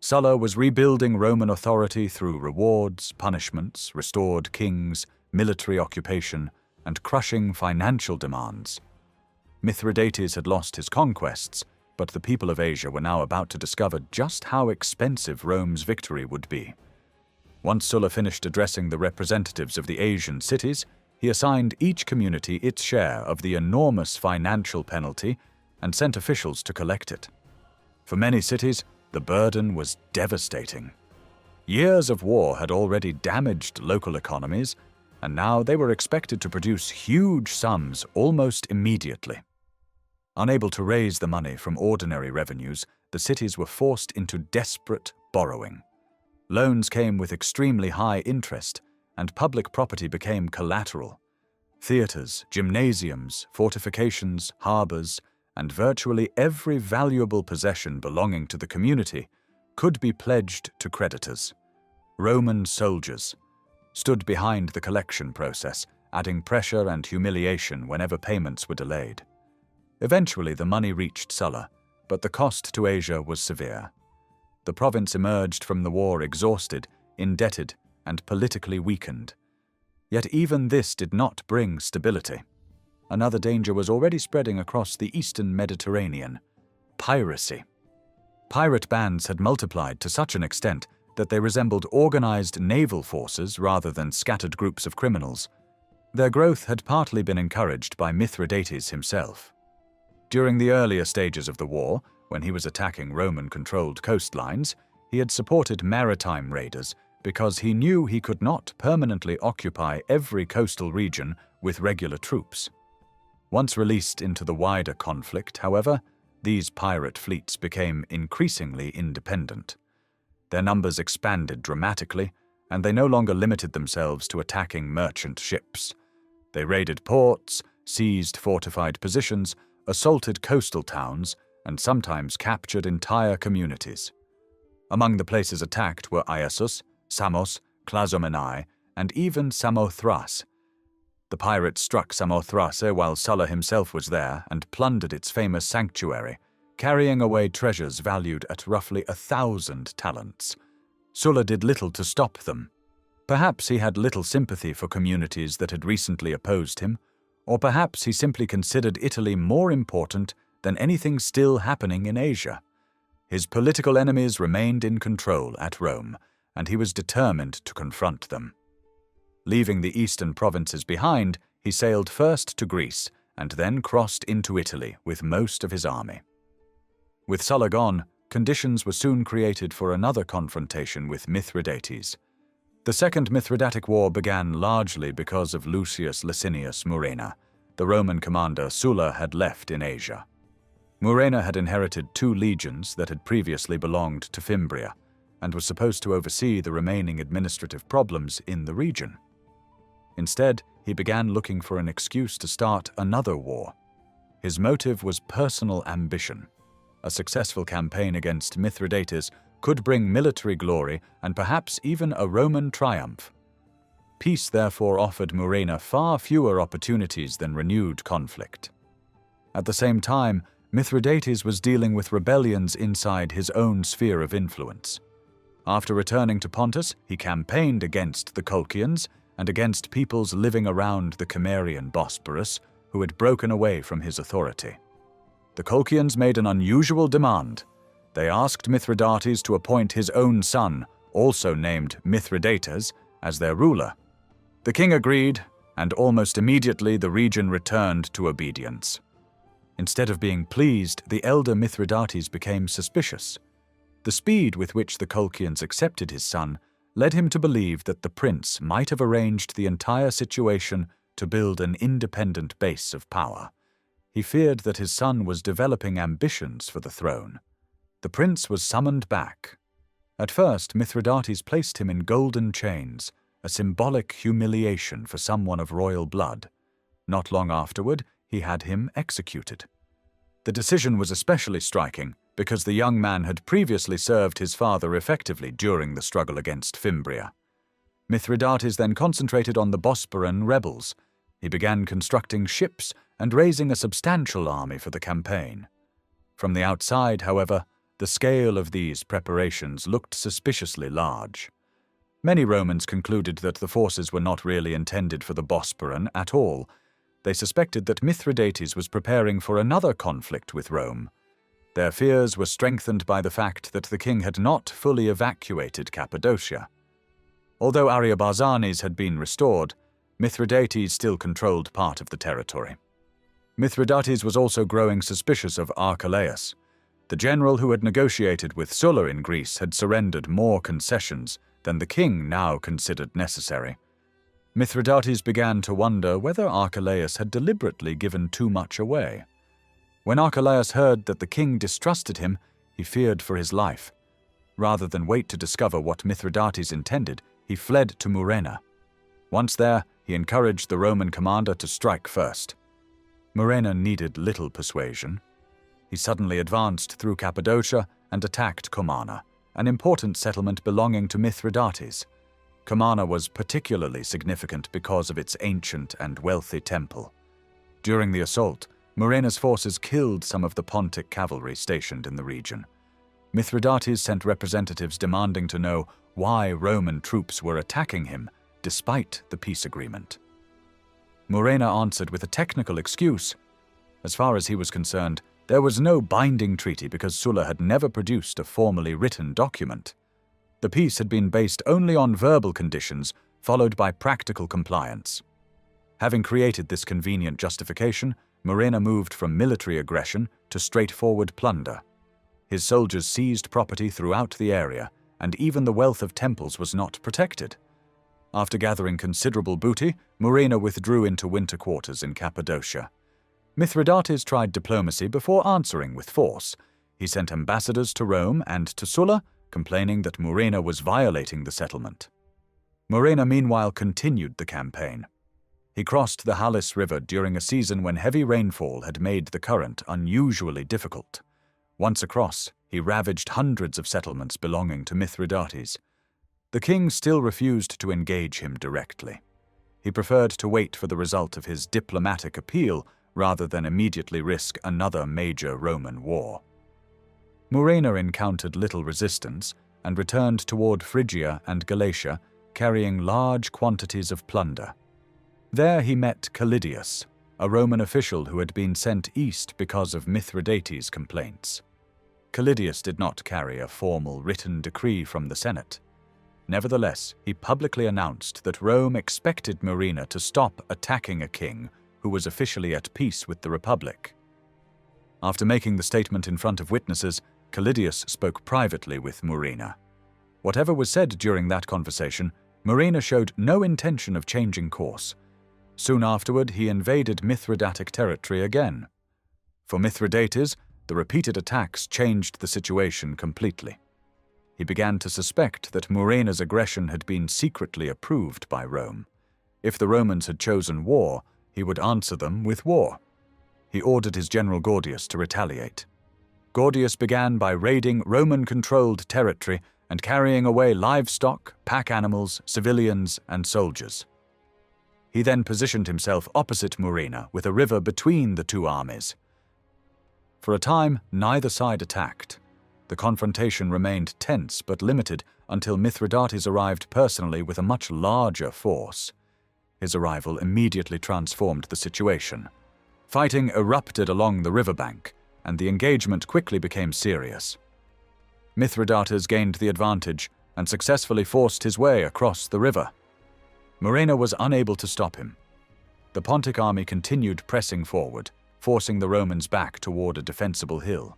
Sulla was rebuilding Roman authority through rewards, punishments, restored kings, military occupation, and crushing financial demands. Mithridates had lost his conquests, but the people of Asia were now about to discover just how expensive Rome's victory would be. Once Sulla finished addressing the representatives of the Asian cities, he assigned each community its share of the enormous financial penalty and sent officials to collect it. For many cities, the burden was devastating. Years of war had already damaged local economies, and now they were expected to produce huge sums almost immediately. Unable to raise the money from ordinary revenues, the cities were forced into desperate borrowing. Loans came with extremely high interest, and public property became collateral. Theaters, gymnasiums, fortifications, harbors, and virtually every valuable possession belonging to the community could be pledged to creditors. Roman soldiers stood behind the collection process, adding pressure and humiliation whenever payments were delayed. Eventually, the money reached Sulla, but the cost to Asia was severe. The province emerged from the war exhausted, indebted, and politically weakened. Yet even this did not bring stability. Another danger was already spreading across the eastern Mediterranean: piracy. Pirate bands had multiplied to such an extent that they resembled organized naval forces rather than scattered groups of criminals. Their growth had partly been encouraged by Mithridates himself. During the earlier stages of the war, when he was attacking Roman-controlled coastlines, he had supported maritime raiders because he knew he could not permanently occupy every coastal region with regular troops. Once released into the wider conflict, however, these pirate fleets became increasingly independent. Their numbers expanded dramatically, and they no longer limited themselves to attacking merchant ships. They raided ports, seized fortified positions, assaulted coastal towns, and sometimes captured entire communities. Among the places attacked were Iassus, Samos, Clazomenae, and even Samothrace. The pirates struck Samothrace while Sulla himself was there and plundered its famous sanctuary, carrying away treasures valued at roughly 1,000 talents. Sulla did little to stop them. Perhaps he had little sympathy for communities that had recently opposed him, or perhaps he simply considered Italy more important than anything still happening in Asia. His political enemies remained in control at Rome, and he was determined to confront them. Leaving the eastern provinces behind, he sailed first to Greece and then crossed into Italy with most of his army. With Sulla gone, conditions were soon created for another confrontation with Mithridates. The Second Mithridatic War began largely because of Lucius Licinius Murena, the Roman commander Sulla had left in Asia. Murena had inherited 2 legions that had previously belonged to Fimbria, and was supposed to oversee the remaining administrative problems in the region. Instead, he began looking for an excuse to start another war. His motive was personal ambition. A successful campaign against Mithridates could bring military glory and perhaps even a Roman triumph. Peace therefore offered Murena far fewer opportunities than renewed conflict. At the same time, Mithridates was dealing with rebellions inside his own sphere of influence. After returning to Pontus, he campaigned against the Colchians and against peoples living around the Cimmerian Bosporus who had broken away from his authority. The Colchians made an unusual demand. They asked Mithridates to appoint his own son, also named Mithridates, as their ruler. The king agreed, and almost immediately the region returned to obedience. Instead of being pleased, the elder Mithridates became suspicious. The speed with which the Colchians accepted his son led him to believe that the prince might have arranged the entire situation to build an independent base of power. He feared that his son was developing ambitions for the throne. The prince was summoned back. At first, Mithridates placed him in golden chains, a symbolic humiliation for someone of royal blood. Not long afterward, he had him executed. The decision was especially striking because the young man had previously served his father effectively during the struggle against Fimbria. Mithridates then concentrated on the Bosporan rebels. He began constructing ships and raising a substantial army for the campaign. From the outside, however, the scale of these preparations looked suspiciously large. Many Romans concluded that the forces were not really intended for the Bosporan at all. They suspected that Mithridates was preparing for another conflict with Rome. Their fears were strengthened by the fact that the king had not fully evacuated Cappadocia. Although Ariobarzanes had been restored, Mithridates still controlled part of the territory. Mithridates was also growing suspicious of Archelaus. The general who had negotiated with Sulla in Greece had surrendered more concessions than the king now considered necessary. Mithridates began to wonder whether Archelaus had deliberately given too much away. When Archelaus heard that the king distrusted him, he feared for his life. Rather than wait to discover what Mithridates intended, he fled to Murena. Once there, he encouraged the Roman commander to strike first. Murena needed little persuasion. He suddenly advanced through Cappadocia and attacked Comana, an important settlement belonging to Mithridates. Comana was particularly significant because of its ancient and wealthy temple. During the assault, Murena's forces killed some of the Pontic cavalry stationed in the region. Mithridates sent representatives demanding to know why Roman troops were attacking him despite the peace agreement. Murena answered with a technical excuse. As far as he was concerned, there was no binding treaty because Sulla had never produced a formally written document. The peace had been based only on verbal conditions, followed by practical compliance. Having created this convenient justification, Murena moved from military aggression to straightforward plunder. His soldiers seized property throughout the area, and even the wealth of temples was not protected. After gathering considerable booty, Murena withdrew into winter quarters in Cappadocia. Mithridates tried diplomacy before answering with force. He sent ambassadors to Rome and to Sulla, complaining that Murena was violating the settlement. Murena meanwhile continued the campaign. He crossed the Halys River during a season when heavy rainfall had made the current unusually difficult. Once across, he ravaged hundreds of settlements belonging to Mithridates. The king still refused to engage him directly. He preferred to wait for the result of his diplomatic appeal rather than immediately risk another major Roman war. Murena encountered little resistance and returned toward Phrygia and Galatia, carrying large quantities of plunder. There he met Callidius, a Roman official who had been sent east because of Mithridates' complaints. Callidius did not carry a formal written decree from the Senate. Nevertheless, he publicly announced that Rome expected Murena to stop attacking a king who was officially at peace with the Republic. After making the statement in front of witnesses, Callidius spoke privately with Murena. Whatever was said during that conversation, Murena showed no intention of changing course. Soon afterward, he invaded Mithridatic territory again. For Mithridates, the repeated attacks changed the situation completely. He began to suspect that Murena's aggression had been secretly approved by Rome. If the Romans had chosen war, he would answer them with war. He ordered his general Gordius to retaliate. Gordius began by raiding Roman-controlled territory and carrying away livestock, pack animals, civilians, and soldiers. He then positioned himself opposite Murena with a river between the two armies. For a time, neither side attacked. The confrontation remained tense but limited until Mithridates arrived personally with a much larger force. His arrival immediately transformed the situation. Fighting erupted along the riverbank, and the engagement quickly became serious. Mithridates gained the advantage and successfully forced his way across the river. Murena was unable to stop him. The Pontic army continued pressing forward, forcing the Romans back toward a defensible hill.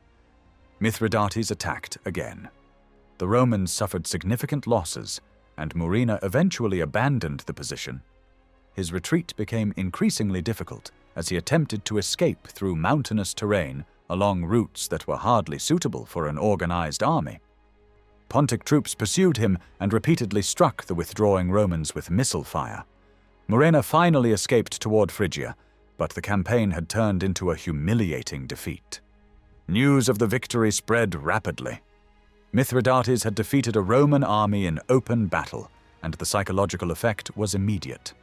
Mithridates attacked again. The Romans suffered significant losses, and Murena eventually abandoned the position. His retreat became increasingly difficult as he attempted to escape through mountainous terrain along routes that were hardly suitable for an organized army. Pontic troops pursued him and repeatedly struck the withdrawing Romans with missile fire. Murena finally escaped toward Phrygia, but the campaign had turned into a humiliating defeat. News of the victory spread rapidly. Mithridates had defeated a Roman army in open battle, and the psychological effect was immediate.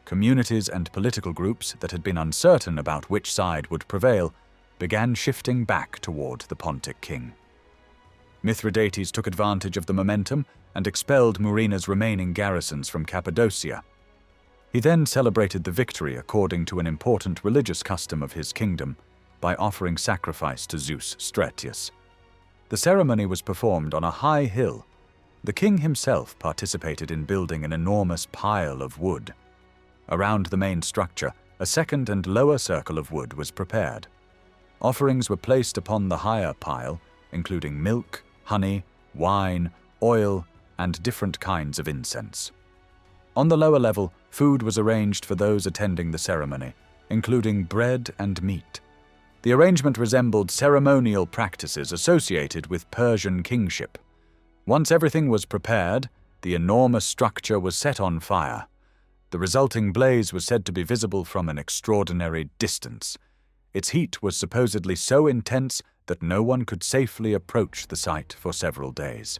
Communities and political groups that had been uncertain about which side would prevail began shifting back toward the Pontic king. Mithridates took advantage of the momentum and expelled Murina's remaining garrisons from Cappadocia. He then celebrated the victory according to an important religious custom of his kingdom by offering sacrifice to Zeus Stratius. The ceremony was performed on a high hill. The king himself participated in building an enormous pile of wood. Around the main structure, a second and lower circle of wood was prepared. Offerings were placed upon the higher pile, including milk, honey, wine, oil, and different kinds of incense. On the lower level, food was arranged for those attending the ceremony, including bread and meat. The arrangement resembled ceremonial practices associated with Persian kingship. Once everything was prepared, the enormous structure was set on fire. The resulting blaze was said to be visible from an extraordinary distance. Its heat was supposedly so intense that no one could safely approach the site for several days.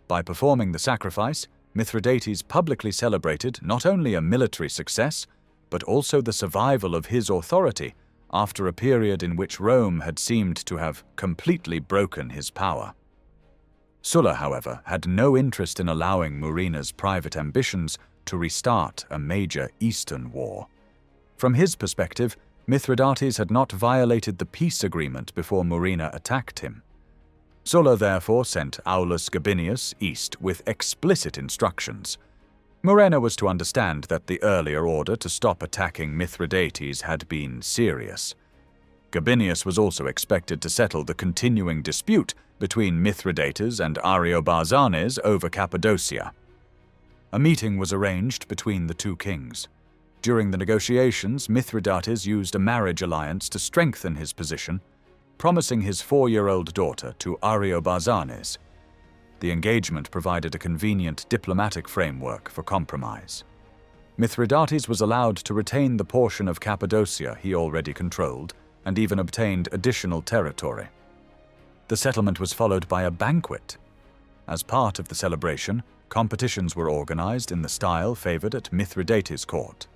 By performing the sacrifice, Mithridates publicly celebrated not only a military success, but also the survival of his authority after a period in which Rome had seemed to have completely broken his power. Sulla, however, had no interest in allowing Murina's private ambitions to restart a major Eastern war. From his perspective, Mithridates had not violated the peace agreement before Murina attacked him. Sulla therefore sent Aulus Gabinius east with explicit instructions. Murena was to understand that the earlier order to stop attacking Mithridates had been serious. Gabinius was also expected to settle the continuing dispute between Mithridates and Ariobarzanes over Cappadocia. A meeting was arranged between the two kings. During the negotiations, Mithridates used a marriage alliance to strengthen his position, promising his 4-year-old daughter to Ariobarzanes. The engagement provided a convenient diplomatic framework for compromise. Mithridates was allowed to retain the portion of Cappadocia he already controlled, and even obtained additional territory. The settlement was followed by a banquet. As part of the celebration, competitions were organized in the style favored at Mithridates' court.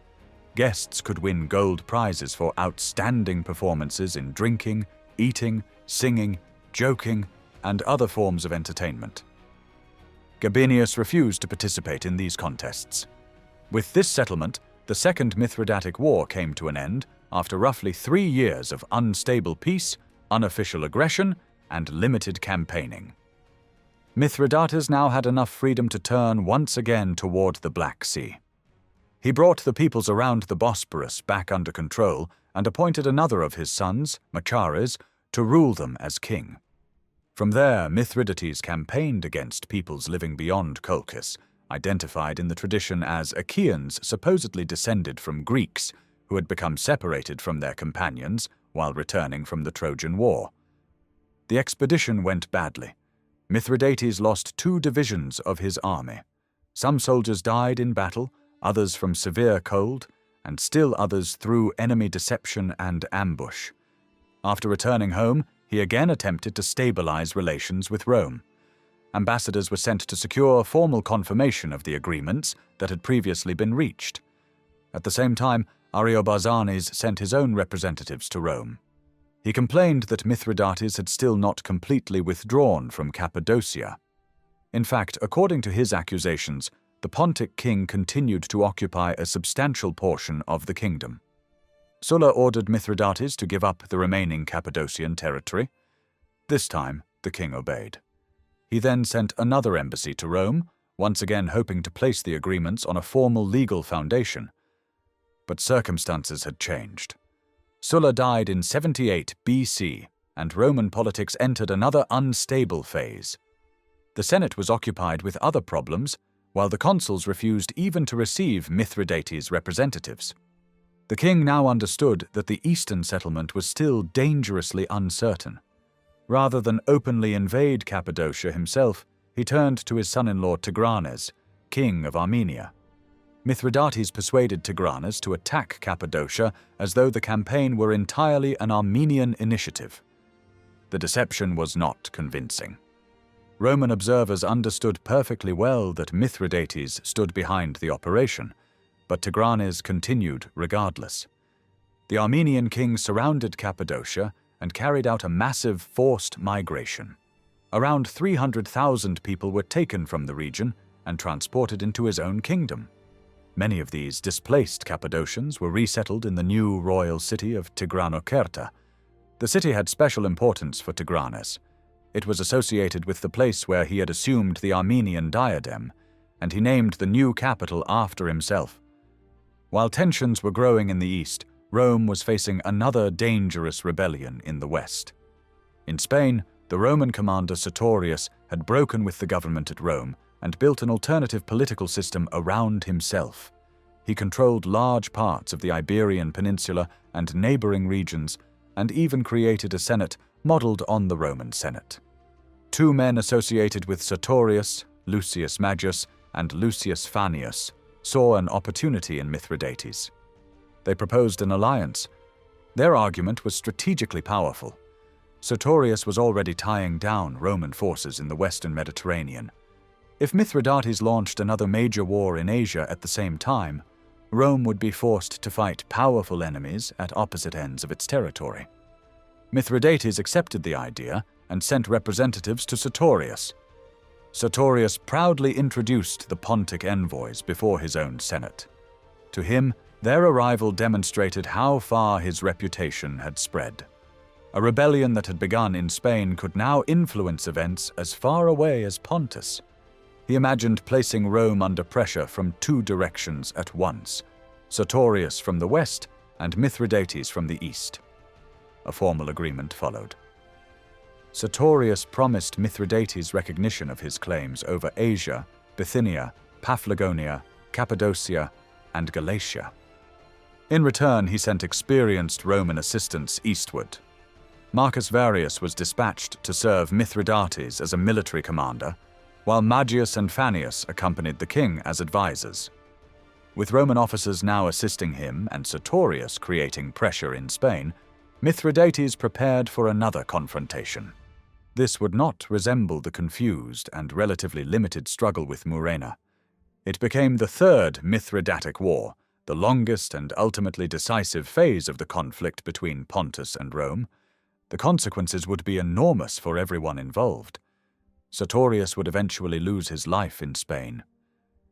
Guests could win gold prizes for outstanding performances in drinking, eating, singing, joking, and other forms of entertainment. Gabinius refused to participate in these contests. With this settlement, the Second Mithridatic War came to an end after roughly 3 years of unstable peace, unofficial aggression, and limited campaigning. Mithridates now had enough freedom to turn once again toward the Black Sea. He brought the peoples around the Bosporus back under control and appointed another of his sons, Machares, to rule them as king. From there, Mithridates campaigned against peoples living beyond Colchis, identified in the tradition as Achaeans supposedly descended from Greeks who had become separated from their companions while returning from the Trojan War. The expedition went badly. Mithridates lost 2 divisions of his army. Some soldiers died in battle, others from severe cold, and still others through enemy deception and ambush. After returning home, he again attempted to stabilize relations with Rome. Ambassadors were sent to secure formal confirmation of the agreements that had previously been reached. At the same time, Ariobarzanes sent his own representatives to Rome. He complained that Mithridates had still not completely withdrawn from Cappadocia. In fact, according to his accusations, the Pontic king continued to occupy a substantial portion of the kingdom. Sulla ordered Mithridates to give up the remaining Cappadocian territory. This time, the king obeyed. He then sent another embassy to Rome, once again hoping to place the agreements on a formal legal foundation. But circumstances had changed. Sulla died in 78 BC, and Roman politics entered another unstable phase. The Senate was occupied with other problems, while the consuls refused even to receive Mithridates' representatives. The king now understood that the eastern settlement was still dangerously uncertain. Rather than openly invade Cappadocia himself, he turned to his son-in-law Tigranes, king of Armenia. Mithridates persuaded Tigranes to attack Cappadocia as though the campaign were entirely an Armenian initiative. The deception was not convincing. Roman observers understood perfectly well that Mithridates stood behind the operation, but Tigranes continued regardless. The Armenian king surrounded Cappadocia and carried out a massive forced migration. Around 300,000 people were taken from the region and transported into his own kingdom. Many of these displaced Cappadocians were resettled in the new royal city of Tigranokerta. The city had special importance for Tigranes. It was associated with the place where he had assumed the Armenian diadem, and he named the new capital after himself. While tensions were growing in the east, Rome was facing another dangerous rebellion in the west. In Spain, the Roman commander Sertorius had broken with the government at Rome and built an alternative political system around himself. He controlled large parts of the Iberian Peninsula and neighboring regions, and even created a senate modeled on the Roman Senate. Two men associated with Sertorius, Lucius Magius and Lucius Fannius, saw an opportunity in Mithridates. They proposed an alliance. Their argument was strategically powerful. Sertorius was already tying down Roman forces in the western Mediterranean. If Mithridates launched another major war in Asia at the same time, Rome would be forced to fight powerful enemies at opposite ends of its territory. Mithridates accepted the idea and sent representatives to Sertorius. Sertorius proudly introduced the Pontic envoys before his own senate. To him, their arrival demonstrated how far his reputation had spread. A rebellion that had begun in Spain could now influence events as far away as Pontus. He imagined placing Rome under pressure from two directions at once, Sertorius from the west and Mithridates from the east. A formal agreement followed. Sertorius promised Mithridates recognition of his claims over Asia, Bithynia, Paphlagonia, Cappadocia, and Galatia. In return, he sent experienced Roman assistants eastward. Marcus Varius was dispatched to serve Mithridates as a military commander, while Magius and Fannius accompanied the king as advisors. With Roman officers now assisting him and Sertorius creating pressure in Spain, Mithridates prepared for another confrontation. This would not resemble the confused and relatively limited struggle with Murena. It became the Third Mithridatic War, the longest and ultimately decisive phase of the conflict between Pontus and Rome. The consequences would be enormous for everyone involved. Sertorius would eventually lose his life in Spain.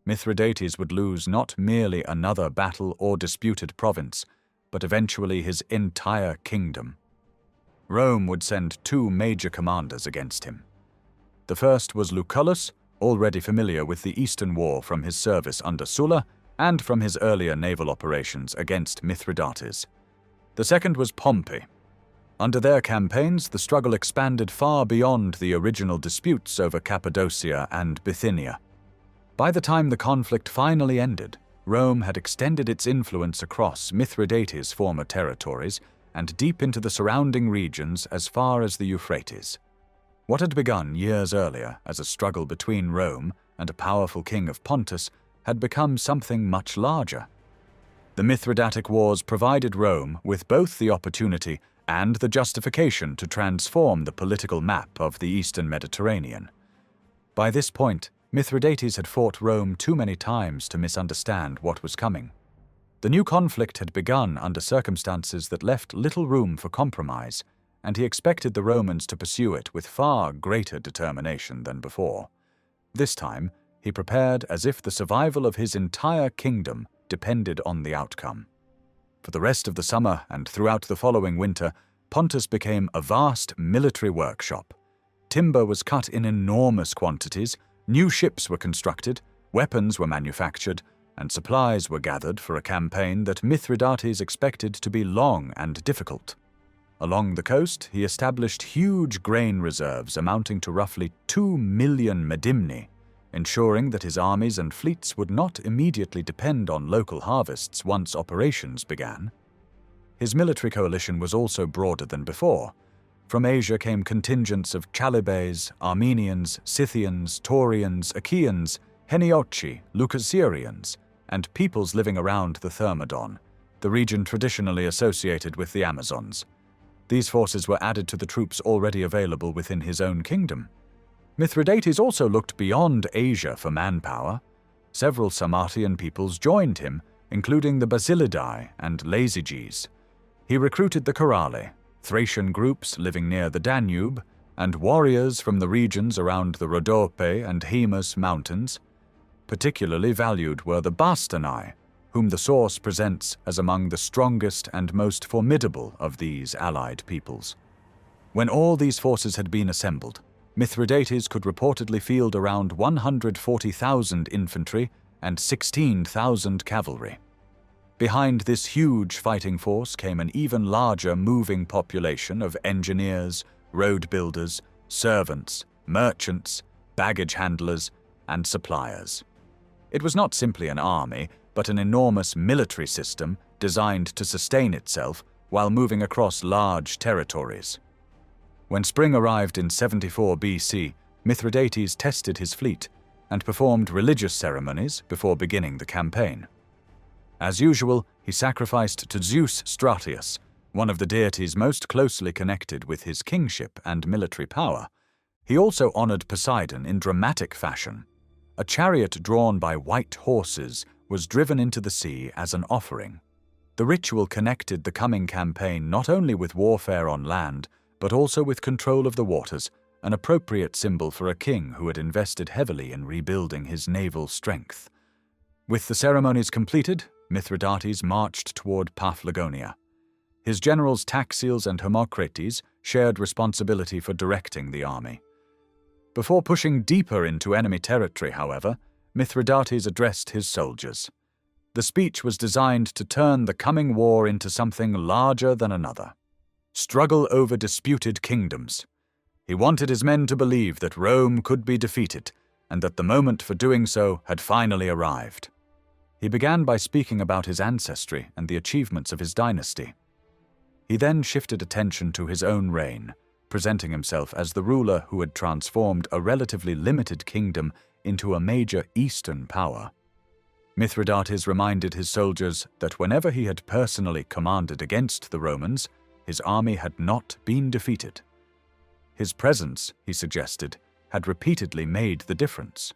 Mithridates would lose not merely another battle or disputed province, but eventually his entire kingdom. Rome would send two major commanders against him. The first was Lucullus, already familiar with the Eastern War from his service under Sulla and from his earlier naval operations against Mithridates. The second was Pompey. Under their campaigns, the struggle expanded far beyond the original disputes over Cappadocia and Bithynia. By the time the conflict finally ended, Rome had extended its influence across Mithridates' former territories and deep into the surrounding regions as far as the Euphrates. What had begun years earlier as a struggle between Rome and a powerful king of Pontus had become something much larger. The Mithridatic Wars provided Rome with both the opportunity and the justification to transform the political map of the Eastern Mediterranean. By this point, Mithridates had fought Rome too many times to misunderstand what was coming. The new conflict had begun under circumstances that left little room for compromise, and he expected the Romans to pursue it with far greater determination than before. This time, he prepared as if the survival of his entire kingdom depended on the outcome. For the rest of the summer and throughout the following winter, Pontus became a vast military workshop. Timber was cut in enormous quantities, new ships were constructed, weapons were manufactured, and supplies were gathered for a campaign that Mithridates expected to be long and difficult. Along the coast, he established huge grain reserves amounting to roughly 2 million medimni, ensuring that his armies and fleets would not immediately depend on local harvests once operations began. His military coalition was also broader than before. From Asia came contingents of Chalybes, Armenians, Scythians, Taurians, Achaeans, Heniochi, Lucasians, and peoples living around the Thermodon, the region traditionally associated with the Amazons. These forces were added to the troops already available within his own kingdom. Mithridates also looked beyond Asia for manpower. Several Sarmatian peoples joined him, including the Basilidae and Lazyges. He recruited the Corale, Thracian groups living near the Danube, and warriors from the regions around the Rhodope and Haemus mountains. Particularly valued were the Bastarnae, whom the source presents as among the strongest and most formidable of these allied peoples. When all these forces had been assembled, Mithridates could reportedly field around 140,000 infantry and 16,000 cavalry. Behind this huge fighting force came an even larger moving population of engineers, road builders, servants, merchants, baggage handlers, and suppliers. It was not simply an army, but an enormous military system designed to sustain itself while moving across large territories. When spring arrived in 74 BC, Mithridates tested his fleet and performed religious ceremonies before beginning the campaign. As usual, he sacrificed to Zeus Stratius, one of the deities most closely connected with his kingship and military power. He also honored Poseidon in dramatic fashion. A chariot drawn by white horses was driven into the sea as an offering. The ritual connected the coming campaign not only with warfare on land, but also with control of the waters, an appropriate symbol for a king who had invested heavily in rebuilding his naval strength. With the ceremonies completed, Mithridates marched toward Paphlagonia. His generals Taxiles and Hermocrates shared responsibility for directing the army. Before pushing deeper into enemy territory, however, Mithridates addressed his soldiers. The speech was designed to turn the coming war into something larger than another. Struggle over disputed kingdoms. He wanted his men to believe that Rome could be defeated, and that the moment for doing so had finally arrived. He began by speaking about his ancestry and the achievements of his dynasty. He then shifted attention to his own reign, presenting himself as the ruler who had transformed a relatively limited kingdom into a major Eastern power. Mithridates reminded his soldiers that whenever he had personally commanded against the Romans, his army had not been defeated. His presence, he suggested, had repeatedly made the difference.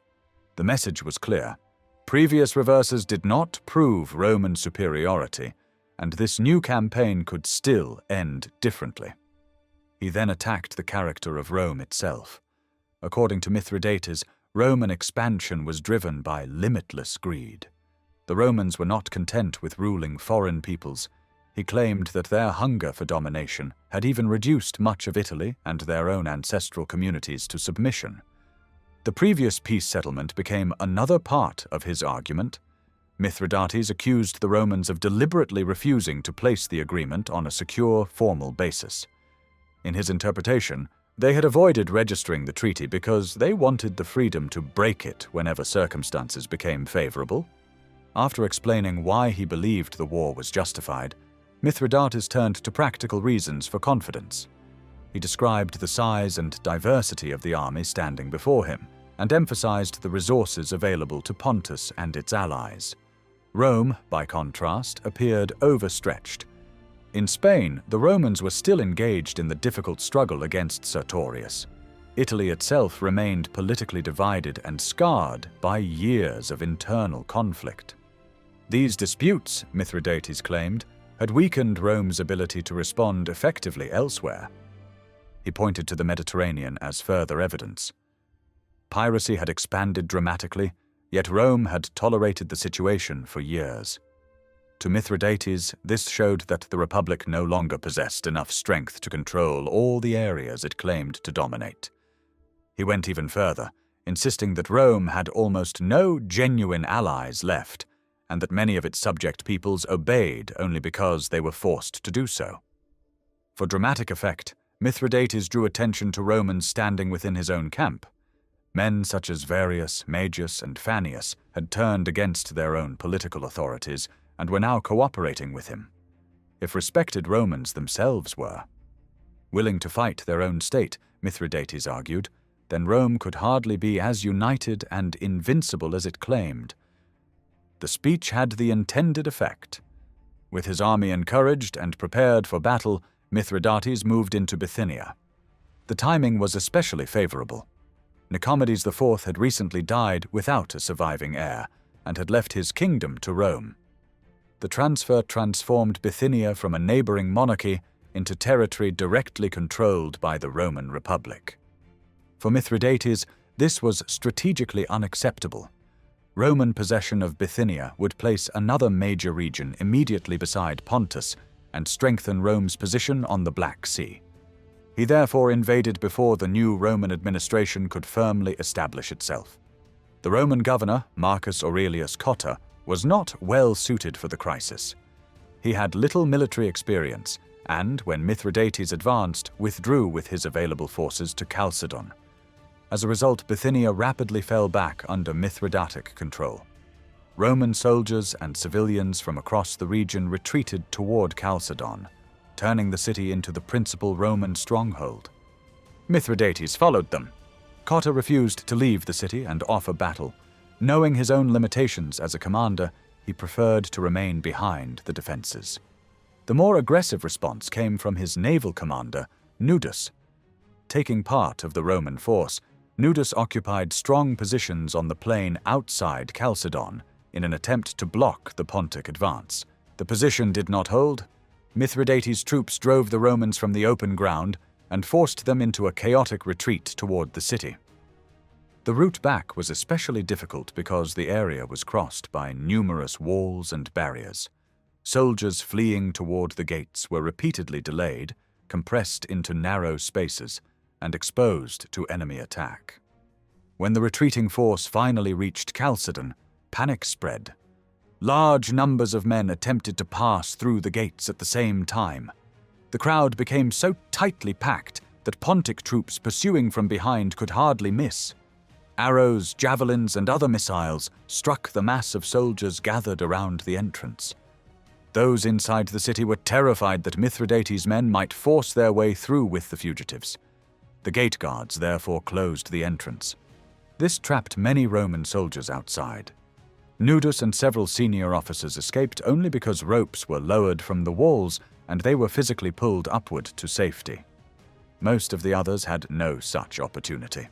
The message was clear. Previous reverses did not prove Roman superiority, and this new campaign could still end differently. He then attacked the character of Rome itself. According to Mithridates, Roman expansion was driven by limitless greed. The Romans were not content with ruling foreign peoples. He claimed that their hunger for domination had even reduced much of Italy and their own ancestral communities to submission. The previous peace settlement became another part of his argument. Mithridates accused the Romans of deliberately refusing to place the agreement on a secure, formal basis. In his interpretation, they had avoided registering the treaty because they wanted the freedom to break it whenever circumstances became favorable. After explaining why he believed the war was justified, Mithridates turned to practical reasons for confidence. He described the size and diversity of the army standing before him, and emphasized the resources available to Pontus and its allies. Rome, by contrast, appeared overstretched. In Spain, the Romans were still engaged in the difficult struggle against Sertorius. Italy itself remained politically divided and scarred by years of internal conflict. These disputes, Mithridates claimed, had weakened Rome's ability to respond effectively elsewhere. He pointed to the Mediterranean as further evidence. Piracy had expanded dramatically, yet Rome had tolerated the situation for years. To Mithridates, this showed that the Republic no longer possessed enough strength to control all the areas it claimed to dominate. He went even further, insisting that Rome had almost no genuine allies left, and that many of its subject peoples obeyed only because they were forced to do so. For dramatic effect, Mithridates drew attention to Romans standing within his own camp. Men such as Varius, Magius, and Fannius had turned against their own political authorities and were now cooperating with him. If respected Romans themselves were willing to fight their own state, Mithridates argued, then Rome could hardly be as united and invincible as it claimed. The speech had the intended effect. With his army encouraged and prepared for battle, Mithridates moved into Bithynia. The timing was especially favorable. Nicomedes IV had recently died without a surviving heir and had left his kingdom to Rome. The transfer transformed Bithynia from a neighboring monarchy into territory directly controlled by the Roman Republic. For Mithridates, this was strategically unacceptable. Roman possession of Bithynia would place another major region immediately beside Pontus and strengthen Rome's position on the Black Sea. He therefore invaded before the new Roman administration could firmly establish itself. The Roman governor, Marcus Aurelius Cotta, was not well suited for the crisis. He had little military experience and, when Mithridates advanced, withdrew with his available forces to Chalcedon. As a result, Bithynia rapidly fell back under Mithridatic control. Roman soldiers and civilians from across the region retreated toward Chalcedon, turning the city into the principal Roman stronghold. Mithridates followed them. Cotta refused to leave the city and offer battle. Knowing his own limitations as a commander, he preferred to remain behind the defenses. The more aggressive response came from his naval commander, Nudus. Taking part of the Roman force, Nudus occupied strong positions on the plain outside Chalcedon in an attempt to block the Pontic advance. The position did not hold. Mithridates' troops drove the Romans from the open ground and forced them into a chaotic retreat toward the city. The route back was especially difficult because the area was crossed by numerous walls and barriers. Soldiers fleeing toward the gates were repeatedly delayed, compressed into narrow spaces, and exposed to enemy attack. When the retreating force finally reached Chalcedon, panic spread. Large numbers of men attempted to pass through the gates at the same time. The crowd became so tightly packed that Pontic troops pursuing from behind could hardly miss. Arrows, javelins, and other missiles struck the mass of soldiers gathered around the entrance. Those inside the city were terrified that Mithridates' men might force their way through with the fugitives. The gate guards therefore closed the entrance. This trapped many Roman soldiers outside. Nudus and several senior officers escaped only because ropes were lowered from the walls and they were physically pulled upward to safety. Most of the others had no such opportunity.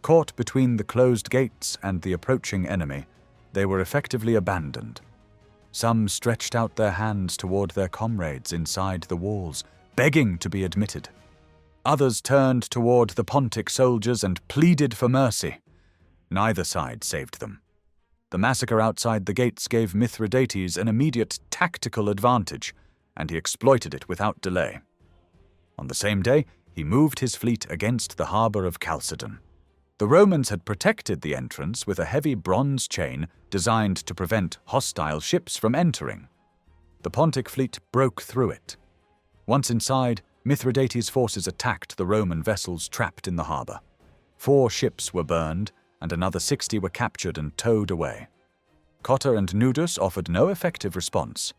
Caught between the closed gates and the approaching enemy, they were effectively abandoned. Some stretched out their hands toward their comrades inside the walls, begging to be admitted. Others turned toward the Pontic soldiers and pleaded for mercy. Neither side saved them. The massacre outside the gates gave Mithridates an immediate tactical advantage, and he exploited it without delay. On the same day, he moved his fleet against the harbor of Chalcedon. The Romans had protected the entrance with a heavy bronze chain designed to prevent hostile ships from entering. The Pontic fleet broke through it. Once inside, Mithridates' forces attacked the Roman vessels trapped in the harbor. 4 ships were burned, and another 60 were captured and towed away. Cotta and Nudus offered no effective response.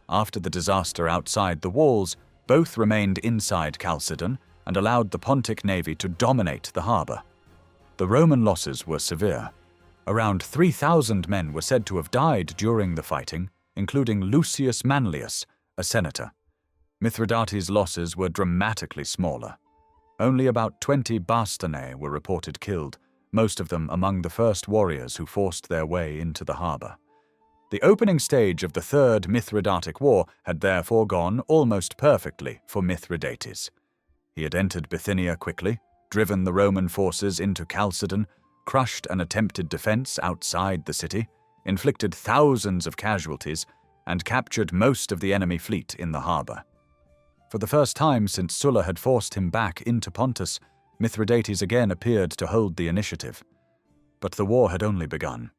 After the disaster outside the walls, both remained inside Chalcedon and allowed the Pontic navy to dominate the harbor. The Roman losses were severe. Around 3,000 men were said to have died during the fighting, including Lucius Manlius, a senator. Mithridates' losses were dramatically smaller. Only about 20 Bastarnae were reported killed, most of them among the first warriors who forced their way into the harbor. The opening stage of the Third Mithridatic War had therefore gone almost perfectly for Mithridates. He had entered Bithynia quickly, driven the Roman forces into Chalcedon, crushed an attempted defense outside the city, inflicted thousands of casualties, and captured most of the enemy fleet in the harbor. For the first time since Sulla had forced him back into Pontus, Mithridates again appeared to hold the initiative. But the war had only begun.